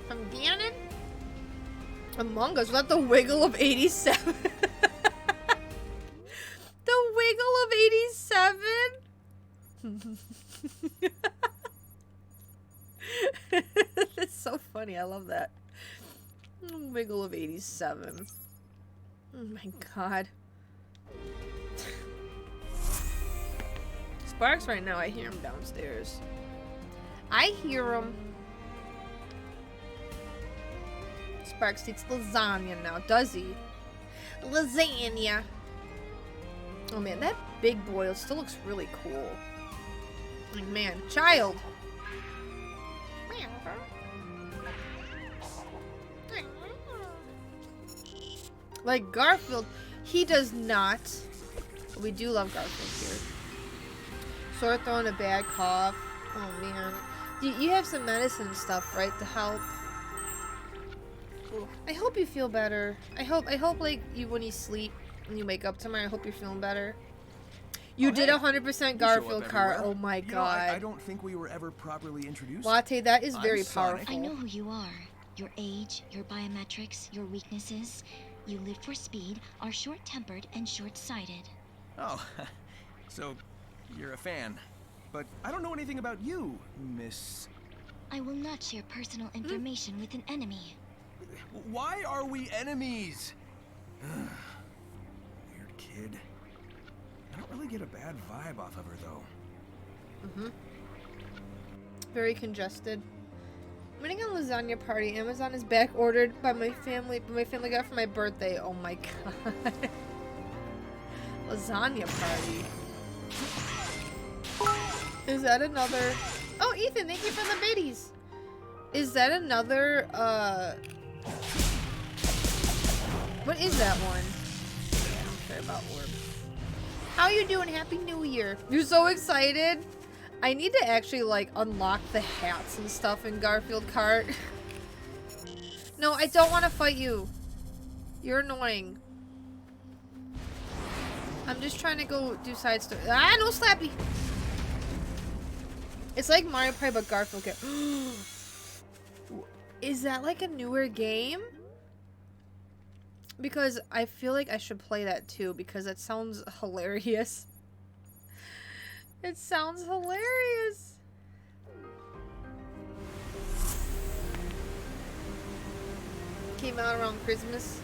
from Ganon. Among Us, was that the wiggle of 87? The wiggle of 87? That's so funny. I love that. Wiggle of 87. Oh my god. Sparks right now, I hear him downstairs. I hear him. Sparks eats lasagna now, does he? Lasagna. Oh man, that big boy still looks really cool. Like, man, child. Like Garfield, he does not. We do love Garfield here. Sore throat and a bad cough. Oh man. You have some medicine and stuff, right, to help? I hope you feel better. I hope like when you sleep and you wake up tomorrow, I hope you're feeling better. You did 100% Garfield car. Oh my god. I don't think we were ever properly introduced. Latte, that is very Sonic. powerful. I know who you are. Your age, your biometrics, your weaknesses. You live for speed, are short-tempered and short-sighted. Oh, so you're a fan. But I don't know anything about you, Miss... I will not share personal information with an enemy. Why are we enemies? Weird kid. I don't really get a bad vibe off of her, though. Very congested. I'm getting a lasagna party. Amazon is back ordered by my family. My family got for my birthday. Oh my god. Lasagna party. Is that another? Oh, Ethan, thank you for the biddies. Is that another? What is that one? I don't care about orb. How you doing? Happy New Year. You're so excited. I need to actually, like, unlock the hats and stuff in Garfield Kart. No, I don't want to fight you. You're annoying. I'm just trying to go do side story. Ah, no slappy! It's like Mario Party, but Garfield Kart. Is that, like, a newer game? Because I feel like I should play that, too, because it sounds hilarious. It sounds hilarious. Came out around Christmas.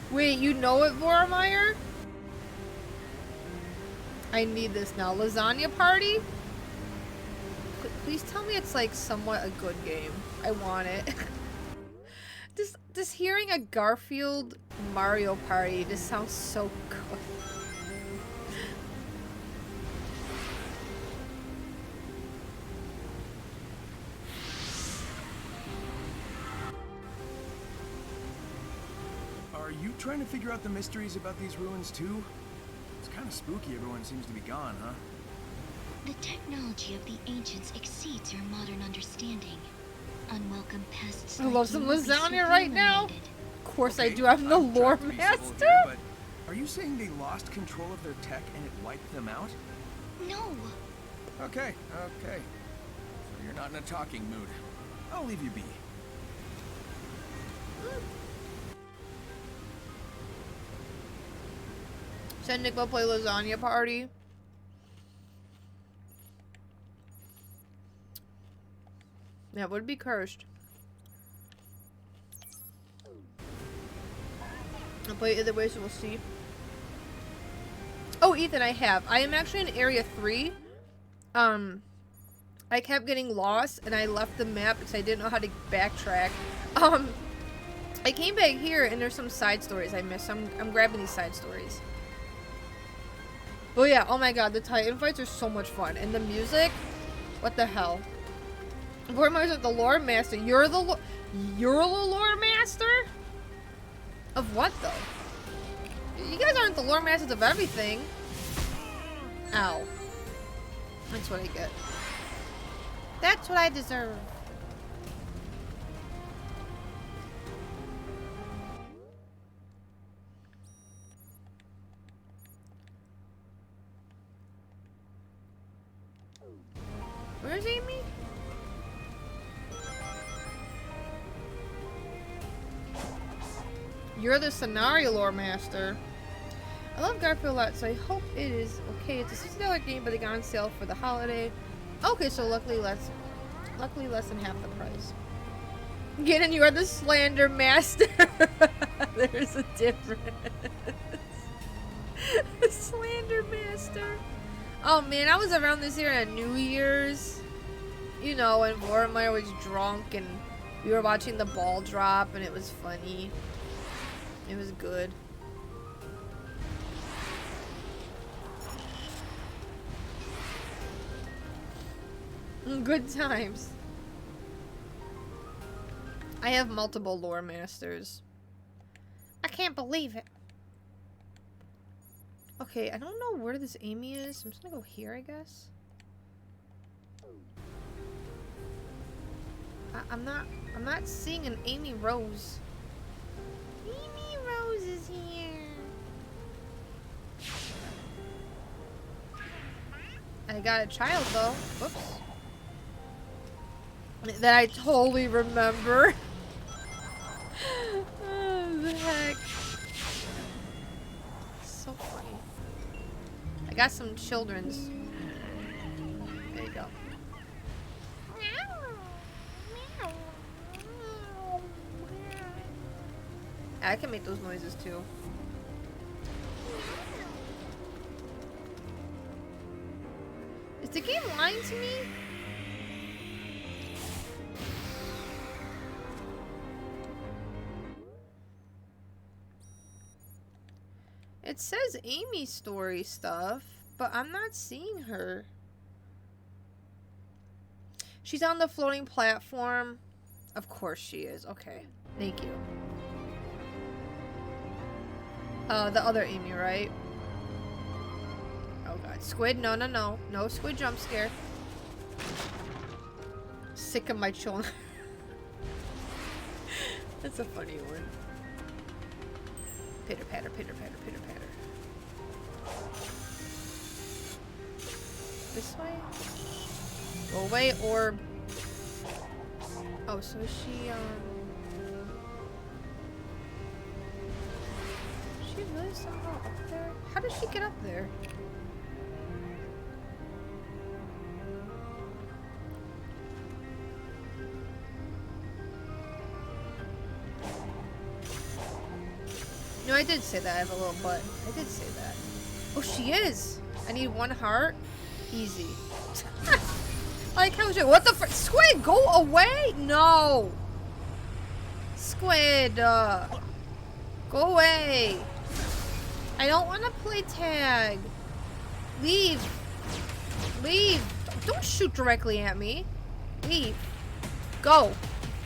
Wait, you know it, Vormeyer? I need this now. Lasagna Party? Please tell me it's like somewhat a good game. I want it. Just hearing a Garfield Mario Party just sounds so good. Are you trying to figure out the mysteries about these ruins too? It's kind of spooky everyone seems to be gone, huh? The technology of the ancients exceeds your modern understanding. Unwelcome pests. I like love some you will be lasagna swiftly right now. eliminated. Of course Okay, I do. I'm the I'm lore trying to be civil master. here, but are you saying they lost control of their tech and it wiped them out? No. Okay. So you're not in a talking mood. I'll leave you be. Should Nick go play Lasagna Party? That would be cursed. I'll play it either way, so we'll see. Oh, Ethan, I have. I am actually in Area 3. I kept getting lost, and I left the map because I didn't know how to backtrack. I came back here, and there's some side stories I missed. I'm grabbing these side stories. But yeah, oh my god, the Titan fights are so much fun. And the music? What the hell? Vormeyer's the lore master. You're the lore master? Of what, though? You guys aren't the lore masters of everything. Ow. That's what I get. That's what I deserve. Where's Amy? You're the scenario lore master. I love Garfield a lot, so I hope it is okay. It's a $60 game, but they got on sale for the holiday. Okay, so luckily less than half the price. Gideon, you are the slander master. There's a difference. The slander master. Oh man, I was around this year at New Year's. You know, when Vormeyer was drunk and we were watching the ball drop and it was funny. It was good. Good times. I have multiple lore masters. I can't believe it. Okay, I don't know where this Amy is. I'm just gonna go here, I guess. I'm not seeing an Amy Rose. Amy Rose is here. I got a child though. Whoops. That I totally remember. Oh, the heck. So funny. I got some children's. There you go. I can make those noises too. Is the game lying to me? It says Amy story stuff, but I'm not seeing her. She's on the floating platform. Of course she is. Okay. Thank you. The other Amy, right? Oh god. Squid? No, no, no. No squid jump scare. Sick of my children. That's a funny one. Pitter patter, pitter patter, pitter patter. This way? Go away, orb. Oh, so is she, is she really somehow up there? How did she get up there? No, I did say that. I have a little butt. I did say that. Oh, she is. I need 1 heart. Easy. Like how she? What the frick? Squid, go away! No. Squid, go away. I don't want to play tag. Leave. Leave. Don't shoot directly at me. Leave. Go.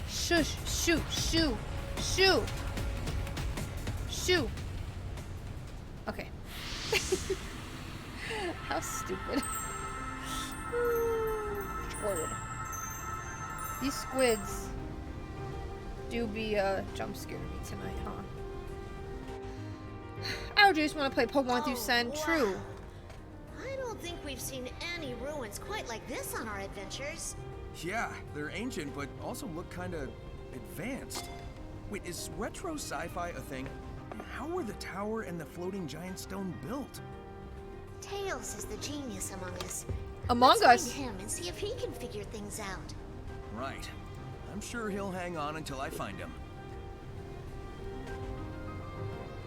Shush. Shoot. Shoo. Shoo. Shoo. Okay. How stupid. Word. These squids do be jump scaring me tonight, huh? I just want to play Pokemon through Sen. Wow. True. I don't think we've seen any ruins quite like this on our adventures. Yeah, they're ancient, but also look kinda advanced. Wait, is retro sci-fi a thing? How were the tower and the floating giant stone built? Tails is the genius among us. Among Let's Us? find him and see if he can figure things out. Right. I'm sure he'll hang on until I find him.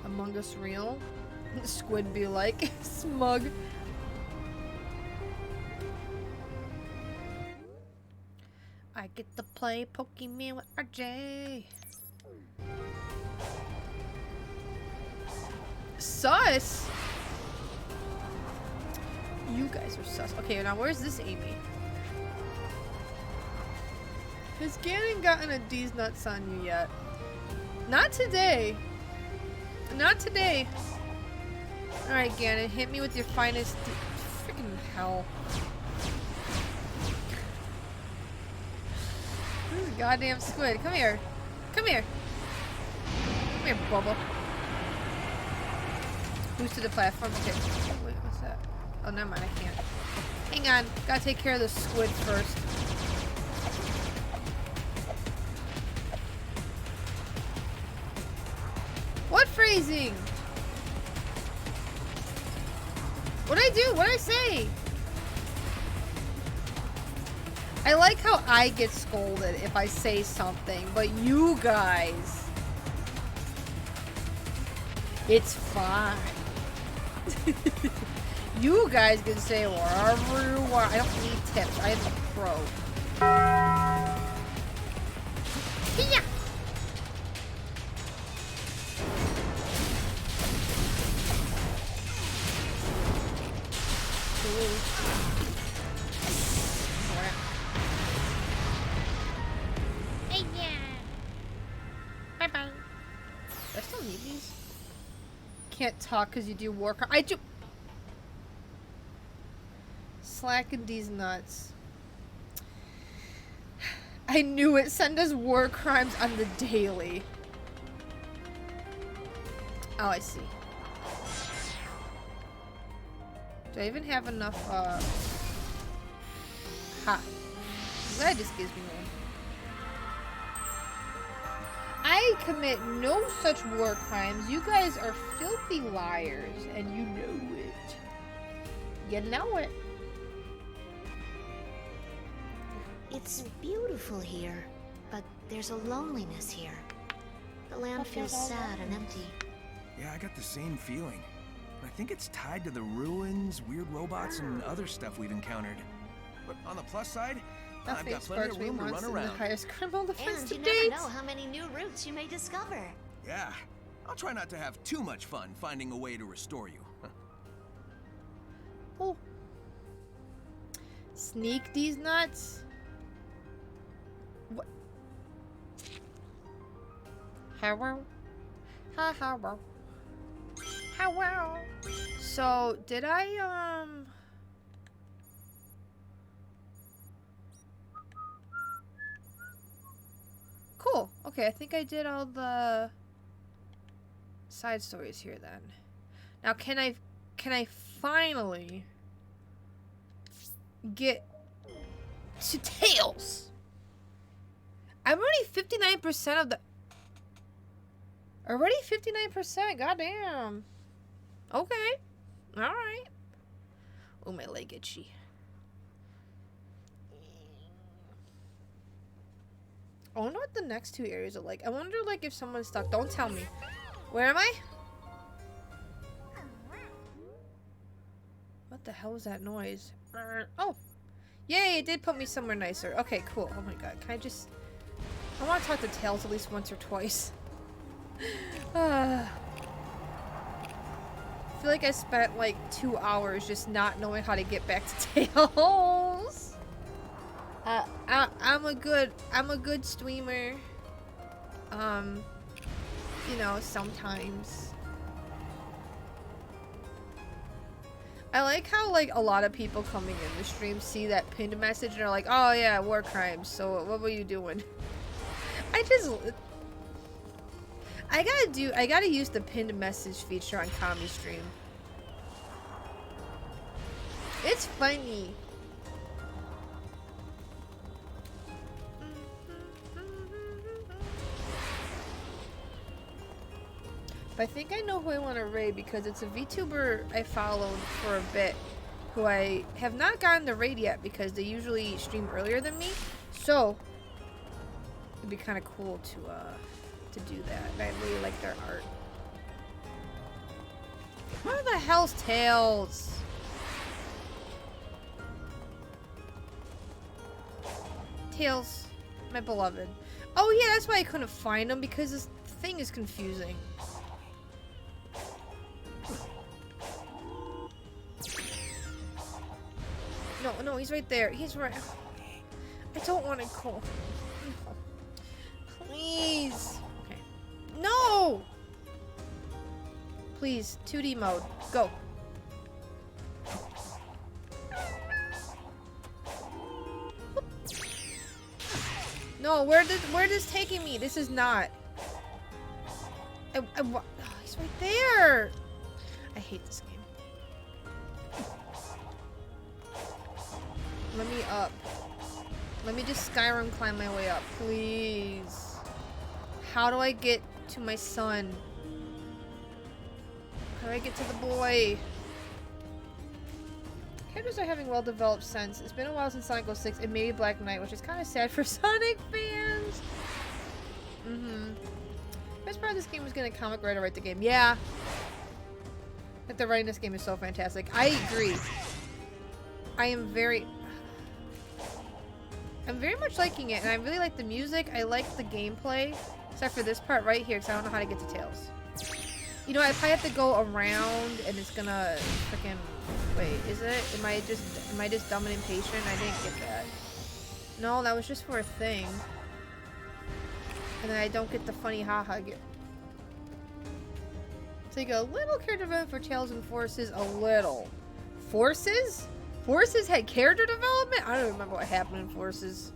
Among Us real? Squid be like smug. I get to play Pokemon with RJ. Sus? You guys are sus. Okay, now where's this Amy? Has Ganon gotten a D's nuts on you yet? Not today. Not today. Alright, Ganon, hit me with your finest freaking hell. This goddamn squid. Come here. Come here. Come here, Bubba. Boost to the platform. Okay. Wait, what's that? Oh, never mind. I can't. Hang on. Gotta take care of the squid first. What phrasing? What'd I do? What'd I say? I like how I get scolded if I say something, but you guys... It's fine. You guys can say whatever you want. I don't need tips. I am a pro. Yeah. Hey, yeah. Bye-bye. Do I still need these? Can't talk because you do war crime. I do. Slacking these nuts. I knew it. Send us war crimes on the daily. Oh, I see. Do I even have enough, Ha. That just gives me one. I commit no such war crimes. You guys are filthy liars, and you know it. You know it. It's beautiful here, but there's a loneliness here. The land feels sad and empty. Yeah, I got the same feeling. But I think it's tied to the ruins, weird robots, and other stuff we've encountered. But on the plus side, I've got plenty of room to run around. The highest criminal defense And to you date. never know how many new routes you may discover. Yeah, I'll try not to have too much fun finding a way to restore you. Oh. Sneak these nuts? What? Hello? Hello. Hello. So, did I, Cool. Okay, I think I did all the side stories here then. Now, can I finally get to Tails? I'm already 59% of the... Already 59%? Goddamn. Okay. Alright. Oh, my leg itchy. I wonder what the next two areas are like. I wonder, like, if someone's stuck. Don't tell me. Where am I? What the hell was that noise? Oh. Yay, it did put me somewhere nicer. Okay, cool. Oh my god. Can I just... I want to talk to Tails at least once or twice. I feel like I spent, like, 2 hours just not knowing how to get back to Tails. I'm a good streamer. You know, sometimes. I like how, like, a lot of people coming in the stream see that pinned message and are like, oh yeah, war crimes, so what were you doing? I gotta use the pinned message feature on Kami stream. It's funny. But I think I know who I want to raid because it's a VTuber I followed for a bit who I have not gotten to raid yet because they usually stream earlier than me. So it'd be kind of cool to do that. And I really like their art. What the hell's Tails? Tails, my beloved. Oh yeah, that's why I couldn't find him because this thing is confusing. No, he's right there. He's right. I don't want to go. No. Please. Okay. No! Please, 2D mode. Go. No, where this taking me? This is not. Oh, he's right there. I hate this game. Let me up. Let me just Skyrim climb my way up, please. How do I get to my son? How do I get to the boy? Characters are having well-developed sense. It's been a while since Sonic 06 and maybe Black Knight, which is kind of sad for Sonic fans. Best part of this game was getting a comic writer to write the game. Yeah. Like, the writing in this game is so fantastic. I agree. I'm very much liking it, and I really like the music. I like the gameplay, except for this part right here, because I don't know how to get to Tails. You know, I probably have to go around, and it's gonna freaking... Wait, is it? Am I just dumb and impatient? I didn't get that. No, that was just for a thing. And then I don't get the funny haha. Take a little character development for Tails and Forces. A little. Forces? Forces had character development? I don't remember what happened in Forces.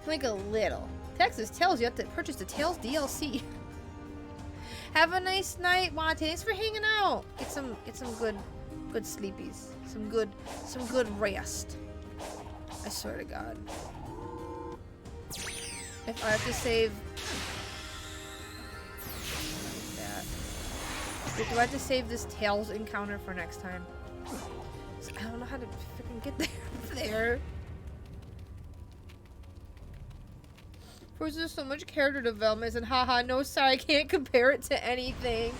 Like a little. Texas tells you have to purchase the Tails DLC. Have a nice night, Monte. Thanks for hanging out. Get some good sleepies. Some good rest. I swear to God. If I have to save that. Wait, do I have to save this Tails encounter for next time? I don't know how to freaking get there. There's so much character development and haha, no sorry, I can't compare it to anything.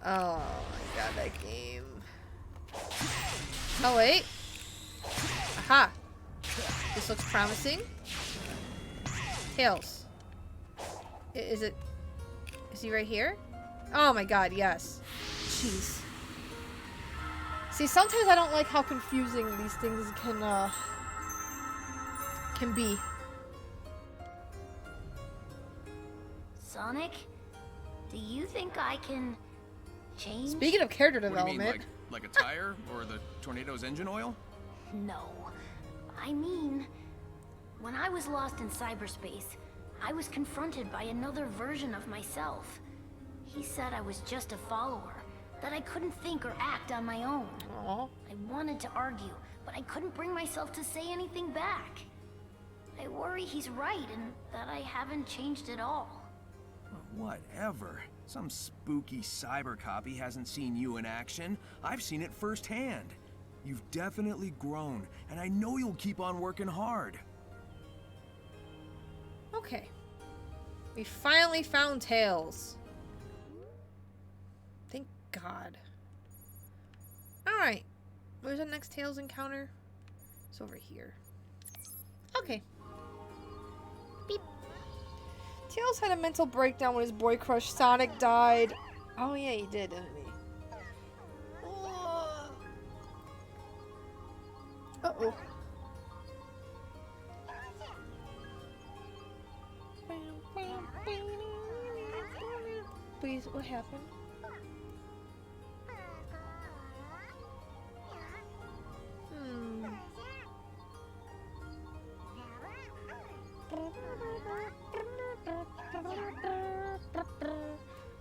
Oh my god, that game. Oh wait. Aha. This looks promising. Tails. Is it? Is he right here? Oh my god, yes. Jeez. See, sometimes I don't like how confusing these things can be. Sonic, do you think I can change? Speaking of character What do you mean, development. like a tire or the tornado's engine oil? No. I mean, when I was lost in cyberspace, I was confronted by another version of myself. He said I was just a follower, that I couldn't think or act on my own. Aww. I wanted to argue, but I couldn't bring myself to say anything back. I worry he's right and that I haven't changed at all. Whatever. Some spooky cyber copy hasn't seen you in action. I've seen it firsthand. You've definitely grown, and I know you'll keep on working hard. Okay. We finally found Tails. Thank God. Alright. Where's the next Tails encounter? It's over here. Okay. Beep. Tails had a mental breakdown when his boy crush Sonic died. Oh yeah, he did, didn't he? Uh-oh. Please, what happened?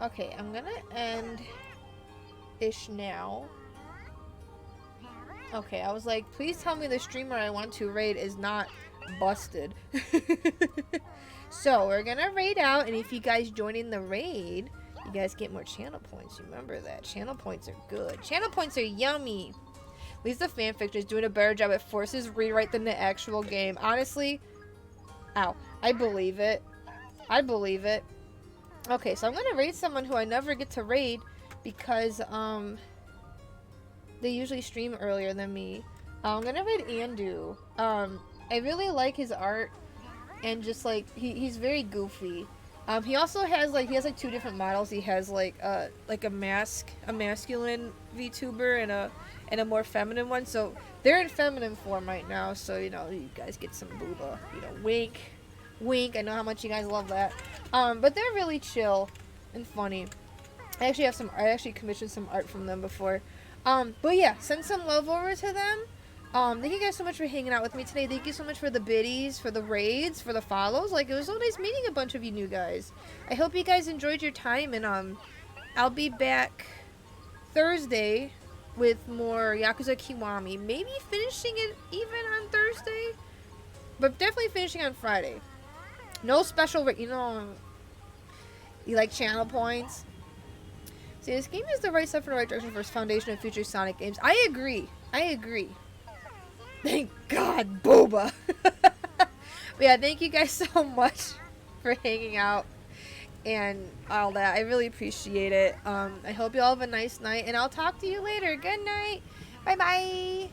Okay, I'm gonna end ish now. Okay, I was like, please tell me the streamer I want to raid is not busted. So, we're gonna raid out, and if you guys join in the raid, you guys get more channel points. Remember that. Channel points are good. Channel points are yummy. At least the fanfic is doing a better job at forces rewrite than the actual game. Honestly, ow. I believe it. I believe it. Okay, so I'm gonna raid someone who I never get to raid because, they usually stream earlier than me. I'm gonna raid Andu. I really like his art, and just like he's very goofy. He also has like two different models. He has like a masculine VTuber and a more feminine one. So they're in feminine form right now. So you know, you guys get some booba. You know, wink, wink. I know how much you guys love that. But they're really chill and funny. I actually commissioned some art from them before. But yeah, send some love over to them. Thank you guys so much for hanging out with me today. Thank you so much for the biddies, for the raids, for the follows. Like, it was so nice meeting a bunch of you new guys. I hope you guys enjoyed your time, and I'll be back Thursday with more Yakuza Kiwami. Maybe finishing it even on Thursday, but definitely finishing on Friday. No special, you like channel points. See, this game is the right step in the right direction for its foundation of future Sonic games. I agree. Thank God, Boba. But yeah, thank you guys so much for hanging out and all that. I really appreciate it. I hope you all have a nice night, and I'll talk to you later. Good night. Bye-bye.